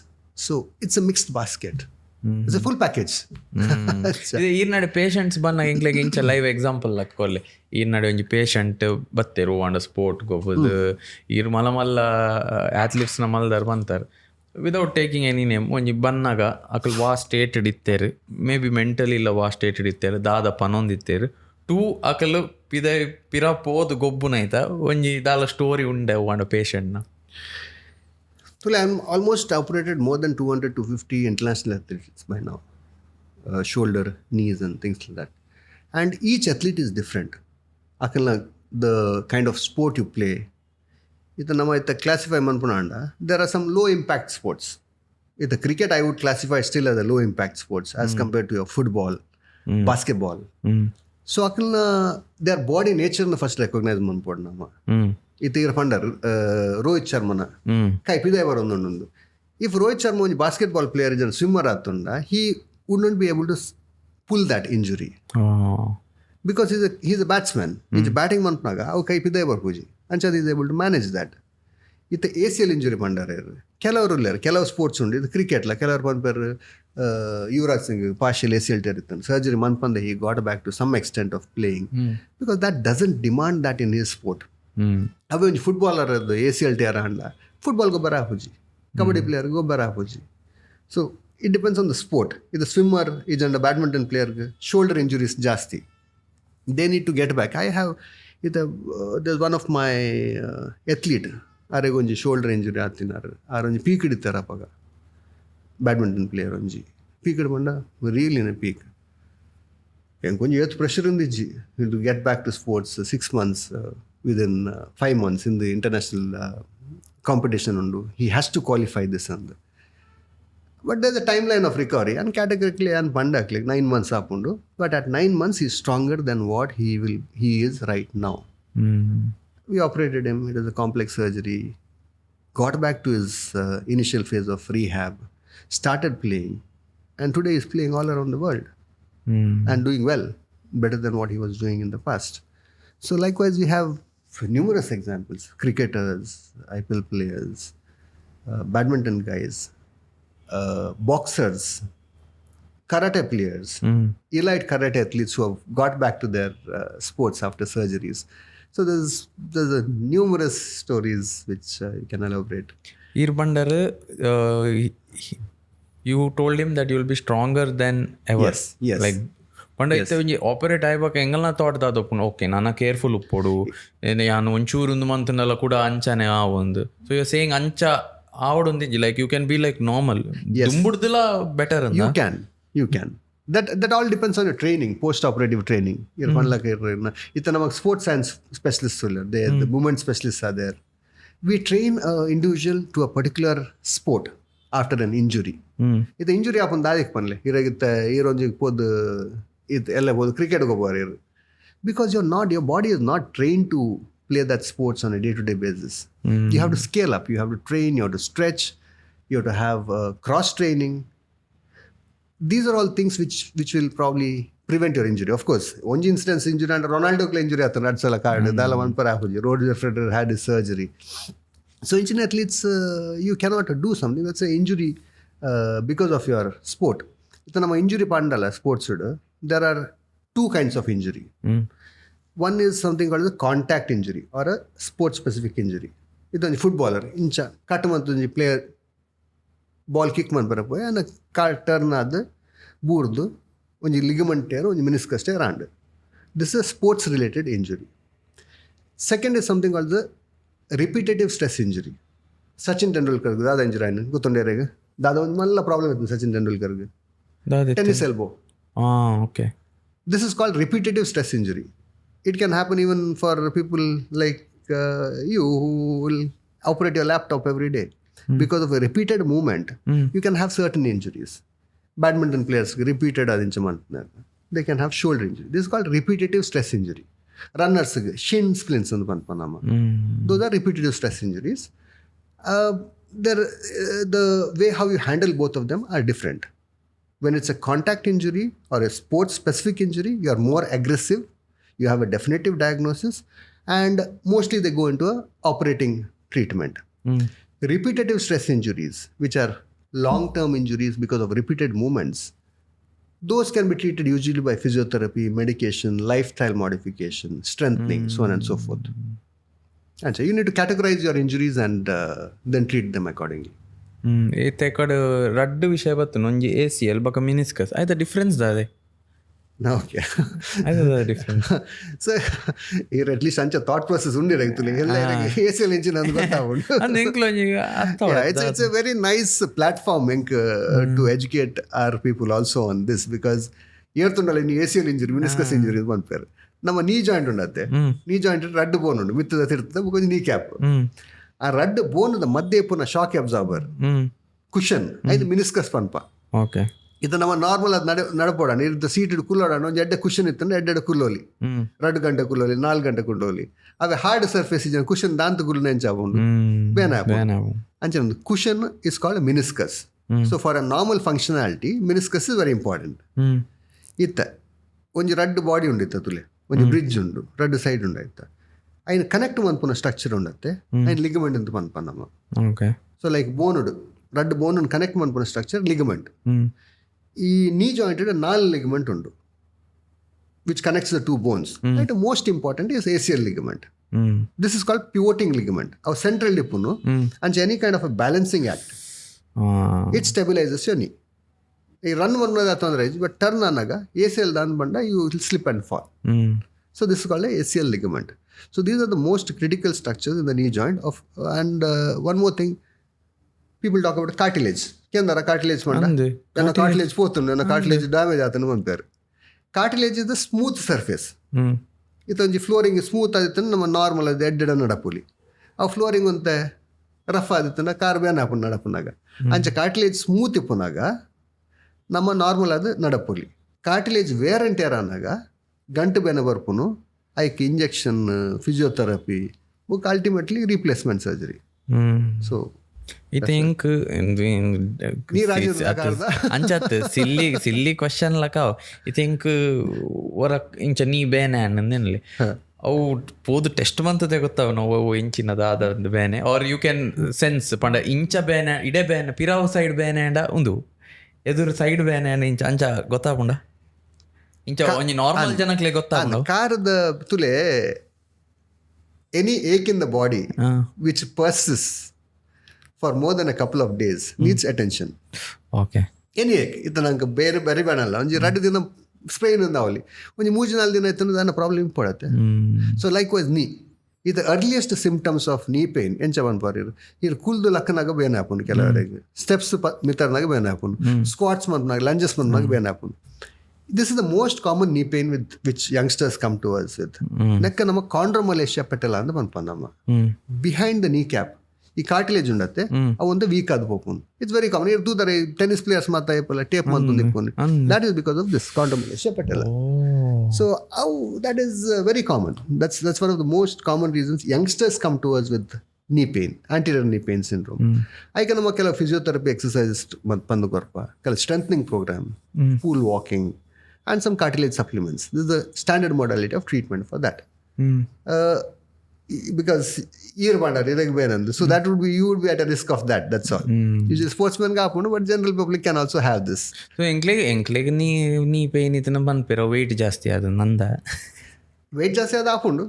So it's a mixed basket. It's a full package. ಈರ್ನಾಡು patients ಬಂದಾಗ ಇಂಚ live example ಹಾಕೊಳ್ಳಿ. ಈರ್ನಾಡು ಒಂಜಿ patient ಬತ್ತೇರು ಆಂಡ sport ಗೊಬ್ಬದು ಈರ್ ಮಲ್ಲ ಆಥ್ಲೀಟ್ಸ್ನ ಮಲ್ದಾರ್ ಬಂತಾರೆ ವಿದೌಟ್ ಟೇಕಿಂಗ್ ಎನಿ ನೇಮ್ ಒಂಜಿ ಬನ್ನಾಗ ಅಕಲ್ ವಾ ಸ್ಟೇಟೆಡ್ ಇತ್ತೇರು ಮೇ ಬಿ ಮೆಂಟಲಿ ಇಲ್ಲ ವಾ ಸ್ಟೇಟೆಡ್ ಇತ್ತೇರು ದಾದ ಪನೊಂದಿತ್ತೇರು ಟೂ ಅಕಲ್ ಪಿರ ಪೋದು ಗೊಬ್ಬುನೈತ ಒಂಜಿ ದಾಲ ಸ್ಟೋರಿ ಉಂಡೆ and ಪೇಷಂಟ್ನ. Tulu, I'm almost operated more than 200-250 international athletes by now. Shoulder, knees and things like that. And each athlete is different. Akala, the kind of sport you play. Ita classify manpunanda. There are some low impact sports. The cricket I would classify still as a low impact sports as compared to your football, basketball. So akala, their body nature na first recognize manpunama. Ita irfandar Rohit Sharma kai pidai varondondu. If Rohit Sharma only basketball player is a swimmer atunda, he wouldn't be able to pull that injury. Because he's a batsman. He's batting manpnaga avu kai pidai varpuji ancha is able to manage that. Ita ACL injury pandare ಕೆಲವರು ಇಲ್ಲರು ಕೆಲವು sports ಉಂಡು. ಇದು cricket ಲ ಕೆಲವರು ಬಂದ್ಪೇರು Yuvraj Singh partial ACL tear ಇತ್ತಾನೆ surgery ಮನ್ಪಂದೆ he got back to some extent of playing because that doesn't demand that in his sport. ಅವೆ ಒಂಜಿ ಫುಟ್ಬಾಲರ್ ಅದು ACL tear ಆಂಡ ಫುಟ್ಬಾಲ್ ಗೊಬ್ಬರ ಹಾಪುಜಿ, ಕಬಡ್ಡಿ ಪ್ಲೇಯರ್ ಗೊಬ್ಬರ ಹಾಪುಜಿ. So it depends on the sport. ಇದು swimmer ಇಜಂಡ ಬ್ಯಾಡ್ಮಿಂಟನ್ ಪ್ಲೇಯರ್ಗೆ ಶೋಲ್ಡರ್ ಇಂಜುರೀಸ್ ಜಾಸ್ತಿ. They need to get back. I have there's one of my athlete ಆರೆಗೆ ಒಂಜಿ ಶೋಲ್ಡರ್ ಇಂಜುರಿ ಆತಿನಾರು ಆರೊಂಜಿ ಪೀಕ್ ಹಿಡಿತಾರೆ ಅಪ್ಪಾಗ ಬ್ಯಾಡ್ಮಿಂಟನ್ ಪ್ಲೇಯರ್ ಒಂಜಿ ಪೀಕ್ ಹಿಡ್ಕೊಂಡ ರಿಯಲ್ ಇನ್ ಎ ಪೀಕ್ ಎಂಕೊಂಜಿ ಏತ್ ಪ್ರೆಷರ್ ಇಂದಿಜ್ಜಿ to get back to sports 6 months within 5 months in the international competition undu. He has to qualify this and but there's a timeline of recovery and categorically and pandakli 9 months apundu, but at 9 months he's stronger than what he is right now. We operated him. It was a complex surgery, got back to his initial phase of rehab, started playing, and today he's playing all around the world and doing well, better than what he was doing in the past. So likewise we have numerous examples: cricketers, IPL players, badminton guys, boxers, karate players, elite karate athletes who have got back to their sports after surgeries. So there's numerous stories which you can elaborate. Irbandar, you told him that you will be stronger than ever. Yes. Like ಪಂಡೈತೆ ಒಂಜಿ operate ಆಯ್ಬಾಕ ಎಂಗಲ್ನ thought ದಾದಪ್ಪುಂಡು okay ನಾನು careful ಉಪ್ಪೊಡು ಯಾನು ಒಂಚೂರು ಉಂದು ಮಂತನೆಲ್ಲ ಕೂಡ ಅಂಚಾನೆ ಆವೊಂದು. So you saying ಅಂಚ ಆವಡೊಂದಿಜ್ಜಿ like you can be like normal ದುಂಬುಡ್ದಿಲ್ಲ ಬೆಟರ್ ಅಂತ. You can. That all depends on your training, post-operative training. It's namaga sports science specialists, the movement specialists are there. we train an individual to a particular sport after an injury. ಇದು injury open ದಾದಿಕ್ ಪನ್ಲೆ ಇರಾಗಿತ್ತ ಈರೊಂಜಿಗೆ ಪೋದು ಇದು ಎಲ್ಲ ಬೋದು ಕ್ರಿಕೆಟ್ಗೆ ಹೋಗೋರು ಇರು because your body is not trained to play that sports on a day-to-day basis. You have to scale up, you have to train, you have to stretch, you have to have cross training. These are all things which will probably prevent your injury. Of course, one instance injury and Ronaldo injury at the Natsala card, Dala one parahuji, Roger Federer had his surgery. So engine athletes, you cannot do something. That's an injury because of your sport. It's an injury pandala sports. There are two kinds of injury. One is something called a contact injury or a sport specific injury. It's a footballer. Incha katamantunji player ball kick man parapoy and a turn ad boordu onji ligament tear onji meniscus tear and this is a sports related injury. Second is something called the repetitive stress injury. Sachin Tendulkar ಗೆ ದಾದ injury ಆಯ್ತು ಗೊತ್ತೊಂಡೇರೆಗೆ ದಾದ ಒಂದು ಮಲ್ಲ problem ಇತ್ತು ಸಚಿನ್ ತೆಂಡೂಲ್ಕರ್ಗೆ tennis elbow. Okay. This is called repetitive stress injury. It can happen even for people like you who will operate your laptop every day. Because of a repeated movement, you can have certain injuries. Badminton players repeated they can have shoulder injury. This is called repetitive stress injury. Runners shin splints and panama. Those are repetitive stress injuries. The way how you handle both of them are different. When it's a contact injury or a sports specific injury, you are more aggressive, you have a definitive diagnosis, and mostly they go into a operating treatment. Repetitive stress injuries, which are long-term injuries because of repeated movements, those can be treated usually by physiotherapy, medication, lifestyle modification, strengthening, so on and so forth. And so you need to categorize your injuries and then treat them accordingly. ಈತ ಕಡೆ ರಡ್ಡು ವಿಷಯ ಬತ್ತು ನೊಂಜಿ ACL ಬಕ ಮಿನಿಸ್ಕಸ್ ಆಯ್ತಾ difference ದಾದೆ. Okay. ಆಯ್ತಾ difference so ಇರ್ at least ಅಂಚ thought process ಉಂಡಿರಾಯ್ತು ಎಲ್ಲ ACL ಇಂಜಿನ್ ಅಂತ ಗೊತ್ತಾವುಂಡು ಅಂದ ಎಂಕ್ಲೊಂಜಿಗೆ it's a very nice platform to educate our people also on this because ಏರ್ತುಂಡಲ್ಲ ಇನ್ನು ACL ಇಂಜುರಿ ಮಿನಿಸ್ಕಸ್ ಇಂಜುರಿ ಬಂದ್ಪೇರು ನಮ್ಮ ನೀ ಜಾಯಿಂಟ್ ಉಂಡತ್ತೆ ನೀ ಜಾಯಿಂಟ್ ರಡ್ಡು ಬೋನ್ ಉಂಡು ಮಿತ್ತದ ತಿರ್ತದೆ ಕೊಂಚ ನೀ ಕ್ಯಾಪ್ ಆ ರಡ್ಡು ಬೋನದ ಮಧ್ಯೆ ಪುನಃ ಶಾಕ್ ಅಬ್ಸಾರ್ಬರ್ ಕುಷನ್ ಐದು ಮಿನಿಸ್ಕಸ್ ಪನ್ಪ. ಓಕೆ ಇದು ನಮ್ಮ ನಾರ್ಮಲ್ ಅದು ನಡಪೋಡ ಇರ್ತ ಸೀಟ್ ಕುಲ್ಲೋಡ ಒಂದು ಎಡ್ಡೆ ಕುಷನ್ ಇತ್ತು ಎಡ್ಡೆ ಕುಲ್ಲೋಲಿ 2 ಗಂಟೆ ಕುಲ್ಲೋಲಿ 4 ಗಂಟೆ ಕುಲ್ಲೋಲಿ ಅವೇ ಹಾರ್ಡ್ ಸರ್ಫೇಸ್ ಇಜ ಕುಷನ್ ದಾಂತ ಕುಲ್ಲು ನೆಂಚಾಬುಂಡು ಬೇನ ಅಂಚೆ ಒಂದು cushion is called meniscus. So for a normal functionality meniscus is very important. ಇತ್ತ ಒಂಜಿ ರಡ್ಡು ಬಾಡಿ ಉಂಡಿತ್ತ ತುಲೆ ಒಂಜಿ ಬ್ರಿಡ್ಜ್ ಉಂಡು ರಡ್ಡು ಸೈಡ್ ಉಂಡಾಯ್ತ ಐನ್ ಕನೆಕ್ಟ್ ಮನ್ಪುನ ಸ್ಟ್ರಕ್ಚರ್ ಉಂಡತ್ತೆ ಐನ್ ಲಿಗಮೆಂಟ್ ಅಂತ ಮನ್ಪ ನಮ್ಮ. ಸೊ ಲೈಕ್ ಬೋನುಡು ರಡ್ಡು ಬೋನ್ ಕನೆಕ್ಟ್ ಮನ್ಪುನ ಸ್ಟ್ರಕ್ಚರ್ ಲಿಗಮೆಂಟ್. ಈ ನೀ ಜಾಯಿಂಟೆಡ್ 4 ಲಿಗಮೆಂಟ್ ಉಂಡು which connects the 2 bones. And the most important is ACL ligament. This is called pivoting ligament. Our central dipunu and any kind of a balancing act. It stabilizes your knee. ಈ run ಬಂದಾಗ ತೊಂದರೆ but turn ಆನಾಗ ACL ದಾನ್ ಬಂಡ you will slip and fall. So this is called ACL ligament. So these are the most critical structures in the knee joint of and one more thing people talk about cartilage. Kendara cartilage manda na cartilage potundu na cartilage damage atanu antaru. Cartilage is the smooth surface. Itonji flooring smooth aditana nama normal adi eddeda nadapuli ಆ flooring ಅಂತೆ rough ಆದಿತ್ತಂದ್ರೆ ಕಾರ್ ಬೇನ್ ಹಾಕೊಂಡು ನಡಪನಾಗ ಅಂಚೆ cartilage smooth ಇಪ್ಪನಾಗ ನಮ್ಮ ನಾರ್ಮಲ್ ಅದು ನಡಪುಲಿ. ಕಾರ್ಟಿಲೇಜ್ ವೇರ್ ಅಂಡ್ ಟೇರ್ ಆನಾಗ ಗಂಟು ಬೇನೆ ಬರ್ಪುನು ಐಕ್ ಇಂಜೆಕ್ಷನ್ ಫಿಸಿಯೋಥೆರಪಿ ಬುಕ್ ultimately replacement surgery. So I think ಅಂಚತ್ ಸಿಲ್ಲಿ ಕ್ವಶನ್ ಲಕಾವ್ I think ಹೊರಕ್ ಇಂಚ ನೀ ಬೇನೆ ಅನ್ನಲ್ಲಿ ಅವು ಪೋದು ಟೆಸ್ಟ್ ಮಂತದೆ ಗೊತ್ತಾವ ನಾವು ಅವು ಇಂಚಿನದಾದ ಒಂದು ಬೇನೆ ಆರ್ ಯು ಕ್ಯಾನ್ ಸೆನ್ಸ್ ಪಂಡ ಇಂಚ ಬೇನೆ ಇಡೆ ಬೇನೆ ಪಿರಾವ್ ಸೈಡ್ ಬೇನೆ ಅಂಡ ಒಂದು ಎದುರು ಸೈಡ್ ಬೇನೆ ಇಂಚ ಅಂಚ ಗೊತ್ತಾಪುಂಡ ಇಂಚ ಒಂಜಿ ನಾರ್ಮಲ್ ಜನಕ್ಲೆ ಗೊತ್ತಾಪುಂಡ ಕಾರದ ತುಲೆ any ache in the body which persists for more than a couple of days needs attention. Okay. Any ಇದು ನಂಗೆ ಬೇರೆ ಬೇರೆ ಬೇಡಲ್ಲ ಒಂಜಿ 2 ದಿನ ಸ್ಪ್ರೈನ್ ಉಂದಾವಲಿ ಒಂಜಿ 3-4 ದಿನ ಆಯ್ತು ದಾನ ಪ್ರಾಬ್ಲಮ್ ಪಡತ್ತೆ. ಸೊ ಲೈಕ್ ವೈಸ್ ನೀ ಇದು ಅರ್ಲಿಯೆಸ್ಟ್ ಸಿಂಪ್ಟಮ್ಸ್ ಆಫ್ ನೀ ಪೇನ್ ಎಂಚ ಬಂದ್ಪಾರಿರು ಇದು ಕುಲ್ದು ಲಕ್ಕನಾಗ ಬೇನೆ ಹಾಪುಂಡು ಕೆಲವರಿಗೆ ಸ್ಟೆಪ್ಸ್ ಮಿತರ್ನಾಗ ಬೇನೆ ಹಾಪುಂಡು ಸ್ಕ್ವಾಟ್ಸ್ ಮಂತ್ನಾಗ ಲಂಜಸ್ ಮಂತ್ನಾಗ ಬೇನೆ ಹಾಪುಂಡು This is the most common knee pain with which youngsters come to us with. Nekka nama chondromalacia patella anda panpannamma. Behind the kneecap, ಈ ಕಾರ್ಟಿಲೇಜ್ ಉಂಡತ್ತೆ ಅವೊಂದು ವೀಕ್ ಆದ ಹೋಗ್ಕೊಂಡು. It's very common. ಇರ್ ತೂತಾರೆ tennis players ಮಾತಾ ಇಪ್ಪಲ್ಲ ಟೇಪ್ ಮಂತು ನಿಕ್ಕೊಂಡು. That is because of this chondromalacia patella. So that is very common. That's one of the most common reasons youngsters come to us with knee pain, anterior knee pain syndrome. Aika nama kela physiotherapy exercises pandu korpa, kela strengthening program, pool walking, and some cartilage supplements. This is the standard modality of treatment for that. Because ear bandar iragbenandu, so that would be, you would be at a risk of that. That's all. Usually sportsmen ga apundu, but general public can also have this. So enkleg knee pain itna banpero weight ಜಾಸ್ತಿ ಅದು ನಂದ weight ಜಾಸ್ತಿ ಆದ ಹಾಕೊಂಡು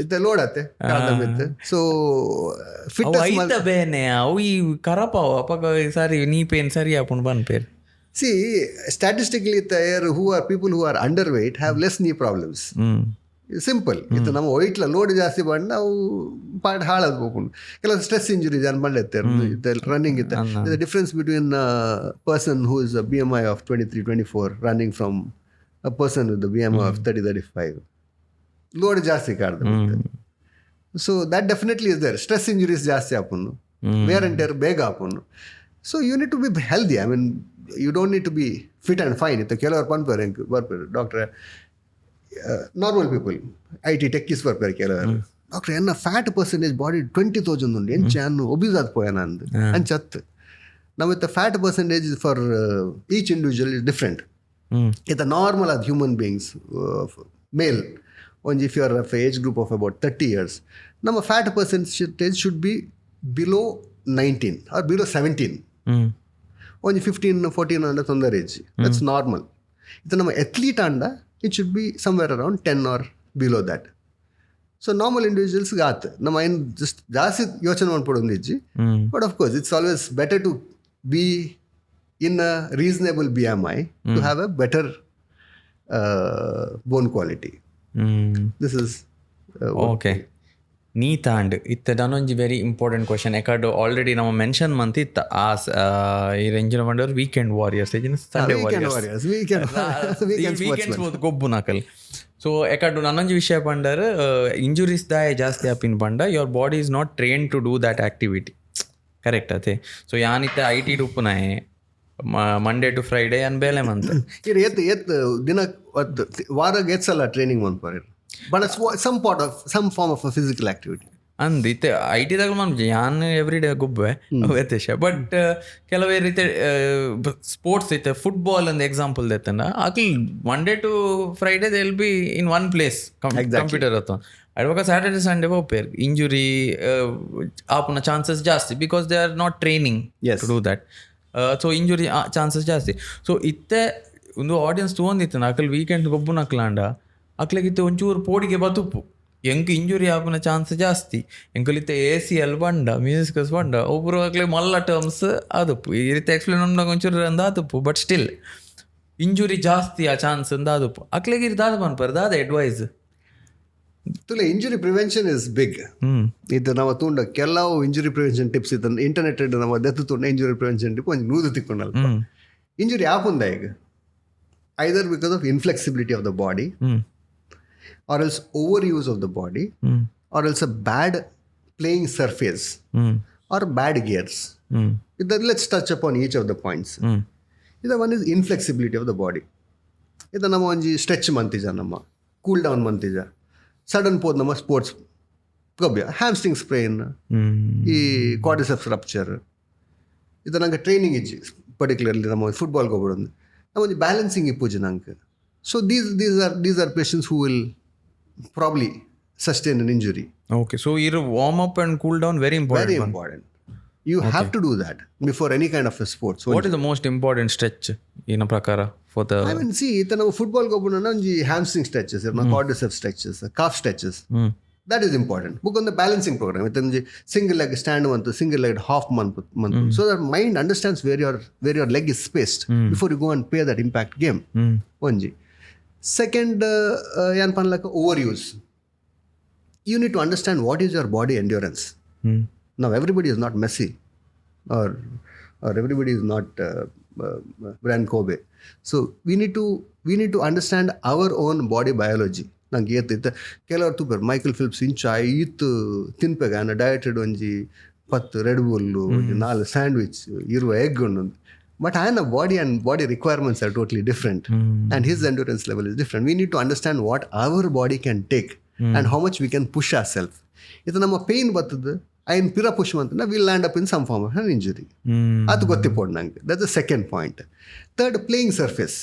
ಇತ್ತೆ load ಆತೆ ಕಾಲದಲ್ಲಿತ್ತು. So fitness ಬೇನೆ ಅವು ಈ ಕರಪಾವ ಅಪಗ ಸರಿ ನೀ ಪೇನ್ ಸರಿ ಹಾಕೊಂಡು ಬಂದ್ಪೇರ್. See, statistically people who are underweight have less knee problems. Simple ಇತ್ತು. ನಮ್ಮ ವೈಟ್ಲ ಲೋಡ್ ಜಾಸ್ತಿ ಬಂದು ನಾವು ಪಾರ್ಟ್ ಹಾಳಾದ್ ಹೋಗ್ಕೊಂಡು ಕೆಲವು ಸ್ಟ್ರೆಸ್ ಇಂಜುರೀಸ್ ಏನು ಮಾಡಿರ್ತಾರೆ. ರನ್ನಿಂಗ್ ಇತ್ತು. The difference between person who is BMI of 23-24 running from a person with BMI of 30-35. Load ಜಾಸ್ತಿ ಕಾಡ್ದು. So that definitely is there. Stress injuries ಜಾಸ್ತಿ ಹಾಕೊಂಡು, ವೇರ್ ಅಂಡ್ ಟೇರ್ ಬೇಗ ಹಾಕೊಂಡು. So you need to be healthy. I mean you don't need to be fit and fine. ಇತ್ತು ಕೆಲವರು ಬರ್ಪೇರು ಡಾಕ್ಟ್ರೆ, ನಾರ್ಮಲ್ ಪೀಪಲ್ IT ಟೆಕ್ಕೀಸ್ ಬರ್ಪೇರು ಕೆಲವರು. ಡಾಕ್ಟ್ರೆ ಎನ್ನ ಫ್ಯಾಟ್ ಪರ್ಸೆಂಟೇಜ್ ಬಾಡಿ 20,000 ಉಂಡು ಎಂಚ ಅನ್ನು ಒಬಿಸ್ ಆದ ಪೋಯನ ಅಂದು ಅಂಚತ್ತು. ನಾವು ಇತ್ತ fat percentage for each individual is different. ಇತ್ತ ನಾರ್ಮಲ್ ಆದ human beings male only if you are of age group of about 30 years, ನಮ್ಮ fat percentage should be below 19 or below 17. only 15-14 ಅಂಡ ತೊಂದರೆ ಏಜ್, ದಟ್ಸ್ ನಾರ್ಮಲ್. ಇದು ನಮ್ಮ athlete ಅಂಡ it should be somewhere around 10 or below that. So normal ಇಂಡಿವಿಜುವಲ್ಸ್ಗೆ ಆತು ನಮ್ಮ ಏನು ಜಸ್ಟ್ ಜಾಸ್ತಿ ಯೋಚನೆ ಮಾಡ್ಕೊಡೋದು ಇಜ್ಜಿ. But of course it's always better to be in a reasonable BMI to have a better bone quality. This is okay. ನೀ ತಾಂಡ್ ಇತ್ತ ನನೊಂಜಿ ವೆರಿ ಇಂಪಾರ್ಟೆಂಟ್ ಕ್ವಶನ್. ಯಾಕಂಡು ಆಲ್ರೆಡಿ ನಾವು ಮೆನ್ಷನ್ ಮಂತಿತ್ತ ಈ ರೇಂಜಿನ ಮಂಡವರು weekend warriors, Sunday warriors, weekends ಗೊಬ್ಬು ನಾಕಲ್. ಸೊ ಯಾಕಂಡು ನನ್ನೊಂಜಿ ವಿಷಯ ಪಂಡರ್ ಇಂಜುರೀಸ್ ದಾಯ ಜಾಸ್ತಿ ಆಪಿನ ಪಂಡ your body is not train to do that activity. Correct ಅತೆ. ಸೊ ಯಾನಿತ್ತ IT ಉಪ್ಪುನಾಯೆ ಮಂಡೇ ಟು ಫ್ರೈಡೇ ಅನ್ ಬೇಲೆ ಮಂತ್ ಎತ್ ದಿನ ವಾರಾಗ ಎತ್ಸಲ್ಲ ಟ್ರೈನಿಂಗ್ ಮಾಡ್ಪಾರ. But some form of a physical activity. ಅಂದ್ ಇತ್ತೆ IT ದಾಗ ಮನ್ಜಿ ಯಾನ್ ಎವ್ರಿ ಡೇ ಗೊಬ್ಬೆ ವ್ಯತ್ಯಾಸ. ಬಟ್ ಕೆಲವೇ ರೀತಿ ಸ್ಪೋರ್ಟ್ಸ್ ಐತೆ. ಫುಟ್ಬಾಲ್ ಒಂದು ಎಕ್ಸಾಂಪಲ್ ದೆತ್ತಂಡ ಅಕ್ಲ್ Monday to Friday they will be in one place computer ಅತ್ತ. ಅಡ್ವಾಗ ಸ್ಯಾಟರ್ಡೆ ಸಂಡೇ ಹೋಗ್ಪೇರ್ ಇಂಜುರಿ ಆಪುನ ಚಾನ್ಸಸ್ ಜಾಸ್ತಿ because they are not training to do that. So injury chances ಜಾಸ್ತಿ. ಸೊ ಇತ್ತೆ ಒಂದು ಆಡಿಯನ್ಸ್ ತೊಗೊಂಡಿತ್ತು ಅಕಲ್ ವೀಕೆಂಡ್ ಗೊಬ್ಬು ನಕ್ಲಾಂಡ ಅಕ್ಲಿಗಿತ್ತೆ ಒಂಚೂರು ಪೋಡಿಗೆ ಬತುಪ್ಪು ಎಂಕ್ ಇಂಜುರಿ ಆಪುನ ಚಾನ್ಸ್ ಜಾಸ್ತಿ. ಎಂಕಲಿತ್ತೆ ACL ಬಂಡ, ಮೆನಿಸ್ಕಸ್ ಬಂಡ, ಒಬ್ಬರು ಅಕ್ಲೆ ಮಲ್ಲ ಟರ್ಮ್ಸ್ ಆದಪ್ಪು ಈ ರೀತಿ ಎಕ್ಸ್ಪ್ಲೇನ್ ಉಂಡಾಗ ಒಂಚೂರು ಅಂದ ಆದಪ್ಪು. ಬಟ್ ಸ್ಟಿಲ್ ಇಂಜುರಿ ಜಾಸ್ತಿ ಆ ಚಾನ್ಸ್ ಅಂದ ಆದಪ್ಪು ಅಕ್ಲೆಗಿರಿ ದಾದ ಪನ್ಪರ್ ದಾದ ಅಡ್ವೈಸ್ ತುಲೆ ಇಂಜುರಿ ಪ್ರಿವೆನ್ಷನ್ ಇಸ್ ಬಿಗ್. ಇದು ನಾವು ತುಂಡ ಕೆಲವು ಇಂಜುರಿ ಪ್ರಿವೆನ್ಷನ್ ಟಿಪ್ಸ್ ಇತ್ತು ಇಂಟರ್ನೆಟ್ ನಮ್ಮ ದತ್ತು ತುಂಡ ಇಂಜುರಿ ಪ್ರಿವೆನ್ಷನ್ ಟಿಪ್ ಒಂದು ನೂರು ತಿಕ್ಕೊಂಡಲ್ಲ. ಇಂಜುರಿ ಆಪುಂದ ಈಗ either because of inflexibility of the body, or else overuse of the body, or else a bad playing surface, or bad gears. Let's touch upon each of the points. The one is inflexibility of the body. Ida nama onji stretch mantija nama, cool down mantija, sudden pod nama sports gobya, hamstring sprain, ee quadriceps rupture. Ida nanga training iji particularly nama football gobodu nama onji balancing ippuji nanka. So these are patients who will probably sustain an injury. Okay, so your warm up and cool down very important. Very important. You have to do that before any kind of a sport. So what is the most important stretch in a prakara for the I mean see itana football go bunana onji hamstring stretches, quadriceps stretches, calf stretches. That is important. Book on the balancing program. Itanji single leg stand mantu, single leg half mantu, so that mind understands where your leg is spaced before you go and play that impact game. Onji second yan panlaka overuse. You need to understand what is your body endurance. Now everybody is not Messi or everybody is not Brian Kobe. So we we need to understand our own body biology. ನಂಗೆ ಏತೈತೆ ಕೆಲವರು ತೂಪರು Michael ಫಿಲ್ಪ್ಸ್ ಇಂಚ ಈತು ತಿನ್ಪೇಗ ಆನ ಡಯಟೆಡ್ ಒಂಜಿ 10 red bull 4 sandwich ಇರುವ egg ಉಂಡು. But our body and body requirements are totally different. And his endurance level is different. We need to understand what our body can take and how much we can push ourselves. If our pain battadu, I in pira push mantana, we'll land up in some form of an injury. That's the second point. Third, playing surface.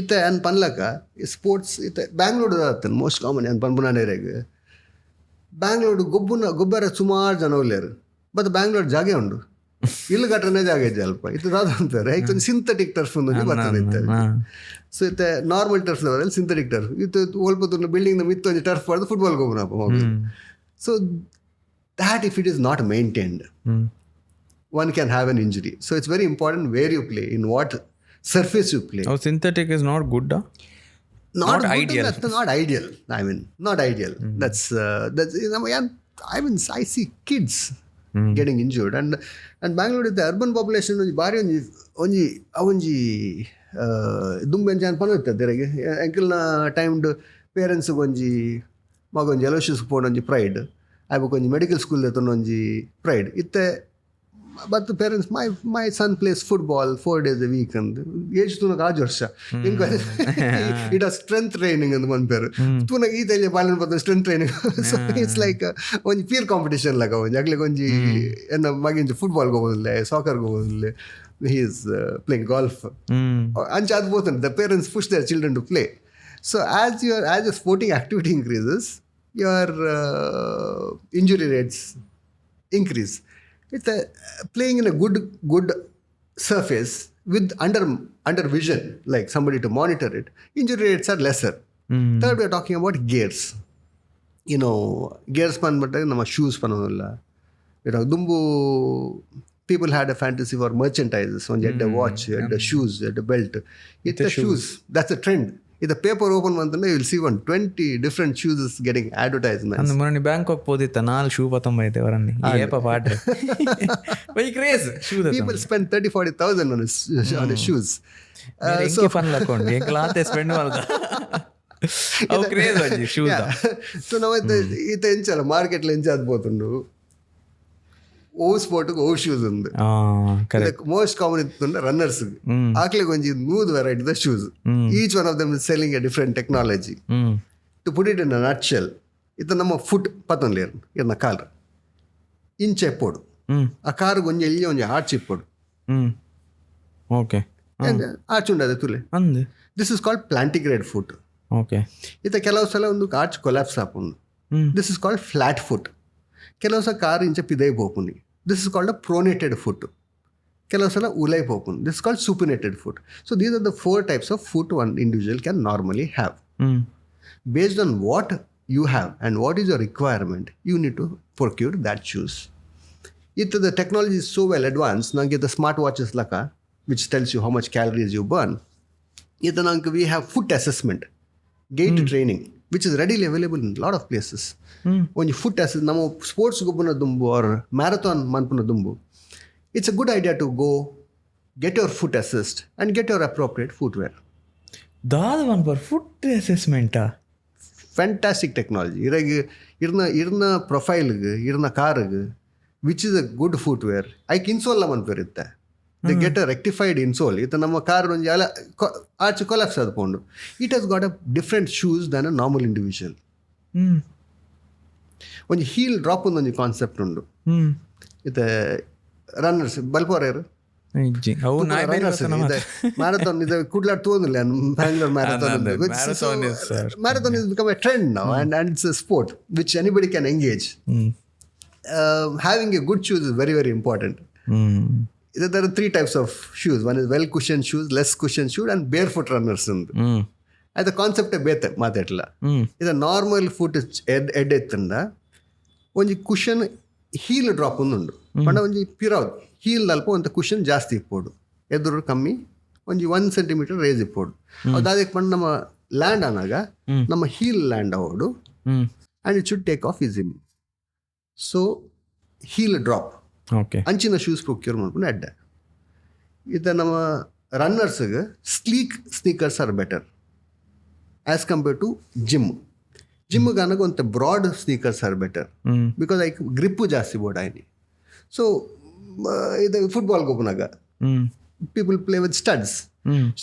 Ita and panlaka sports. Ita Bangalore most common and panbunanere. Bangalore gobbara sumar janavleru. But the Bangalore jage undu. ಇಲ್ಲಿ ಘಟನೆ ಜಾಗ ಇದೆ ಅಲ್ಪ ಇದು ಅಂತಾರೆ ಯಾಕಂದ್ರೆ synthetic turf ಬರ್ತದೆ. So ಇತ್ತೆ ನಾರ್ಮಲ್ ಟರ್ಫ್ ಸಿಂಥೆಟಿಕ್ ಟರ್ಫ್ ಇದು ಒಲ್ಪತ್ತು ಬಿಲ್ಡಿಂಗ್ ಮಿತ್ತು ಒಂದು ಟರ್ಫ್ ಪಡೆದು ಫುಟ್ಬಾಲ್ ಹೋಗೋಣಪ್ಪ. So that if it is not maintained one can have an injury. So it's very important where you play, in what surface you play. Oh, synthetic is not good, Not ideal. That's not ideal. I mean, not ideal. That's I mean, I see kids getting injured, and Bangalore the urban population bari onji dumben jan panoitta derege ankle na timed parents gonji magonji eloshus pononji pride I bokonji medical school le tononji pride itte. But the parents, my son plays football 4 days a week and age tuna kaaju varsha it does strength training and one pair tuna ee tele balan padu strength training. So it's like one peer competition laga one agle gonji enna maginji football go bodulle soccer go bodulle he is playing golf ancha adu botund the parents push their children to play. So as your sporting activity increases, your injury rates increase. It's playing in a good surface with under vision, like somebody to monitor it, injury rates are lesser. Third, we are talking about gears. You know, gears panbata nama shoes panodalla. You know, dumbu people had a fantasy for merchandises. One had a watch, had a shoes, had a belt. It's the shoes. That's a trend. If the paper open mantanda, you will see 20 different shoes is getting advertisements. And morani Bangkok podita 4 shoe patambaite varanni yepa paadre very crazy shoe da people spend 30,000-40,000 on his shoes. So fun lakonde enklate spend malda how crazy aji shoes da. So now ite enchala market lo enchad potundu ಓ sport ಓ shoes ಉಂದು most common ಇತ್ತು runners ಆಕ್ಲೆ ಕೊಂಚ 100 variety the shoes each one of them is selling a different technology. To put it in a nutshell ಇತ್ತ ನಮ್ಮ foot ಪತ್ತೊಂದು ಇರ್ನ ಕಾಲ್ inch ಎಪ್ಪೋಡು ಆ ಕಾರ್ ಗೊಂಜ ಎಲ್ಲಿ ಒಂಜಿ ಆರ್ಚ್ ಇಪ್ಪೋಡು ಓಕೆ ಆರ್ಚ್ ಉಂಡದೆ ತುಲೆ this is called plantigrade foot. Okay ಇತ್ತ ಕೆಲವು ಸಲ ಒಂದು ಆರ್ಚ್ ಕೊಲಾಪ್ಸ್ ಆಪುಂಡು this is called flat foot. ಕೆಲವು ಸಲ ಕಾರ್ ಇಂಚ ಪಿದೈ ಪೋಪುನಿ this is called a pronated foot. ಕೆಲವು ಸಲ ಉಲೈ ಪೋಪುನಿ this is called supinated foot. So these are the 4 types of foot one individual can normally have. Based on what you have and what is your requirement, you need to procure that shoes. If the technology is so well advanced, nange the smart watches laka which tells you how much calories you burn. If nange we have foot assessment, gait training which is readily available in a lot of places. When you foot assess namo sports gobuna dumbu or marathon manpuna dumbu, it's a good idea to go get your foot assessed and get your appropriate footwear. That one for foot assessment fantastic technology. Irna profile ಗೆ irna car ಗೆ which is a good footwear I insole man peritte they get a rectified insole. Ita nama car onji ala arch collapse adpondu it has got a different shoes than a normal individual. Onji heel drop onji concept undu ita runners balporeru marathon is kudlar thodilla Bangalore marathon is become a trend now and it's a sport which anybody can engage. Having a good shoes is very very important. There are 3 types of shoes. One is well cushioned shoes, less cushioned shoes and barefoot runners undu. The concept ಬೇತೆ ಮಾತಾಡಲ್ಲ. ಇದು normal foot Ed ಎತ್ತಂದ ಒಂಜಿ cushion heal drop ಉಂಡು ಪಂಡ ಒಂಜಿ ಪಿರಾವ್ heal ಅಲ್ಪ ಒಂತ cushion ಜಾಸ್ತಿ ಇಪ್ಪೋಡು ಎದುರು ಕಮ್ಮಿ ಒಂಜಿ 1 centimeter ರೇಸ್ ಇಪ್ಪೋಡು ಅದಾದಕ್ಕೆ ಪಂಡ ನಮ್ಮ ಲ್ಯಾಂಡ್ ಆನಾಗ ನಮ್ಮ ಹೀಲ್ ಲ್ಯಾಂಡ್ ಆವೋಡು and it should take off easily. So heel drop ಅಂಚಿನ ಶೂಸ್ ಪ್ರೊಕ್ಯೂರ್ ಮಾಡ್ಕೊಂಡು ಅಡ್ಡ. ಇದು ನಮ್ಮ ರನ್ನರ್ಸ್ಗೆ sleek sneakers are better. as compared to gym. Gym ganaga onte broad sneakers are better because I grip ಜಾಸ್ತಿ board ಆಯ್ನಿ. So ಇದು football ಗೊಬ್ಬನಾಗ people play with studs.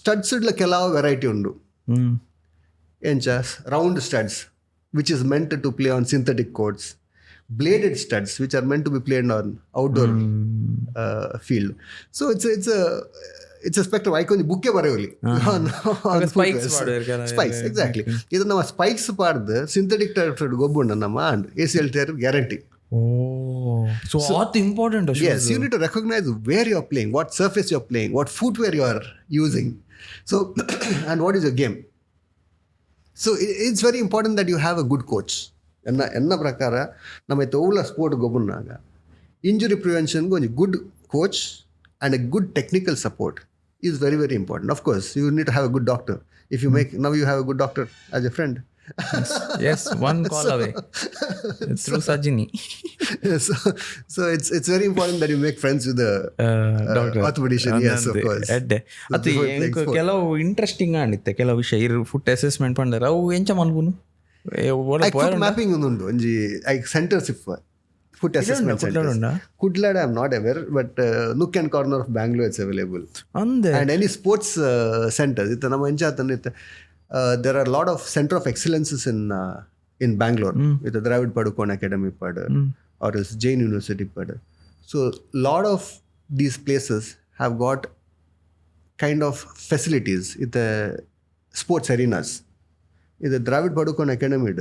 Studs ಇಡ್ಲ ಕೆಲವು ವೆರೈಟಿ ಉಂಡು. ಎಂಚ round studs which is meant to play on synthetic courts, bladed studs which are meant to be played on outdoor field. So it's a spectrum. ಐಕೊಂದು ಬುಕ್ಕೆ ಬರೆಯೋಲಿ spikes exactly. ಇದು ನಮ್ಮ spikes ಪಾಡ್ದು ಸಿಂಥೆಟಿಕ್ ಟರ್ಫ್ ಗೊಬ್ಬುಂಡ ನಮ್ಮ ACL tear guarantee. So that's important. Yes, you need to recognize where you are playing, what surface you are playing, what footwear you are using. So and what is your game. So it's very important that you have a good coach. ಎನ್ನ ಪ್ರಕಾರ ನಮ್ಮ ತೋಲ sport ಗೊಬ್ಬನಾಗ injury ಪ್ರಿವೆನ್ಷನ್ಗೆ ಒಂದು good coach and a good technical support is very, very important. Of course, you need to have a good doctor. If you make, now you have a good doctor as a friend. Yes, one call away. It's through Sajini. So it's very important that you make friends with the orthopedician. Yes, of course. ಅದು ಕೆಲವು interesting ಆಗಿತ್ತೆ ಕೆಲವು ವಿಷಯ foot assessment ಪಂಡರ ಅವು ಎಂಚ ಮಲ್ಪುನು foot mapping ಒಂದು ಒಂಜಿ I centres if foot assessment centers. Kudlada I'm not aware, but nook and corner of Bangalore it's available. And any sports centers. There are a lot of center of excellences in Bangalore. With the Dravid Padukone Academy or else Jain University. So a lot of these places have got kind of facilities in the sports arenas. In the Dravid Padukone Academy,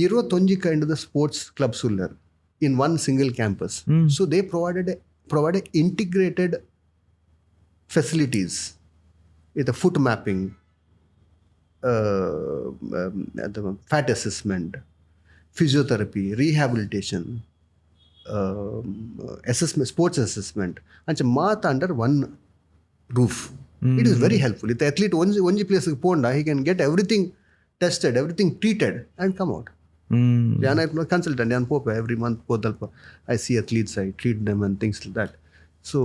Iro Tonji kind of the sports clubs uller in one single campus. So they provided integrated facilities with the foot mapping, fat assessment, physiotherapy, rehabilitation, assessment, sports assessment, and math under one roof. It is very helpful. If the athlete one place ponda, he can get everything tested, everything treated, and come out. I'm a consultant. Every month I see athletes, I treat them and things like that. So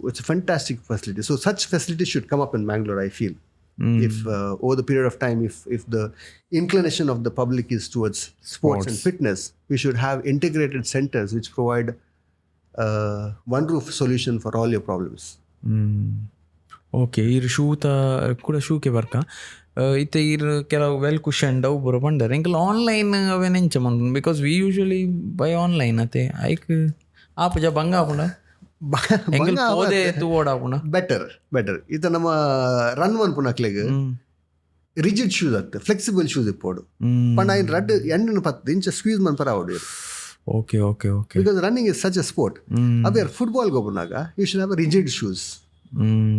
it's a fantastic facility. So such facilities should come up in Bangalore, I feel. If over the period of time, if the inclination of the public is towards sports and fitness, we should have integrated centers which provide one roof solution for all your problems. Okay ಇರು ಶೂತ ಕೂಡ ಶೂಕೆ ಬರ್ಕ ಇತ್ತೆ ಇರು ಕೆಲವು well cushion ಅವು ಬರೋ ಬಂಡರೆ Ilkal online ಅವೇನು ಎಂಚ ಮಂದು because we usually buy online ಅತ್ತೆ ಐಕ್ ಆಪುಜ ಬಂಗ ಆಪುಂಡ ಎಂಕಲ್ ಪೋದೆ ತು ಓಡಾಪುಂಡ ಬೆಟರ್ ಇತ ನಮ್ಮ ರನ್ ಮನ್ಪುನಕ್ಲೆಗ್ ರಿಜಿಡ್ ಶೂಸ್ ಅತ್ತೆ ಫ್ಲೆಕ್ಸಿಬಲ್ ಶೂಸ್ ಇಪ್ಪೋಡು ಪಂಡ ಐನ್ ರಡ್ ಎಂಡನ 10 ಇಂಚ ಸ್ಕ್ವೀಸ್ ಮನ್ಪರ ಆವಡು. Okay okay okay because running is such a sport. ಅವೇರ್ ಫುಟ್ಬಾಲ್ ಗೊಬ್ಬನಾಗ you should have a rigid shoes.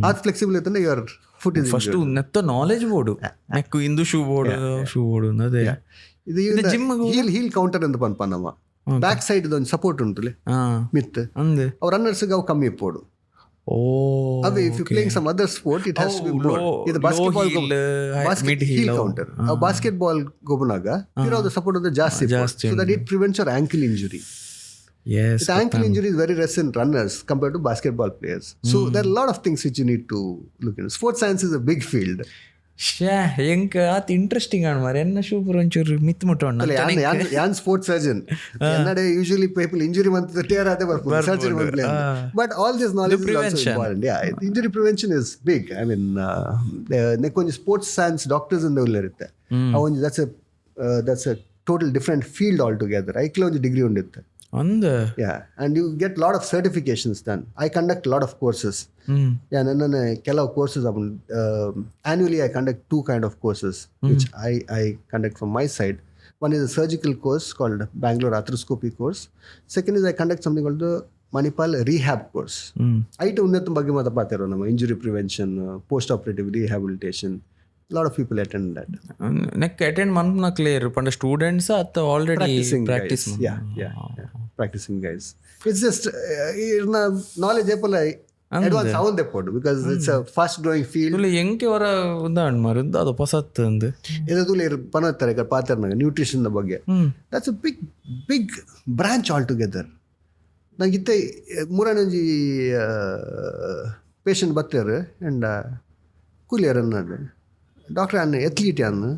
ಅದು ಫ್ಲೆಕ್ಸಿಬಲ್ ಇತ್ತಂದ್ರೆ ಯುವರ್ ಫುಟ್ ಇಸ್ ಫಸ್ಟ್ ನೆತ್ತ ನಾಲೆಜ್ ಬೋರ್ಡು ನೆಕ್ಕು ಇಂದು ಶೂ ಬೋರ್ಡು ಅದೇ ಇದು ಜಿಮ್ ಹೀಲ್ ಕೌಂಟರ್ ಅಂತ ಪನ್ಪ ನಮ್ಮ ಬ್ಯಾಕ್ ಸೈಡ್ ಒಂದು ಸಪೋರ್ಟ್ ಉಂಟು ಮಿತ್ ಅವ್ರ ರನ್ನರ್ಸ್ ಅವು ಕಮ್ಮಿ ಇಪ್ಪೋಡು. ಅದೇ if you playing some other sport it has to be more. ಇದು ಬಾಸ್ಕೆಟ್ಬಾಲ್ ಹೀಲ್ ಕೌಂಟರ್. ಬಾಸ್ಕೆಟ್ಬಾಲ್ ಗೊಬ್ಬನಾಗ ಇರೋದು ಸಪೋರ್ಟ್ ಅಂದ್ರೆ ಜಾಸ್ತಿ so that it prevents your ankle injury. Yes, the ankle injury is very less in runners compared to basketball players. So there are a lot of things which you need to look into. Sports science is a big field. ಎಂಕ ಅದು interesting ಆಣ ಮಾರೆ ಎನ್ನ ಶೂಪರ್ ಒಂಚೂರು ಮಿತ್ ಮುಟ್ಟೋಣ ಯಾನ್ sports surgeon ಎನ್ನಡೆ usually people injury ಮಂತ್ ಟೇರ್ ಆದೆ ಬರ್ಬೋದು ಸರ್ಜರಿ ಮಂತ್ but all this knowledge is also important. Yeah injury prevention is big. I mean ನೆಕ್ಕೊಂದು ಸ್ಪೋರ್ಟ್ಸ್ ಸೈನ್ಸ್ ಡಾಕ್ಟರ್ಸ್ ಇಂದ ಇರುತ್ತೆ ಅವೊಂದು that's a total different field all together. ಐಕ್ಲ ಒಂದು ಡಿಗ್ರಿ ಉಂಡಿರುತ್ತೆ. Yeah, and you get a lot of certifications done. I conduct a lot of courses. Yeah, ನನ್ನ ಕೆಲವು courses annually I conduct 2 kind of courses which I conduct from my side. One is a surgical course called Bangalore Arthroscopy course. Second is I conduct something called the Manipal rehab course. ಐಟ ಉನ್ನತ ಬಗ್ಗೆ ಮಾತಾಡ್ತಿರೋ ನಮ್ಮ injury prevention, post operative rehabilitation. A lot of people attend that. Neck attend manna clear panda students at already practice. Yeah, practicing guys. It's just knowledge apple advance avunde podu because it's a fast growing field. Tulu enke vara undan marunda adu pasat ande edu le panatare ka paatarna nutrition na bagge. That's a big branch altogether. Nangitte muranji patient battare and kuliyaranna ಡಾಕ್ಟ್ರೆ ಅನ್ನ ಎತ್ಲೀಟಿ ಅನ್ನು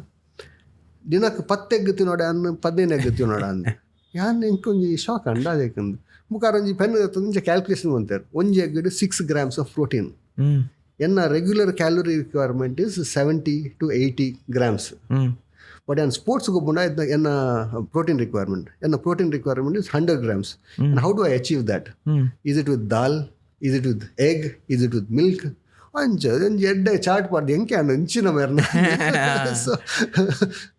ದಿನಕ್ಕೆ 10 egg ತಿನ್ನೋಡೆ ಅನ್ನು 15 egg ತಿನ್ನೋಡ ಅಂದು ಯಾನ್ ಎಂಕೊಂಜಿ shock ಅಂಡ ಅದಕ್ಕಂದು ಮುಖಾರ ಒಂಜಿ pen ಇಂಚ calculation ಅಂತಾರೆ 1 ಎಗ್ 6 grams of protein. ಎನ್ನ regular calorie requirement is 70 to 80 grams. But ಎನ್ ಸ್ಪೋರ್ಟ್ಸ್ ಗೊಬ್ಬುಂಡ ಎನ್ನ protein requirement is 100 grams. And how do I achieve that? Is it with dal? Is it with egg? Is it with milk? ಒಂಜಿ ಎಡ್ಡೆ chart ಪಾಡ್ದು ಎಂಕೆ ಅನ್ನ ಇಂಚಿನ ಮೇರ್ನ.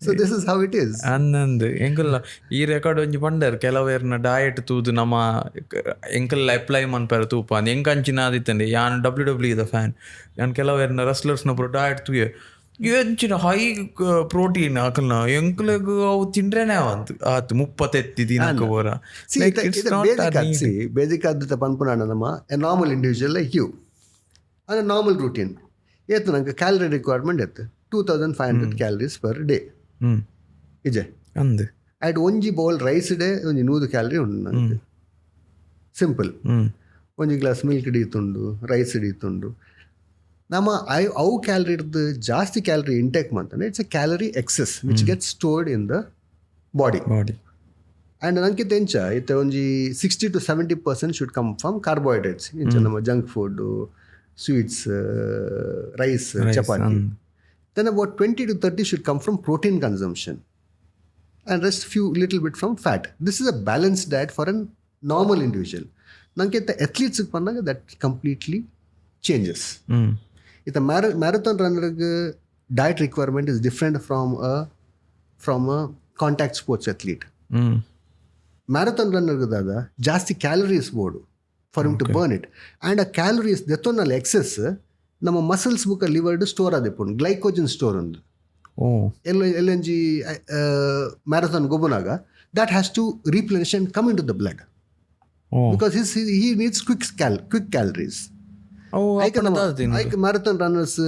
So this is how it is. ಅನ್ನಂದು ಎಂಕಲ್ಲ ಈ ರೆಕಾರ್ಡ್ ಒಂಜಿ ಪಂಡರ್ ಕೆಲವೇರ್ನ ಡಯಟ್ ತೂದು ನಮ್ಮ ಎಂಕಲ್ಲ ಅಪ್ಲೈ ಮನ್ಪೇರ ತೂಪ ಅಂದ್ ಎಂಕ ಅಂಚಿನ ಆದಿತ್ತಂಡೆ ಯಾನ್ WWE ದ ಫ್ಯಾನ್ ಯಾನ್ ಕೆಲವೇರ್ನ ರೆಸ್ಲರ್ಸ್ನ ಪೂರ ಡಯಟ್ ತೂಯೆ ಎಂಚಿನ ಹೈ ಪ್ರೋಟೀನ್ ಹಾಕಲ್ನ ಎಂಕ್ಲೆಗ್ ಅವು ತಿಂಡ್ರೇನೆ ಅವಂತು ಆತು 30 ದಿನಕ್ಕೆ ಬೋರ. ಬೇಸಿಕ್ ಆದ ಪನ್ಪುನ ನಮ್ಮ ನಾರ್ಮಲ್ ಇಂಡಿವಿಜುವಲ್ ಲೈಕ್ ಯು ಅದು ನಾರ್ಮಲ್ ರೂಟೀನ್ ಏತು ನಂಗೆ ಕ್ಯಾಲರಿ ರಿಕ್ವೈರ್ಮೆಂಟ್ ಎತ್ತು 2500 calories per day ಇಜೆ ಅಂದು ಆ್ಯಡ್ ಒಂಜಿ ಬೌಲ್ ರೈಸ್ ಡೇ ಒಂಜಿ 100 calorie ಉಂಡು ನಂಗೆ ಸಿಂಪಲ್. ಒಂಜಿ ಗ್ಲಾಸ್ ಮಿಲ್ಕ್ ಹಿಡಿಯುತ್ತುಂಡು, ರೈಸ್ ಹಿಡಿಯುತ್ತುಂಡು. ನಮ್ಮ ಅವು ಕ್ಯಾಲರಿ ಇಡ್ದು ಜಾಸ್ತಿ ಕ್ಯಾಲರಿ ಇಂಟೇಕ್ ಮಾಡ್ತಾನೆ it's a calorie excess which gets stored in the body. And ನಂಗೆ ಎಂಚ ಇತ್ತೆ ಒಂಜಿ 60 to 70% should come from carbohydrates. ಇಂಚ ನಮ್ಮ junk food, sweets, rice, chapati. Then about 20 to 30 should come from protein consumption and rest little bit from fat. This is a balanced diet for a normal individual. Nanke the athletes pannaga that completely changes. If a marathon runner diet requirement is different from a contact sports athlete. Marathon runner gada ಜಾಸ್ತಿ calories ಬೋಡು for him to burn it. And a calories ದೆತ್ತೊನ್ನಲ್ಲ excess ನಮ್ಮ muscles ಬುಕ್ಕ ಲಿವರ್ಡ್ store ಆದಿಪ್ಪುಂಡು glycogen store ಒಂದು ಎಲ್ಲೊಂಜಿ marathon ಗೊಬ್ಬನಾಗ that has to replenish and come into the blood because he needs quick calories. Marathon runners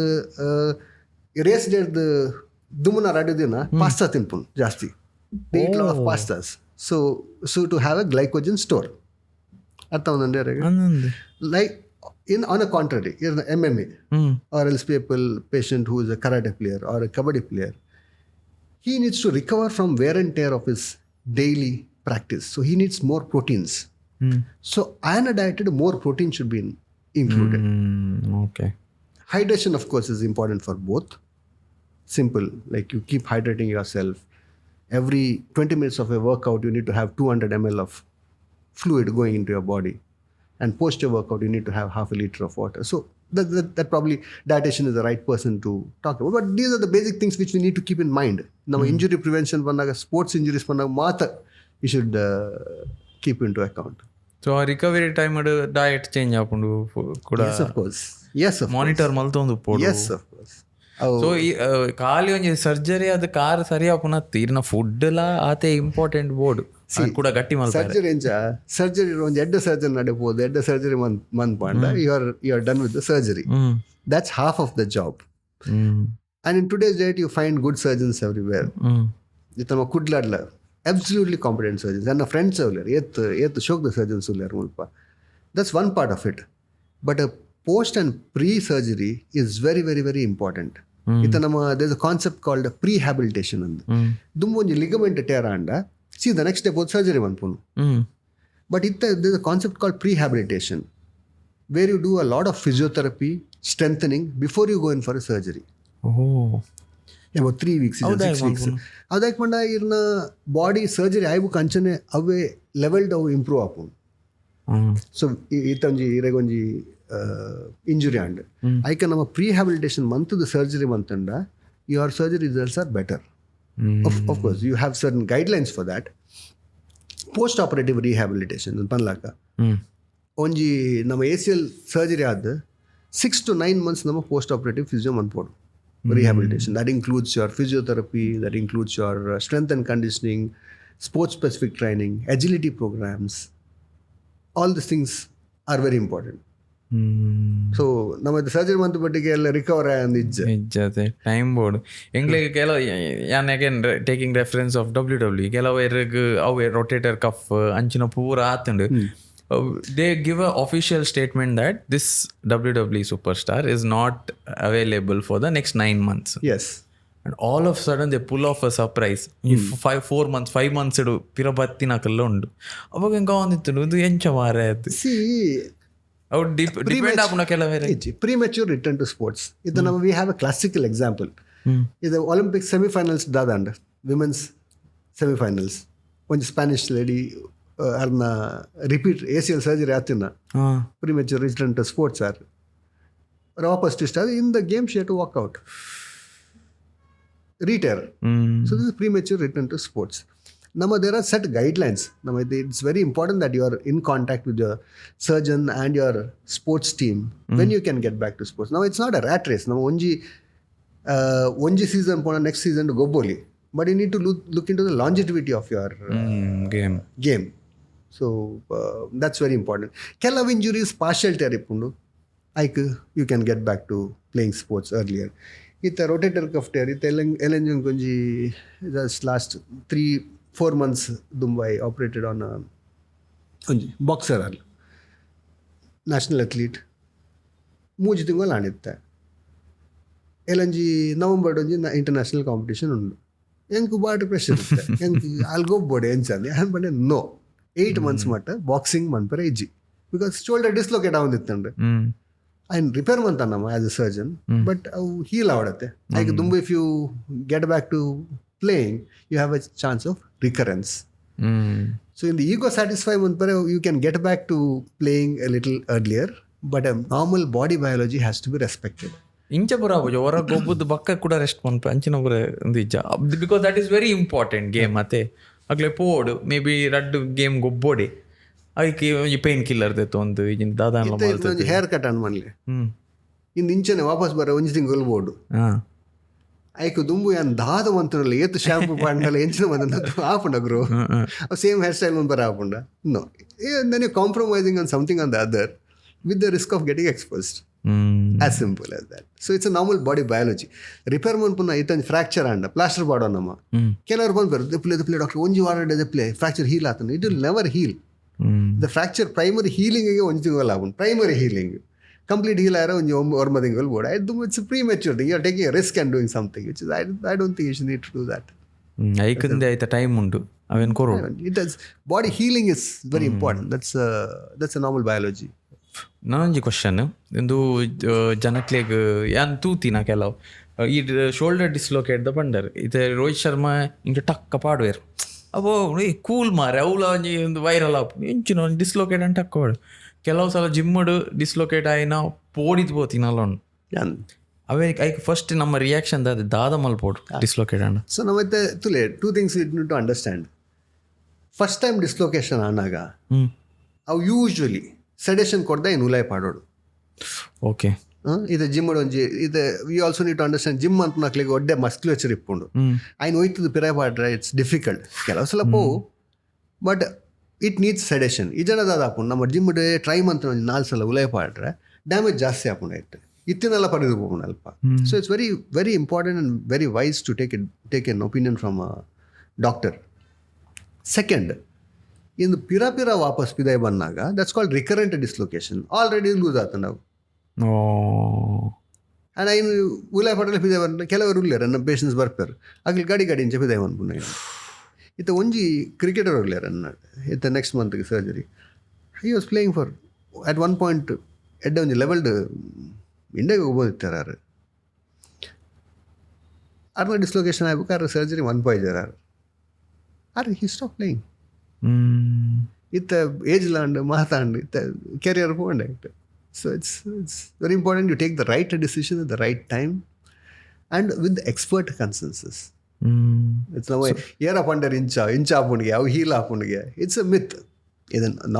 race date ದುಮುನ ರಡಿದಿನ ಪಾಸ್ತಾ ತಿನ್ಪುಂಡು ಜಾಸ್ತಿ. they eat lot of pastas so to have a glycogen store. ಅರ್ಥ ಒಂದೊಂದೇ like on a contrary, MMA or else patient who is a karate player or a kabaddi player, he needs to recover from wear and tear of his daily practice. So he needs more proteins. So iron dieted, more protein should be included. Okay. Hydration of course is important for both. Simple, like you keep hydrating yourself. Every 20 minutes of a workout you need to have 200 ml of fluid going into your body, and post your workout you need to have half a liter of water. So that probably dietitian is the right person to talk about, but these are the basic things which we need to keep in mind. Now injury prevention bandaga, sports injuries bandaga mata we should keep into account. So recovery time diet change apundu kuda. Yes of course. Monitor maltondu podu. Yes of course. So ಈ ಖಾಲಿ ಒಂಜಿ surgery ಅದು car ಸರಿಯಾಪುನ ತೀರ್ನ food ಎಲ್ಲ ಆತೆ important board ಕೂಡ ಗಟ್ಟಿ surgery surgery ಒಂಜಿ ಎಡ್ಡೆ ಸರ್ಜರಿ ನಡಬಹುದು. ಎಡ್ಡೆ ಸರ್ಜರಿ ಮನ್ಪಾಂಡ you are done with the surgery. That's half of the job. And in today's date you find good surgeons everywhere. ನಮ್ಮ ಕುಡ್ಲಾಡ್ಲ ಅಬ್ಸಲ್ಯೂಟ್ಲಿ ಕಾಂಪಿಟೆಂಟ್ ಸರ್ಜನ್ಸ್. ನನ್ನ ಫ್ರೆಂಡ್ಸ್ ಅವ್ಲೇರು ಏತ್ ಶೋಕ್ದ ಸರ್ಜನ್ಸ್ ಉಲ್ಲೇರು ಮುಲ್ಪ. That's one part of it. But post and pre-surgery is very very very important. There's a concept called prehabilitation. Dumbonji ligament tear anda, see the next step was surgery manpunu. But there's a concept called prehabilitation where you do a lot of physiotherapy, strengthening before you go in for a surgery. About 3 weeks, 6 weeks. Adak manda irna body surgery aibu kanchane ave level do improve apun. So itanji iregonji injury and I can have a prehabilitation month the surgery month and your surgery results are better. Of course you have certain guidelines for that. Post operative rehabilitation panlaka onji nama ACL surgery ad 6 to 9 months nama post operative physio manpodu rehabilitation. That includes your physiotherapy, that includes your strength and conditioning, sports specific training, agility programs. All these things are very important. So ನಮ್ಮದು surgery month ಬಟ್ಟಿಗೆ ಎಲ್ಲ recover ಇಜ್ಜತೆ time board ಎಂಗ್ಲಿಗೆ ಕೆಲವು ಯಾನ್ again taking reference of WWE ಕೆಲವು ಅವು rotator cough ಅಂಚಿನ ಪೂರ ಆತುಂಡು they give an official statement that this WWE superstar is not available for the next 9 months. Yes. And all of a sudden they pull off a surprise. 5 months ಇಡು ಪಿರಬತ್ತಿ ನಾಕಲ್ಲ ಉಂಡು ಅವಾಗ ಹೆಂಗ ಒಂದಿತ್ತು ಇದು ಎಂಚ ಮಾರ ಅದು See, ಅವ್ರು ಡಿಪೆಂಡ್ ಆಪುನ ಕೆಲವೇ premature return to sports. ಇದು ನಮ್ಮ we have a classical example. ಇದು Olympic semi-finals ದಾದಂಡ women's semi-finals. ಒಂದು ಸ್ಪ್ಯಾನಿಷ್ ಲೇಡಿ ಅವ್ರನ್ನ ರಿಪೀಟ್ ACL ಸರ್ಜರಿ ಆತಿನ premature return to sports ಆರ್ ವಾಪಸ್ ಇಷ್ಟ in the game she had to walk out. Retire. So this is premature return to sports. Now there are set guidelines. Now it's very important that you are in contact with your surgeon and your sports team when you can get back to sports. Now it's not a rat race. Now onji season pona next season to go boli, but you need to look into the longevity of your game. So that's very important. Kelav injuries partial tear ipundu you can get back to playing sports earlier. It's a rotator cuff tear. It's Elenjun Kunji just last 3-4 months Dumbai operated on a boxer, national athlete. Muji tingal anitta. Elenji November donji international competition undu. Enku baat pressure itta. I'll go bode enchandi. But no. 8 months matta boxing manpare iji. Because shoulder dislocate avundittandu. And repair mantanama as a surgeon, but heal avadate. Like Dumbu, if you get back to playing, you have a chance of recurrence. So in the ego satisfy manpare, you can get back to playing a little earlier, but a normal body biology has to be respected. ಇಂಚ ಪುರ ಹೊರ ಗೊಬ್ಬದ ಬಕ್ಕ ಕೂಡ rest ಮಾಡ್ಪ ಅಂಚಿನ ಪುರ ಒಂದಿಜ್ಜ because that is very important game ಮತ್ತೆ ಅಗ್ಲೆ ಪೋಡು ಮೇ ಬಿ ರಡ್ಡು ಗೇಮ್ ಗೊಬ್ಬೋಡಿ ಅದಕ್ಕೆ ಈ ಪೇನ್ ಕಿಲ್ಲರ್ ಒಂದು ಈಗಿನ ದಾದ ಹೇರ್ ಕಟ್ ಅನ್ ಮನ್ಲಿ ಇನ್ನು ಇಂಚನೆ ವಾಪಸ್ ಬರ ಒಂಜಿ ತಿಂಗಳು ಬೋಡು ಐಕು ದುಂಬು ಯಾನ್ ದಾದ ಮಂತ್ರಲ್ಲ ಏತ್ ಶಾಂಪು ಪಾಂಡಲ್ಲ ಎಂಚಿನ ಮಂದ ಆಪುಂಡಗ್ರು ಸೇಮ್ ಹೇರ್ ಸ್ಟೈಲ್ ಮುಂದೆ ಬರ ಆಪುಂಡ no then you compromising on something on the other with the risk of getting exposed as simple as that. So it's a normal body biology. Repair man punna itan fracture and plaster board onama ಕೆಲವರು ಬಂದು they play doctor ಒಂಜಿ ವಾರ they play fracture heal ಆತನ it will never heal. The fracture primary healing ಗೆ ಒಂಜಿ ತಿಂಗಳು ಆಗುನ್ primary healing complete heal ಆರ ಒಂಜಿ ಒರ್ಮ ತಿಂಗಳು ಬೋಡ it's premature thing. You are taking a risk and doing something which is I don't think you should need to do that. ಐಕಂದೆ ಐತ time ಉಂಡು ಅವೇನ್ ಕೊರು it does. Body healing is very important. That's a normal biology. ನಾನೊಂಜಿ question ಇಂದು ಜನಕ್ಲೆಗ್ ಯಾನ್ ತೂತಿನ ಕೆಲವು ಈ shoulder dislocate the ಪಂಡರ್ ಇದು ರೋಹಿತ್ ಶರ್ಮಾ ಇಂಕ ಟಕ್ಕ ಪಾಡುವೇರು ಅವು ಕೂಲ್ ಮಾರೆ ಅವಳ ಒಂಜಿ ಒಂದು ವೈರಲ್ ಆಪು ಇಂಚಿನ ಒಂದು ಡಿಸ್ಲೋಕೇಟ್ ಅಂತ ಟಕ್ಕೋಡು ಕೆಲವು ಸಲ ಜಿಮ್ಮಡು ಡಿಸ್ಲೋಕೇಟ್ ಆಯ್ನ ಪೋಡಿದ್ ಬೋತಿನಲ್ಲ ಉಂಡು ಅವೇ ಐಕ್ ಫಸ್ಟ್ ನಮ್ಮ ರಿಯಾಕ್ಷನ್ ದಾದ ಮಲ್ಪೋಡು ಡಿಸ್ಲೋಕೇಟ್ ಅಂಡ ಸೊ ನಮ್ಮತ್ತೆ ತುಲೆ 2 things you need to understand. First time dislocation ಆನಾಗ ಅವು ಯೂಶ್ವಲಿ ಸೆಡೇಷನ್ ಕೊಡ್ದ ಏನು ಉಲಾಯ್ ಪಾಡೋಡು. ಓಕೆ ಇದು ಜಿಮ್ ಒಂಜಿ ಇದು we also need to understand gym ಅಂತ ನಾಕ್ಲಿಗೆ ಒಡ್ಡೆ ಮಸ್ಕ್ಯುಲೇಚರ್ ಇಪ್ಪುಂಡು ಆಯ್ನ ಹೋಯ್ತದ ಪಿರಾಯ್ ಪಾಡ್ರೆ ಇಟ್ಸ್ ಡಿಫಿಕಲ್ಟ್ ಕೆಲವು ಸಲ ಪೋವು ಬಟ್ ಇಟ್ ನೀಡ್ಸ್ ಸೆಡೇಷನ್ ಈ ಜನದಾದ ಹಾಪುಂಡು ನಮ್ಮ ಜಿಮ್ ಟ್ರೈ ಮಂತ್ ಒಂದು 4 ಸಲ ಉಲಾಯ್ ಪಾಡ್ರೆ ಡ್ಯಾಮೇಜ್ ಜಾಸ್ತಿ ಹಾಪುಂಡು ಇಟ್ಟು ಇತ್ತಿನೆಲ್ಲ ಪಡೆದು ಹೋಗೋಣ ಅಲ್ಪ. So it's very very important and very wise to take an opinion from a doctor. Second ಇನ್ನು ಪಿರ ವಾಪಸ್ ಪಿದಾಯ್ ಬಂದಾಗ that's called recurrent dislocation. Already loose ಆತ ನಾವು ಆ್ಯಂಡ್ ಐನು ಉಲಾಯ್ ಪಡಲೆ ಪಿದಾಯ್ ಬಂದ ಕೆಲವರು ಉಳ್ಳಾರ ನಮ್ಮ ಪೇಷನ್ಸ್ ಬರ್ತಾರೆ ಆಗಲಿ ಗಾಡಿ ಇಂಚ ಪಿದಾಯ್ ಬಂದ್ಪುಣ್ಣ ಇತ್ತ ಒಂಜಿ ಕ್ರಿಕೆಟರ್ ಉಳ್ಳಾರ ಇತ್ತ ನೆಕ್ಸ್ಟ್ ಮಂತ್ಗೆ surgery he was playing for at one point ಎಡ್ಡೆ ಒಂಜಿ ಲೆವೆಲ್ಡ್ ಇಂಡಿಯಾಗೆ ಹೋಗ್ಬೋದಿತ್ತಾರೆ ಅರ್ನ ಡಿಸ್ಲೊಕೇಶನ್ ಆಗ್ಬೇಕು ಸರ್ಜರಿ ಒನ್ ಪಾಯ್ಜರ್ ಹಿ ಸ್ಟಾಪ್ ಪ್ಲೇಯಿಂಗ್ ಇತ್ತ ಏಜ್ ಲಾಂಡ್ ಮಾತಾಂಡ್ ಇತ್ತ ಕೆರಿಯರ್ ಹೋಗಂಡ. So it's very important you take the right decision at the right time and with expert consensus. It's ನಾವು ಏರ್ ಅಪಂಡರ್ ಇಂಚ ಹಾಪುಂಡಿಗೆ ಅವು ಹೀಲ್ ಹಾಪುಂಡಿಗೆ ಇಟ್ಸ್ ಅ ಮಿತ್. ಇದನ್ನು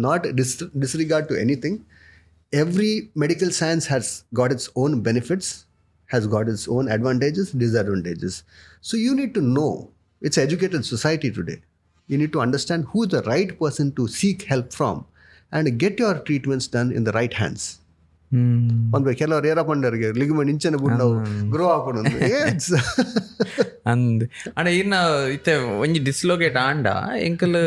not disregard to anything. Every medical science has got its own benefits, has got its own advantages, disadvantages. So you need to know, it's an educated society today. You need to understand who is the right person to seek help from and get your treatments done in the right hands. ಒಂದು ಕೆಲವರು ಏರಪಂಡರಿಗೆ ligament ಇಂಚನೆ ಬುಂಡವು grow ಹಾಕೊಂಡು ಅಂದ್ ಅಂಡ ಇನ್ನ ಇತ್ತೆ ಒಂಜಿ dislocate ಆಂಡ ಎಂಕಲ್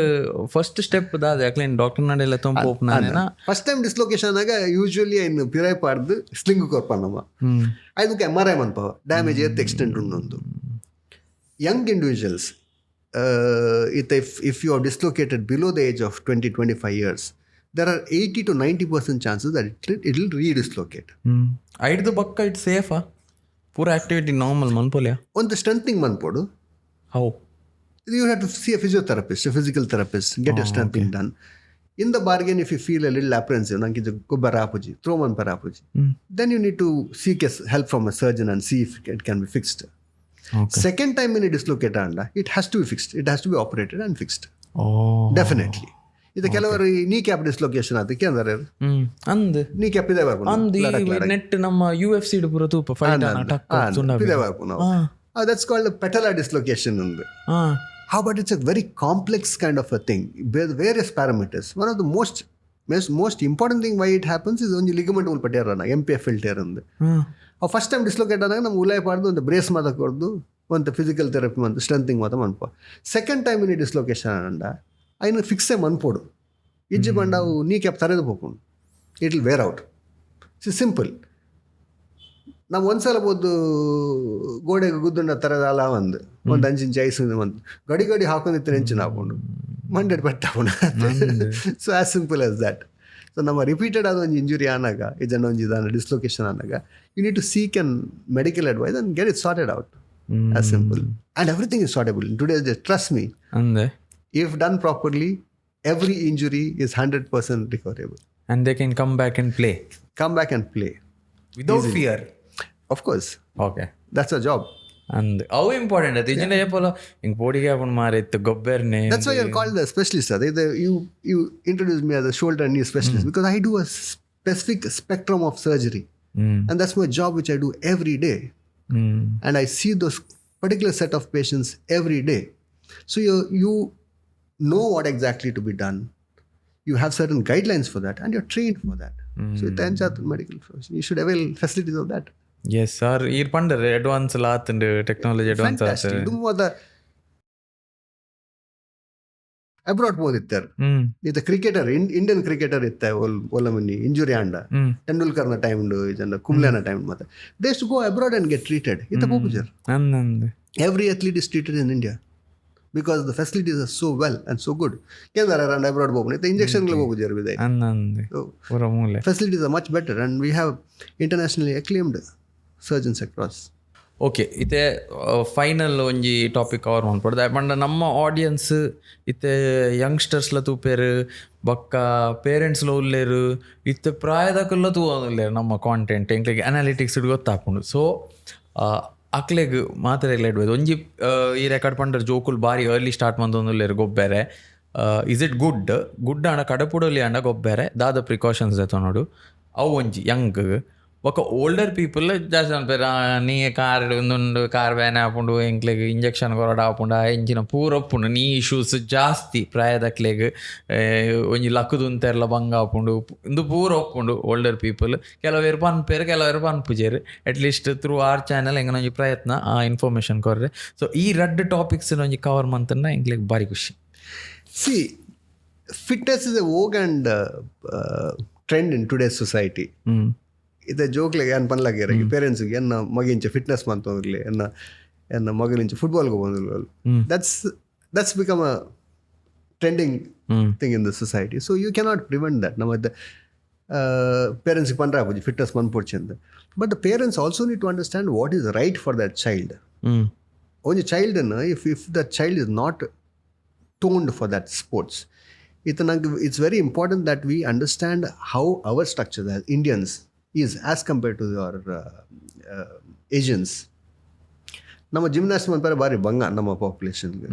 first step ದಾದ ಯಾಕ್ಲೇನ್ ಡಾಕ್ಟರ್ ನಡೆಲ್ಲ ತೊಂಪೋಪ್ನ ಫಸ್ಟ್ ಟೈಮ್ ಡಿಸ್ಲೊಕೇಶನ್ ಆಗ ಯೂಶುವಲಿ ಇನ್ನು ಪಿರೈ ಪಾಡ್ದು ಸ್ಲಿಂಗ್ ಕೊರ್ಪನಮ್ಮ ಅದಕ್ಕೆ MRI ಮನ್ಪವ ಡ್ಯಾಮೇಜ್ ಏತ್ ಎಕ್ಸ್ಟೆಂಟ್ ಉಂಡೊಂದು young individuals if you are dislocated below the age of 20-25 years, there are 80 to 90% chances that it will re-dislocate. ಐಡ್ದು ಪಕ್ಕ ಇಟ್ ಸೇಫಾ ಪೂರ ಆಕ್ಟಿವಿಟಿ ನಾರ್ಮಲ್ ಮನ್ಪೋಲ್ಯಾ ಒಂದು ಸ್ಟ್ರೆಂಥನಿಂಗ್ ಮನ್ಪೋಡು. How you have to see a physiotherapist, a physical therapist, get your strengthening done. In the bargain, if you feel a little apprehensive, nanki gobbar apuji, throw man par apuji, then you need to seek help from a surgeon and see if it can be fixed. Okay. Second time in a dislocate anda, it has to be fixed. It has to be operated and fixed. Definitely. ಇದು ಕೆಲವರು ನೀ cap dislocation ಅದಕ್ಕೆ ಅಂದರೆ ಅಂದ್ ನೀ cap ಇದೆ ಅಂದ್ net ನಮ್ಮ UFC ಪೂರ ತೂಪ ಫೈಟ್ ಇದೆ that's called a patellar dislocation undu. How about it's a very complex kind of a thing with various parameters. One of the most important thing why it happens is only ligament ul pattera MPFL tear undu. First time dislocate ಆದಾಗ ನಮ್ಗೆ ಉಲಾಯ ಪಾಡ್ದು ಒಂದು brace ಮಾತ ಕೊಡ್ದು ಒಂದು physical therapy ಮತ್ತು strengthening ಮಾತ ಮನ್ಪ. Second time ಇನ್ನು dislocation ಅಂಡ ಐನು ಫಿಕ್ಸೇ ಮನ್ಪೋಡು ಇಜ್ಜಿ ಬಂಡ ಅವು ನೀ ಕ್ಯಾಪ್ ತರೆದು ಹೋಗ್ಕೊಂಡು it will wear out. Simple. ನಾವು ಒಂದ್ಸಲ ಬೋದು ಗೋಡೆಗೆ ಗುದ್ದುಂಡ ಥರದ ಅಲ್ಲ ಒಂದು ಅಂಚಿಂಚು ಐಸು ಒಂದು ಗಡಿ ಹಾಕೊಂಡಿತ್ತು ಹೆಂಚಿನ ಹಾಕೊಂಡು ಮಂಡೆಡ್ ಪಟ್ಟ so as simple as that. So ನಮ್ಮ ರಿಪೀಟೆಡ್ ಆದ ಒಂದು ಇಂಜುರಿ ಆನಾಗ ಇದನ್ನ ಒಂದು ಇದನ್ನ ಡಿಸ್ಲೊಕೇಶನ್ ಆನಾಗ you need to seek an medical advice and get it sorted out. As simple and everything is sortable in today's day. Trust me, if done properly every injury is 100% recoverable and they can come back and play without easily. Fear, of course. Okay, that's a job. And how important it is. Ing podiga apun marit gobberne. That's why you're called the specialist. You introduced me as a shoulder and knee specialist because I do a specific spectrum of surgery, and that's my job which I do every day. And I see those particular set of patients every day. So you know what exactly to be done. You have certain guidelines for that and you're trained for that. So it's the medical profession. You should avail facilities of that. Yes sir. Ir pandare advance lath and technology advance fantastic. Do the abroad bodittar. The cricketer Indian cricketer itta olamani injury anda Tendulkar na time do idanda Kumble na time mata they used to go abroad and get treated. Itta popujar. Every athlete is treated in India because the facilities are so well and so good. Kendara and abroad bopne the injection glu bopujar bidai pura mule facilities are much better and we have internationally acclaimed surgeons across. Okay ಇತ್ತೆ final ಒಂಜಿ topic cover ಮಾಡ್ಕೊಡ್ದು ಯಾಕಂದ್ರೆ ನಮ್ಮ audience ಇತ್ತೆ ಯಂಗ್ಸ್ಟರ್ಸ್ಲ ತೂಪೇರು ಬೊಕ್ಕ ಪೇರೆಂಟ್ಸ್ಲ ಉಲ್ಲೇರು ಇತ್ತೆ ಪ್ರಾಯದಕಲ್ಲ ತೂವಲ್ಲೇರು ನಮ್ಮ ಕಾಂಟೆಂಟ್ ಎಂಕ್ಲೆಗೆ ಅನಾಲಿಟಿಕ್ಸ್ ಗೊತ್ತಾಪುಂಡು. ಸೊ ಅಕ್ಲೆಗ್ ಮಾತ್ರೆಗ್ಲ ಇಡ್ಬೋದು ಒಂಜಿ ಈ ರೆಕಾರ್ಡ್ ಪಂಡ್ರೆ ಜೋಕುಲ್ ಬಾರಿ ಅರ್ಲಿ ಸ್ಟಾರ್ಟ್ ಮಂದೊಂದುಲ್ಲೇರು ಗೊಬ್ಬೆರೆ ಇಸ್ ಇಟ್ ಗುಡ್ ಆಂಡ ಕಡಪುಡಲಿ ಆಂಡ ಗೊಬ್ಬೆರೆ ದಾದ ಪ್ರಿಕಾಷನ್ಸ್ ಎತ್ತನೋಡು ಅವು ಒಂಜಿ ಯಂಗ್ ఒక ఓల్డర్ పీపుల్ జాస్తి అనిపారు నీ కార్ ఉండు కార్ వ్యాన్ ఆపుండు ఇంట్లోకి ఇంజెక్షన్ కొరడ ఆపుండు ఆ ఇంಜಿನ ಪೂರ ಒಪ್ಪುಂಡು ನೀ ಇಶ್ಯೂಸ್ ಜಾಸ್ತಿ ಪ್ರಾಯದಕ್ಲೆಗ್ ಒಂಜಿ ಲಕ್ಕದುಂತೆರ್ಲ ಬಂಗ ಆಪುಂಡು ಇಂದು ಪೂರ ಒಪ್ಪುಂಡು ಓಲ್ಡರ್ ಪೀಪಲ್ ಕೆಲವೇರು ಪನ್ಪೇರು ಕೆಲವೇರು ಪನ್ಪುಜೇರು ಅಟ್ಲೀಸ್ಟ್ ಥ್ರೂ ಆರ್ ಚಾನಲ್ ಎಂಗನ ಒಂಜಿ ಪ್ರಯತ್ನ ಆ ಇನ್ಫಾರ್ಮೇಷನ್ ಕೊರ್ರೆ. ಸೊ ಈ ರಡ್ಡ್ ಟಾಪಿಕ್ಸ್ ಒಂಜಿ ಕವರ್ ಮಂತನ್ನ ಎಂಕ್ಲೆಗ್ ಬಾರಿ ಖುಷಿ. See fitness is a vogue and trend in today's society. ಇದು ಜೋಕ್ಲೆಗೆ ಏನು ಪನ್ಲಾಗ್ಯಾರ ಈ ಪೇರೆಂಟ್ಸ್ಗೆ ಎನ್ನ ಮಗಿಂಚೆ ಫಿಟ್ನೆಸ್ ಮಂತೋಗ್ಲಿ ಎನ್ನ ಮಗನಿಂಚೆ ಫುಟ್ಬಾಲ್ಗೆ ಬಂದಿಲ್ಲ that's become a trending thing in the society. So you cannot prevent that. ನಮ್ಮ ಪೇರೆಂಟ್ಸ್ಗೆ ಪನ್ರ ಆಪುಜಿ ಫಿಟ್ನೆಸ್ ಮನ್ಪುಡ್ಚಿ ಅಂತ. But the parents also need to understand what is right for that child. ಒಂದು ಚೈಲ್ಡನ್ನು if the child is not toned for that sports it's very important that we understand how our structure as Indians is as compared to your Asians. ನಮ್ಮ gymnast ಮನ್ಪರ ಬಾರಿ ಬಂಗ ನಮ್ಮ ಪಾಪ್ಯುಲೇಷನ್ಗೆ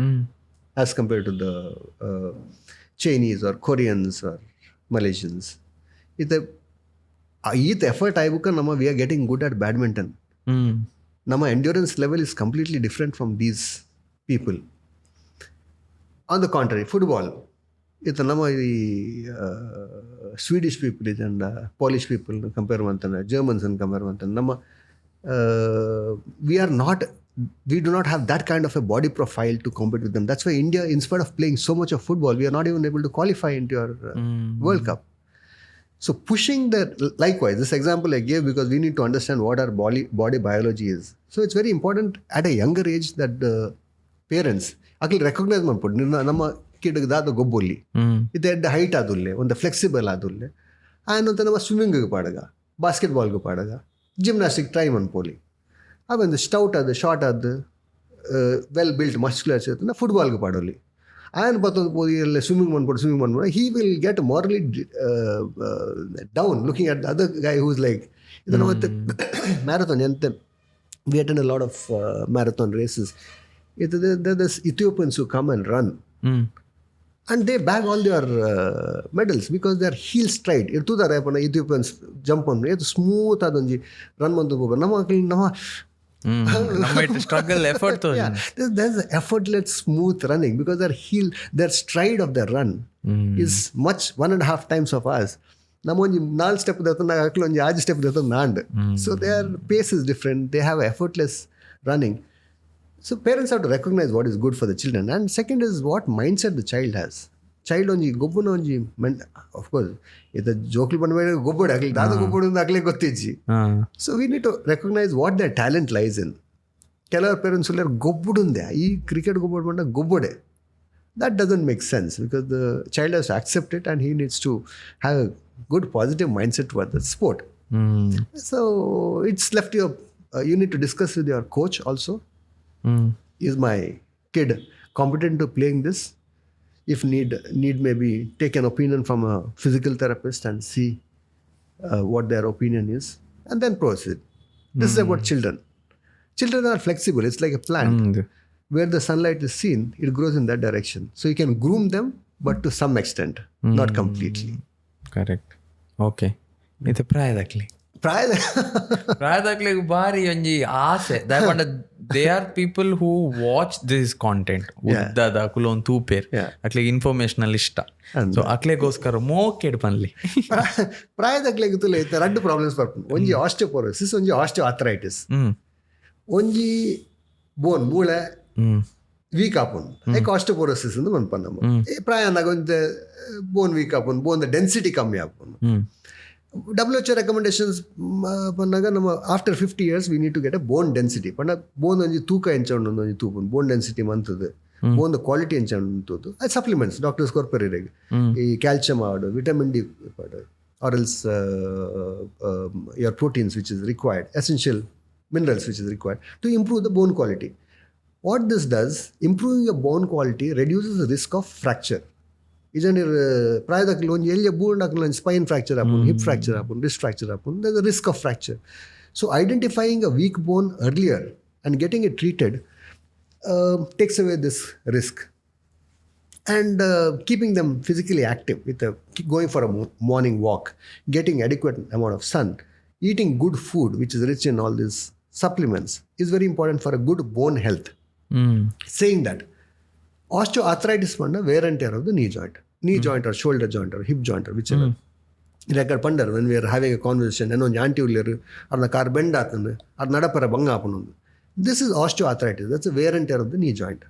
as compared to the Chinese or Koreans or Malaysians. ಈತ effort ಆಯ್ಬೇಕು ನಮ್ಮ we are getting good at badminton. ನಮ್ಮ endurance level is completely different from these people. On the contrary football ನಮ್ಮ ಈ Swedish people and Polish people compare mantana, Germans and compare mantana. Nama we do not have that kind of a body profile to compete with them. That's why India, in spite of playing so much of football, we are not even able to qualify into your World Cup. So pushing that, likewise, this example I gave because we need to understand what our body biology is. So it's very important at a younger age that the parents actually recognize ನಮ್ಮ ಕಿಡ್ಗೆ ದಾದ ಗೊಬ್ಬೊಲ್ಲಿ ಇದು height ಆದುಲ್ಲೆ ಒಂದು flexible ಆದುಲ್ಲೆ ಆನಂತರ ನಮ್ಮ ಸ್ವಿಮ್ಮಿಂಗಿಗೆ ಪಾಡಗ ಬಾಸ್ಕೆಟ್ಬಾಲ್ಗೆ ಪಾಡಗ ಜಿಮ್ನಾಸ್ಟಿಕ್ ಟ್ರೈ ಮನ್ಪೋಲಿ ಅವೊಂದು ಸ್ಟೌಟ್ ಅದು ಶಾರ್ಟ್ ಅದು ವೆಲ್ ಬಿಲ್ಟ್ ಮಸ್ಕ್ಯುಲರ್ಸ್ ಇರ್ತದೆ ಫುಟ್ಬಾಲ್ಗೆ ಪಾಡೋಲಿ ಆಯನ ಬತ್ತೊಂದು ಪೋದಿ ಎಲ್ಲ ಸ್ವಿಮ್ಮಿಂಗ್ ಮಾಡ್ಬೋದು ಹಿ ವಿಲ್ ಗೆಟ್ ಮಾರಲಿ down looking at the other guy who's like ಇದನ್ನು ಮತ್ತೆ ಮ್ಯಾರಥಾನ್ ಎಂತ we attend a lot of marathon races there's Ethiopians who come and run and they bag all their medals because they are heel straight irtudare apna Ethiopians jump on it smooth adonji run mandu boba nama struggle effort to there's effortless smooth running because their stride of their run is much 1.5 times of ours. ನಮ್ಮ ಒಂಜಿ 4 step ದತ್ತ ಹಾಕಲು ಒಂಜಿ 5 step ದತ್ತ ನಾಂಡ್ so their pace is different, they have effortless running. So parents have to recognize what is good for the children. And second is what mindset the child has. Child onji gobbuna onji of course ita joklu banveda gobbode agli dada gobbodu agli gottijji. So we need to recognize what their talent lies in. Kelavar parents uller gobbodu unde ee cricket gobbodu manda gobbode. That doesn't make sense because the child has to accept it and he needs to have a good positive mindset towards the sport. So it's left your you need to discuss with your coach also. Is my kid competent to playing this? If need maybe take an opinion from a physical therapist and see what their opinion is and then proceed. This is about children. Children are flexible. It's like a plant. Where the sunlight is seen, it grows in that direction. So you can groom them, but to some extent, not completely. Correct. Okay. It's a ಪ್ರಾಯದಾಗ್ಲಿ ಬಾರಿ ಒಂಜಿ ಆಸೆ ದಾಯಪಂಡ they are people who watch this content ಉದ್ದದ ಕುಲೊಂದು ತೂಪೇರ್ ಅಕ್ಲೆಗ್ ಇನ್ಫಾರ್ಮೇಶನಲ್ ಇಷ್ಟ so ಅಕ್ಲೆಗೋಸ್ಕರ ಮೋಕೆಡ್ ಪನ್ಲಿ ಪ್ರಾಯದಾಗ್ಲೆ ಎರಡು ಪ್ರಾಬ್ಲಮ್ಸ್ ಬರ್ಪುಂಡು ಒಂಜಿ ಆಸ್ಟಿಯೋಪೊರೋಸಿಸ್ ಒಂಜಿ ಆಸ್ಟಿಯೋಆರ್ಥರೈಟಿಸ್ ಒಂಜಿ ಬೋನ್ ಮೂಳೆ ವೀಕ್ ಆಪುಂಡು ಲೈಕ್ ಆಸ್ಟಿಯೋಪೊರೋಸಿಸ್ ಅಂದು ಮನ್ಪನ್ನಮ್ಮ ಪ್ರಾಯ ಅಂದಾಗ ಒಂದು ಬೋನ್ ವೀಕ್ ಆಪುಂಡು ಬೋನ್ ಡೆನ್ಸಿಟಿ ಕಮ್ಮಿ ಆಪುಂಡು. WHO recommendations pannaga nama after 50 years we need to get a bone density panna bone onji tooka enchondu onji toopun bone density mantudu bone the quality enchondu ad supplements doctors corporate ee calcium adu vitamin D or else your proteins which is required, essential minerals which is required to improve the bone quality. What this does, improving your bone quality reduces the risk of fracture. ಇದನ್ನ ಪ್ರಾಯದಾಗಲಿ ಒಂದು ಎಲ್ಲಿ ಬೋನ್ ಹಾಕಲಿ Spain fracture ಹಾಕೊಂಡು hip fracture ಹಾಕೊಂಡು wrist fracture ಹಾಕೊಂಡು there's a risk of fracture. So identifying a weak bone earlier and getting it treated takes away this risk. And keeping them physically active with going for a morning walk, getting adequate amount of sun, eating good food which is rich in all these supplements is very important for a good bone health. Saying that osteoarthritis panna wear and tear of the knee joint or shoulder joint or hip joint or whichever. Record pandar when we are having a conversation and on anterior or the car bend atanu or nadapara banga apunundu. This is osteoarthritis. That's a wear and tear of the knee joint.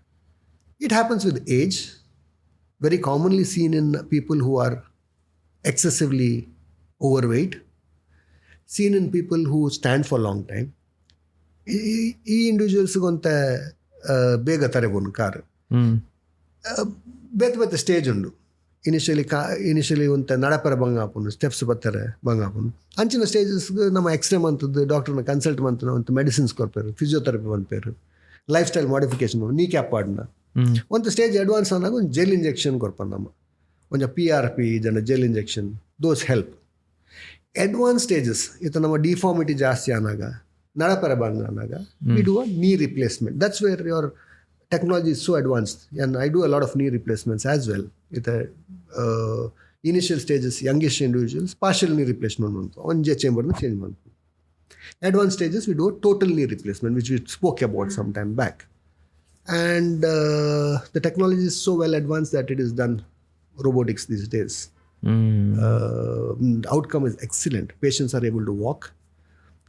It happens with age, very commonly seen in people who are excessively overweight, seen in people who stand for a long time. ಈ ಇಂಡಿವಿಜುವಲ್ಸ್ಗೊಂತ ಬೇಗ ತರೆಬೋದು car ಬೇತೆ stage ಉಂಡು. Initially ಒಂತ ನಡಪರ ಬಂಗ ಆಪುಂಡು, steps ಬತ್ತಾರೆ ಬಂಗ ಆಪುಂಡು. ಅಂಚಿನ ಸ್ಟೇಜಸ್ಗೆ ನಮ್ಮ ಎಕ್ಸ್ರೇ ಮಂತದ್ದು ಡಾಕ್ಟರ್ನ ಕನ್ಸಲ್ಟ್ ಮಂತನ ಒಂದು ಮೆಡಿಸಿನ್ಸ್ ಕೊಡ್ಪೇರು, ಫಿಸಿಯೋಥೆರಪಿ ಬಂದ್ಪೇರು, lifestyle modification kneecap ಆಡ್ನ ಒಂದು ಸ್ಟೇಜ್ ಅಡ್ವಾನ್ಸ್ ಆದಾಗ ಒಂದು ಜೆಲ್ ಇಂಜೆಕ್ಷನ್ ಕೊಡ್ಪಣ್ಣ ನಮ್ಮ ಒಂಚ PRP ಜನ gel injection those help. Advance stages ಇದು ನಮ್ಮ ಡಿಫಾರ್ಮಿಟಿ ಜಾಸ್ತಿ ಆನಾಗ ನಡಪರ ಬಂಗ ಆನಾಗ we do a knee replacement. That's where your technology is so advanced, and I do a lot of knee replacements as well with the initial stages, youngish individuals partial knee replacement on chamber na change mantu. Advanced stages we do a total knee replacement, which we spoke about some time back, and the technology is so well advanced that it is done robotics these days. Outcome is excellent. Patients are able to walk.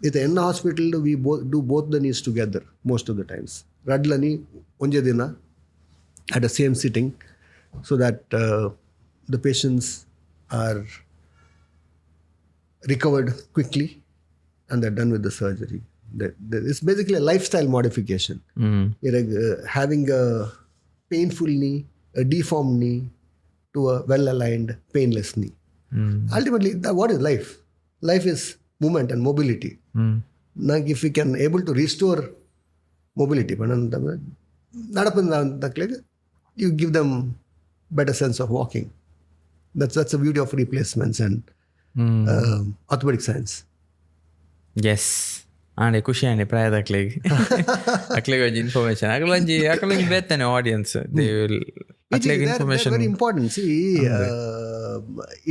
In the hospital, we do both the knees together most of the times. Radlani, onje dina, at the same sitting, so that the patients are recovered quickly and they're done with the surgery. It's basically a lifestyle modification. Having a painful knee, a deformed knee, to a well-aligned, painless knee. Ultimately, what is life? Life is movement and mobility. If we can able to restore mobility, you give them better sense of walking. That's the beauty of replacements and orthopedic science. Yes. And ಖುಷಿ ಅಂడి ಪ್ರಾಯದ ಅಕ್ಲಿಗೆ information ಅಕ್ಲಿಗೆ ಬೇತಾನೆ audience they will ಅಕ್ಲಿಗೆ information very important. See,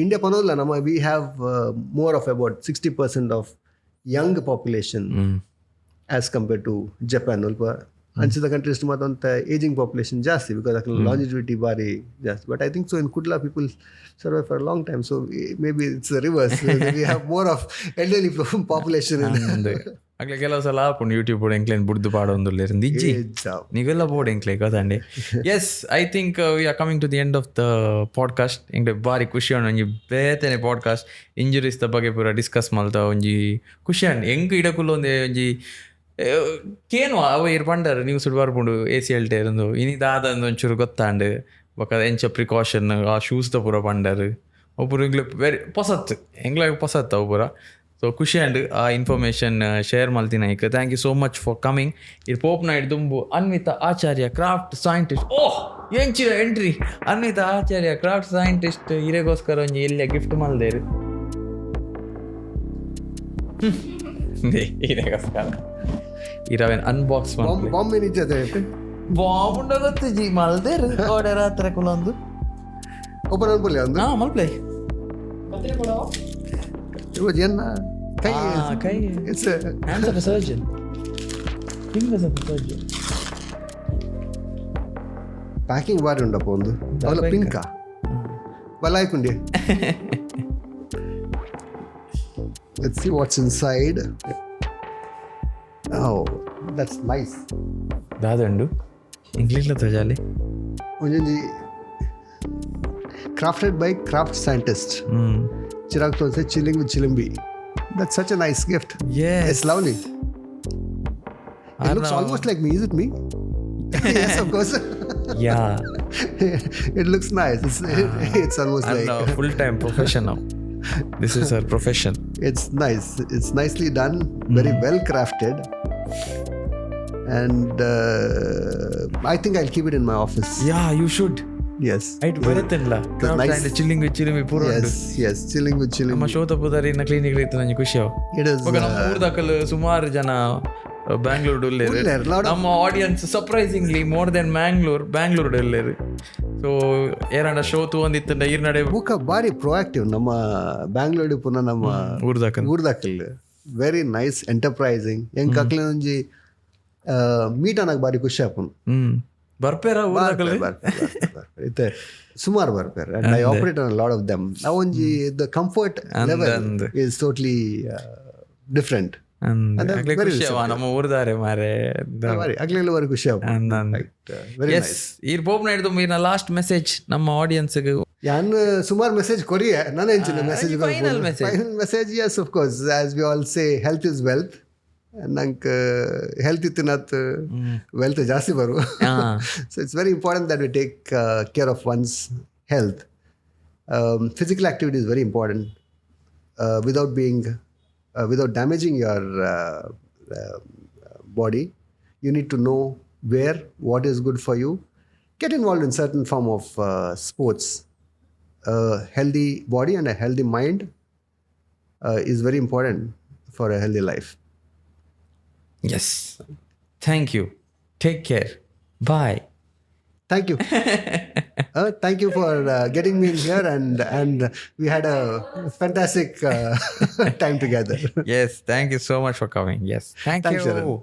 India panolla nama we have more of about 60% of young population as compared to Japan. Anchida countries matant aging population jasti because longevity bari jasti. But I think so in Kudla people survive for a long time. So maybe it's the reverse. We have more of elderly population in ಅಕ್ಲೆ ಕೆಲವು ಸಲ ಹಾಕೊಂಡು YouTube board ಎಂಕ್ಲೇನ್ ಬುಡ್ದು ಪಾಡೊಂದುಲ್ಲ ಇಜ್ಜಿ ನೀವೆಲ್ಲ bored ಎಂಕ್ಲೆ ಕದಂಡಿ. Yes, I think we are coming to the end of the podcast. ಎಂಕ್ಲೆ ಬಾರಿ ಖುಷಿ ಅಣ್ಣ ಒಂಜಿ ಬೇತೆನೆ ಪಾಡ್ಕಾಸ್ಟ್ ಇಂಜುರೀಸ್ ದ ಬಗ್ಗೆ ಪೂರ ಡಿಸ್ಕಸ್ ಮಲ್ತ ಒಂಜಿ ಖುಷಿ ಅಣ್ಣ. ಹೆಂಗ್ ಇಡಕುಲ್ಲ ಒಂದೇ ಒಂಜಿ ಕೇನು ಅವ ಇರ್ ಪಂಡರ್ ನೀವು ಸುಡು ಬರ್ಪುಂಡು ACL ಟೇರಂದು ಇನಿದಾದ ಒಂಚೂರು ಗೊತ್ತಾಂಡು ಬೊಕ್ಕ ಎಂಚ ಪ್ರಿಕಾಷನ್ ಆ ಶೂಸ್ ದ ಪೂರ ಪಂಡರ್ ಒಬ್ಬರು ಇಂಗ್ಲೆ ವೆರಿ ಪೊಸತ್ ಎಂಗ್ಲಾಗ ಪೊಸತ್ ಅವು ಪೂರ. ಸೊ ಖುಷಿ ಆ್ಯಂಡ್ ಆ ಇನ್ಫಾರ್ಮೇಷನ್ ಶೇರ್ ಮಲ್ತಿನ ಈಗ. Thank you so much for coming. ಇದು ಪೋಪ್ನ ದುಂಬು Anvitha Acharya craft scientist. Oh ಎಂಚಿರ entry Anvitha Acharya craft scientist ಇರೆಗೋಸ್ಕರ ಒಂಜಿ ಎಲ್ಲ ಗಿಫ್ಟ್ ಮಲ್ದೇರು ಇರೆಗೋಸ್ಕರ ಇರವೇನು ಅನ್ಬಾಕ್ಸ್ ಬಾಂಬ್ ಗೊತ್ತಿಜಿ ಮಲ್ದೇರು ಓಡರ ಹತ್ರ ಕುಲೊಂದು ಓಪನ್ ಅನ್ಪುಲಿ ಒಂದು ಮಲ್ಪ್ಲೈ It's a hands of a surgeon, fingers of a surgeon. Packing ಬಾರಿ ಉಂಡಪ್ಪ ಒಂದು ಅವಳ ಪಿಂಕ ಬಲಾಯ್ಕುಂಡಿ. Let's see what's inside. Oh, that's nice. ದಾದಂಡು ಇಂಗ್ಲಿಷ್ಲ ತಜಾಲೆ ಒಂಜಿ crafted by craft scientist Chirag Thonse, Chilling with Chilimbi. That's such a nice gift. Yes, it's lovely. It looks almost like me. Is it me? Yes, of course. Yeah. It looks nice. It's almost like full-time professional. This is her profession. It's nice. It's nicely done. Very well crafted. And I think I'll keep it in my office. Yeah, you should. Yes. I'd ಬರುತ್ತಲ್ಲ nice. Chilling with Chilimbi ಪೂರ ಉಂಟು. Yes, Chilling with Chilimbi. ನಮ್ಮ ಶೋಧ ಪುದಾರಿ ಇನ್ನ clinic ಇತ್ತು ನಂಗೆ ಖುಷಿ ಅವ. ನಮ್ಮ ಊರ್ದಾಕಲ್ ಸುಮಾರು ಜನ ಬ್ಯಾಂಗ್ಳೂರ್ ಉಳ್ಳೇರು. ನಮ್ಮ audience surprisingly more than Bangalore ಉಳ್ಳೇರು. ಸೊ ಏರಂಡ ಶೋ ತೂಂದಿತ್ತಂಡ ಈರ್ ನಡೆ ಬುಕ್ಕ ಬಾರಿ ಪ್ರೊಆಕ್ಟಿವ್ ನಮ್ಮ ಬ್ಯಾಂಗ್ಳೂರ್ ಪುನಃ ನಮ್ಮ ಊರ್ದಾಕಲ್ ವೆರಿ ನೈಸ್ ಎಂಟರ್ಪ್ರೈಸಿಂಗ್ ಹೆಂಗ್ ಕಕ್ಲೆ ಒಂಜಿ ಮೀಟ್ ಅನ್ನಕ್ ಬಾರಿ ಖುಷಿ ಆಪುನು. ಬರ್ಪೇರ ಇತ್ತೆ ಸುಮಾರು ಬರ್ಪೇರ and I operate on a lot of them. Avonji the comfort level is totally different. ಖುಷಿ ಅವ ನಮ್ಮ ಊರ್ದಾರೆ ಮಾರೆ ಆಗ್ಲೆಲ್ಲ ಬಾರಿ ಖುಷಿ ಆಪ. ಎಸ್ ಈರ್ ಪೋಪ್ನ ಹಿಡಿದು ಈರ್ನ ಲಾಸ್ಟ್ ಮೆಸೇಜ್ ನಮ್ಮ ಆಡಿಯನ್ಸ್ಗೆ ಯಾನ್ ಸುಮಾರು ಮೆಸೇಜ್ ಕೊರಿಯ ನಾನು ಹೆಂಚಿನ message final message. yes of course, as we all say, health is wealth. ನಂಗೆ ಹೆಲ್ತ್ ಇತ್ತಿನತ್ ವೆಲ್ತ್ ಜಾಸ್ತಿ ಬರು. So it's very important that we take care of once health. Physical activity is very important without damaging your body. You need to know what is good for you. Get involved in certain form of sports. A healthy body and a healthy mind is very important for a healthy life. Yes. Thank you. Take care. Bye. Thank you. Thank you for getting me in here, and we had a fantastic time together. Yes. Thank you so much for coming. Yes. Thanks, Sharan. you.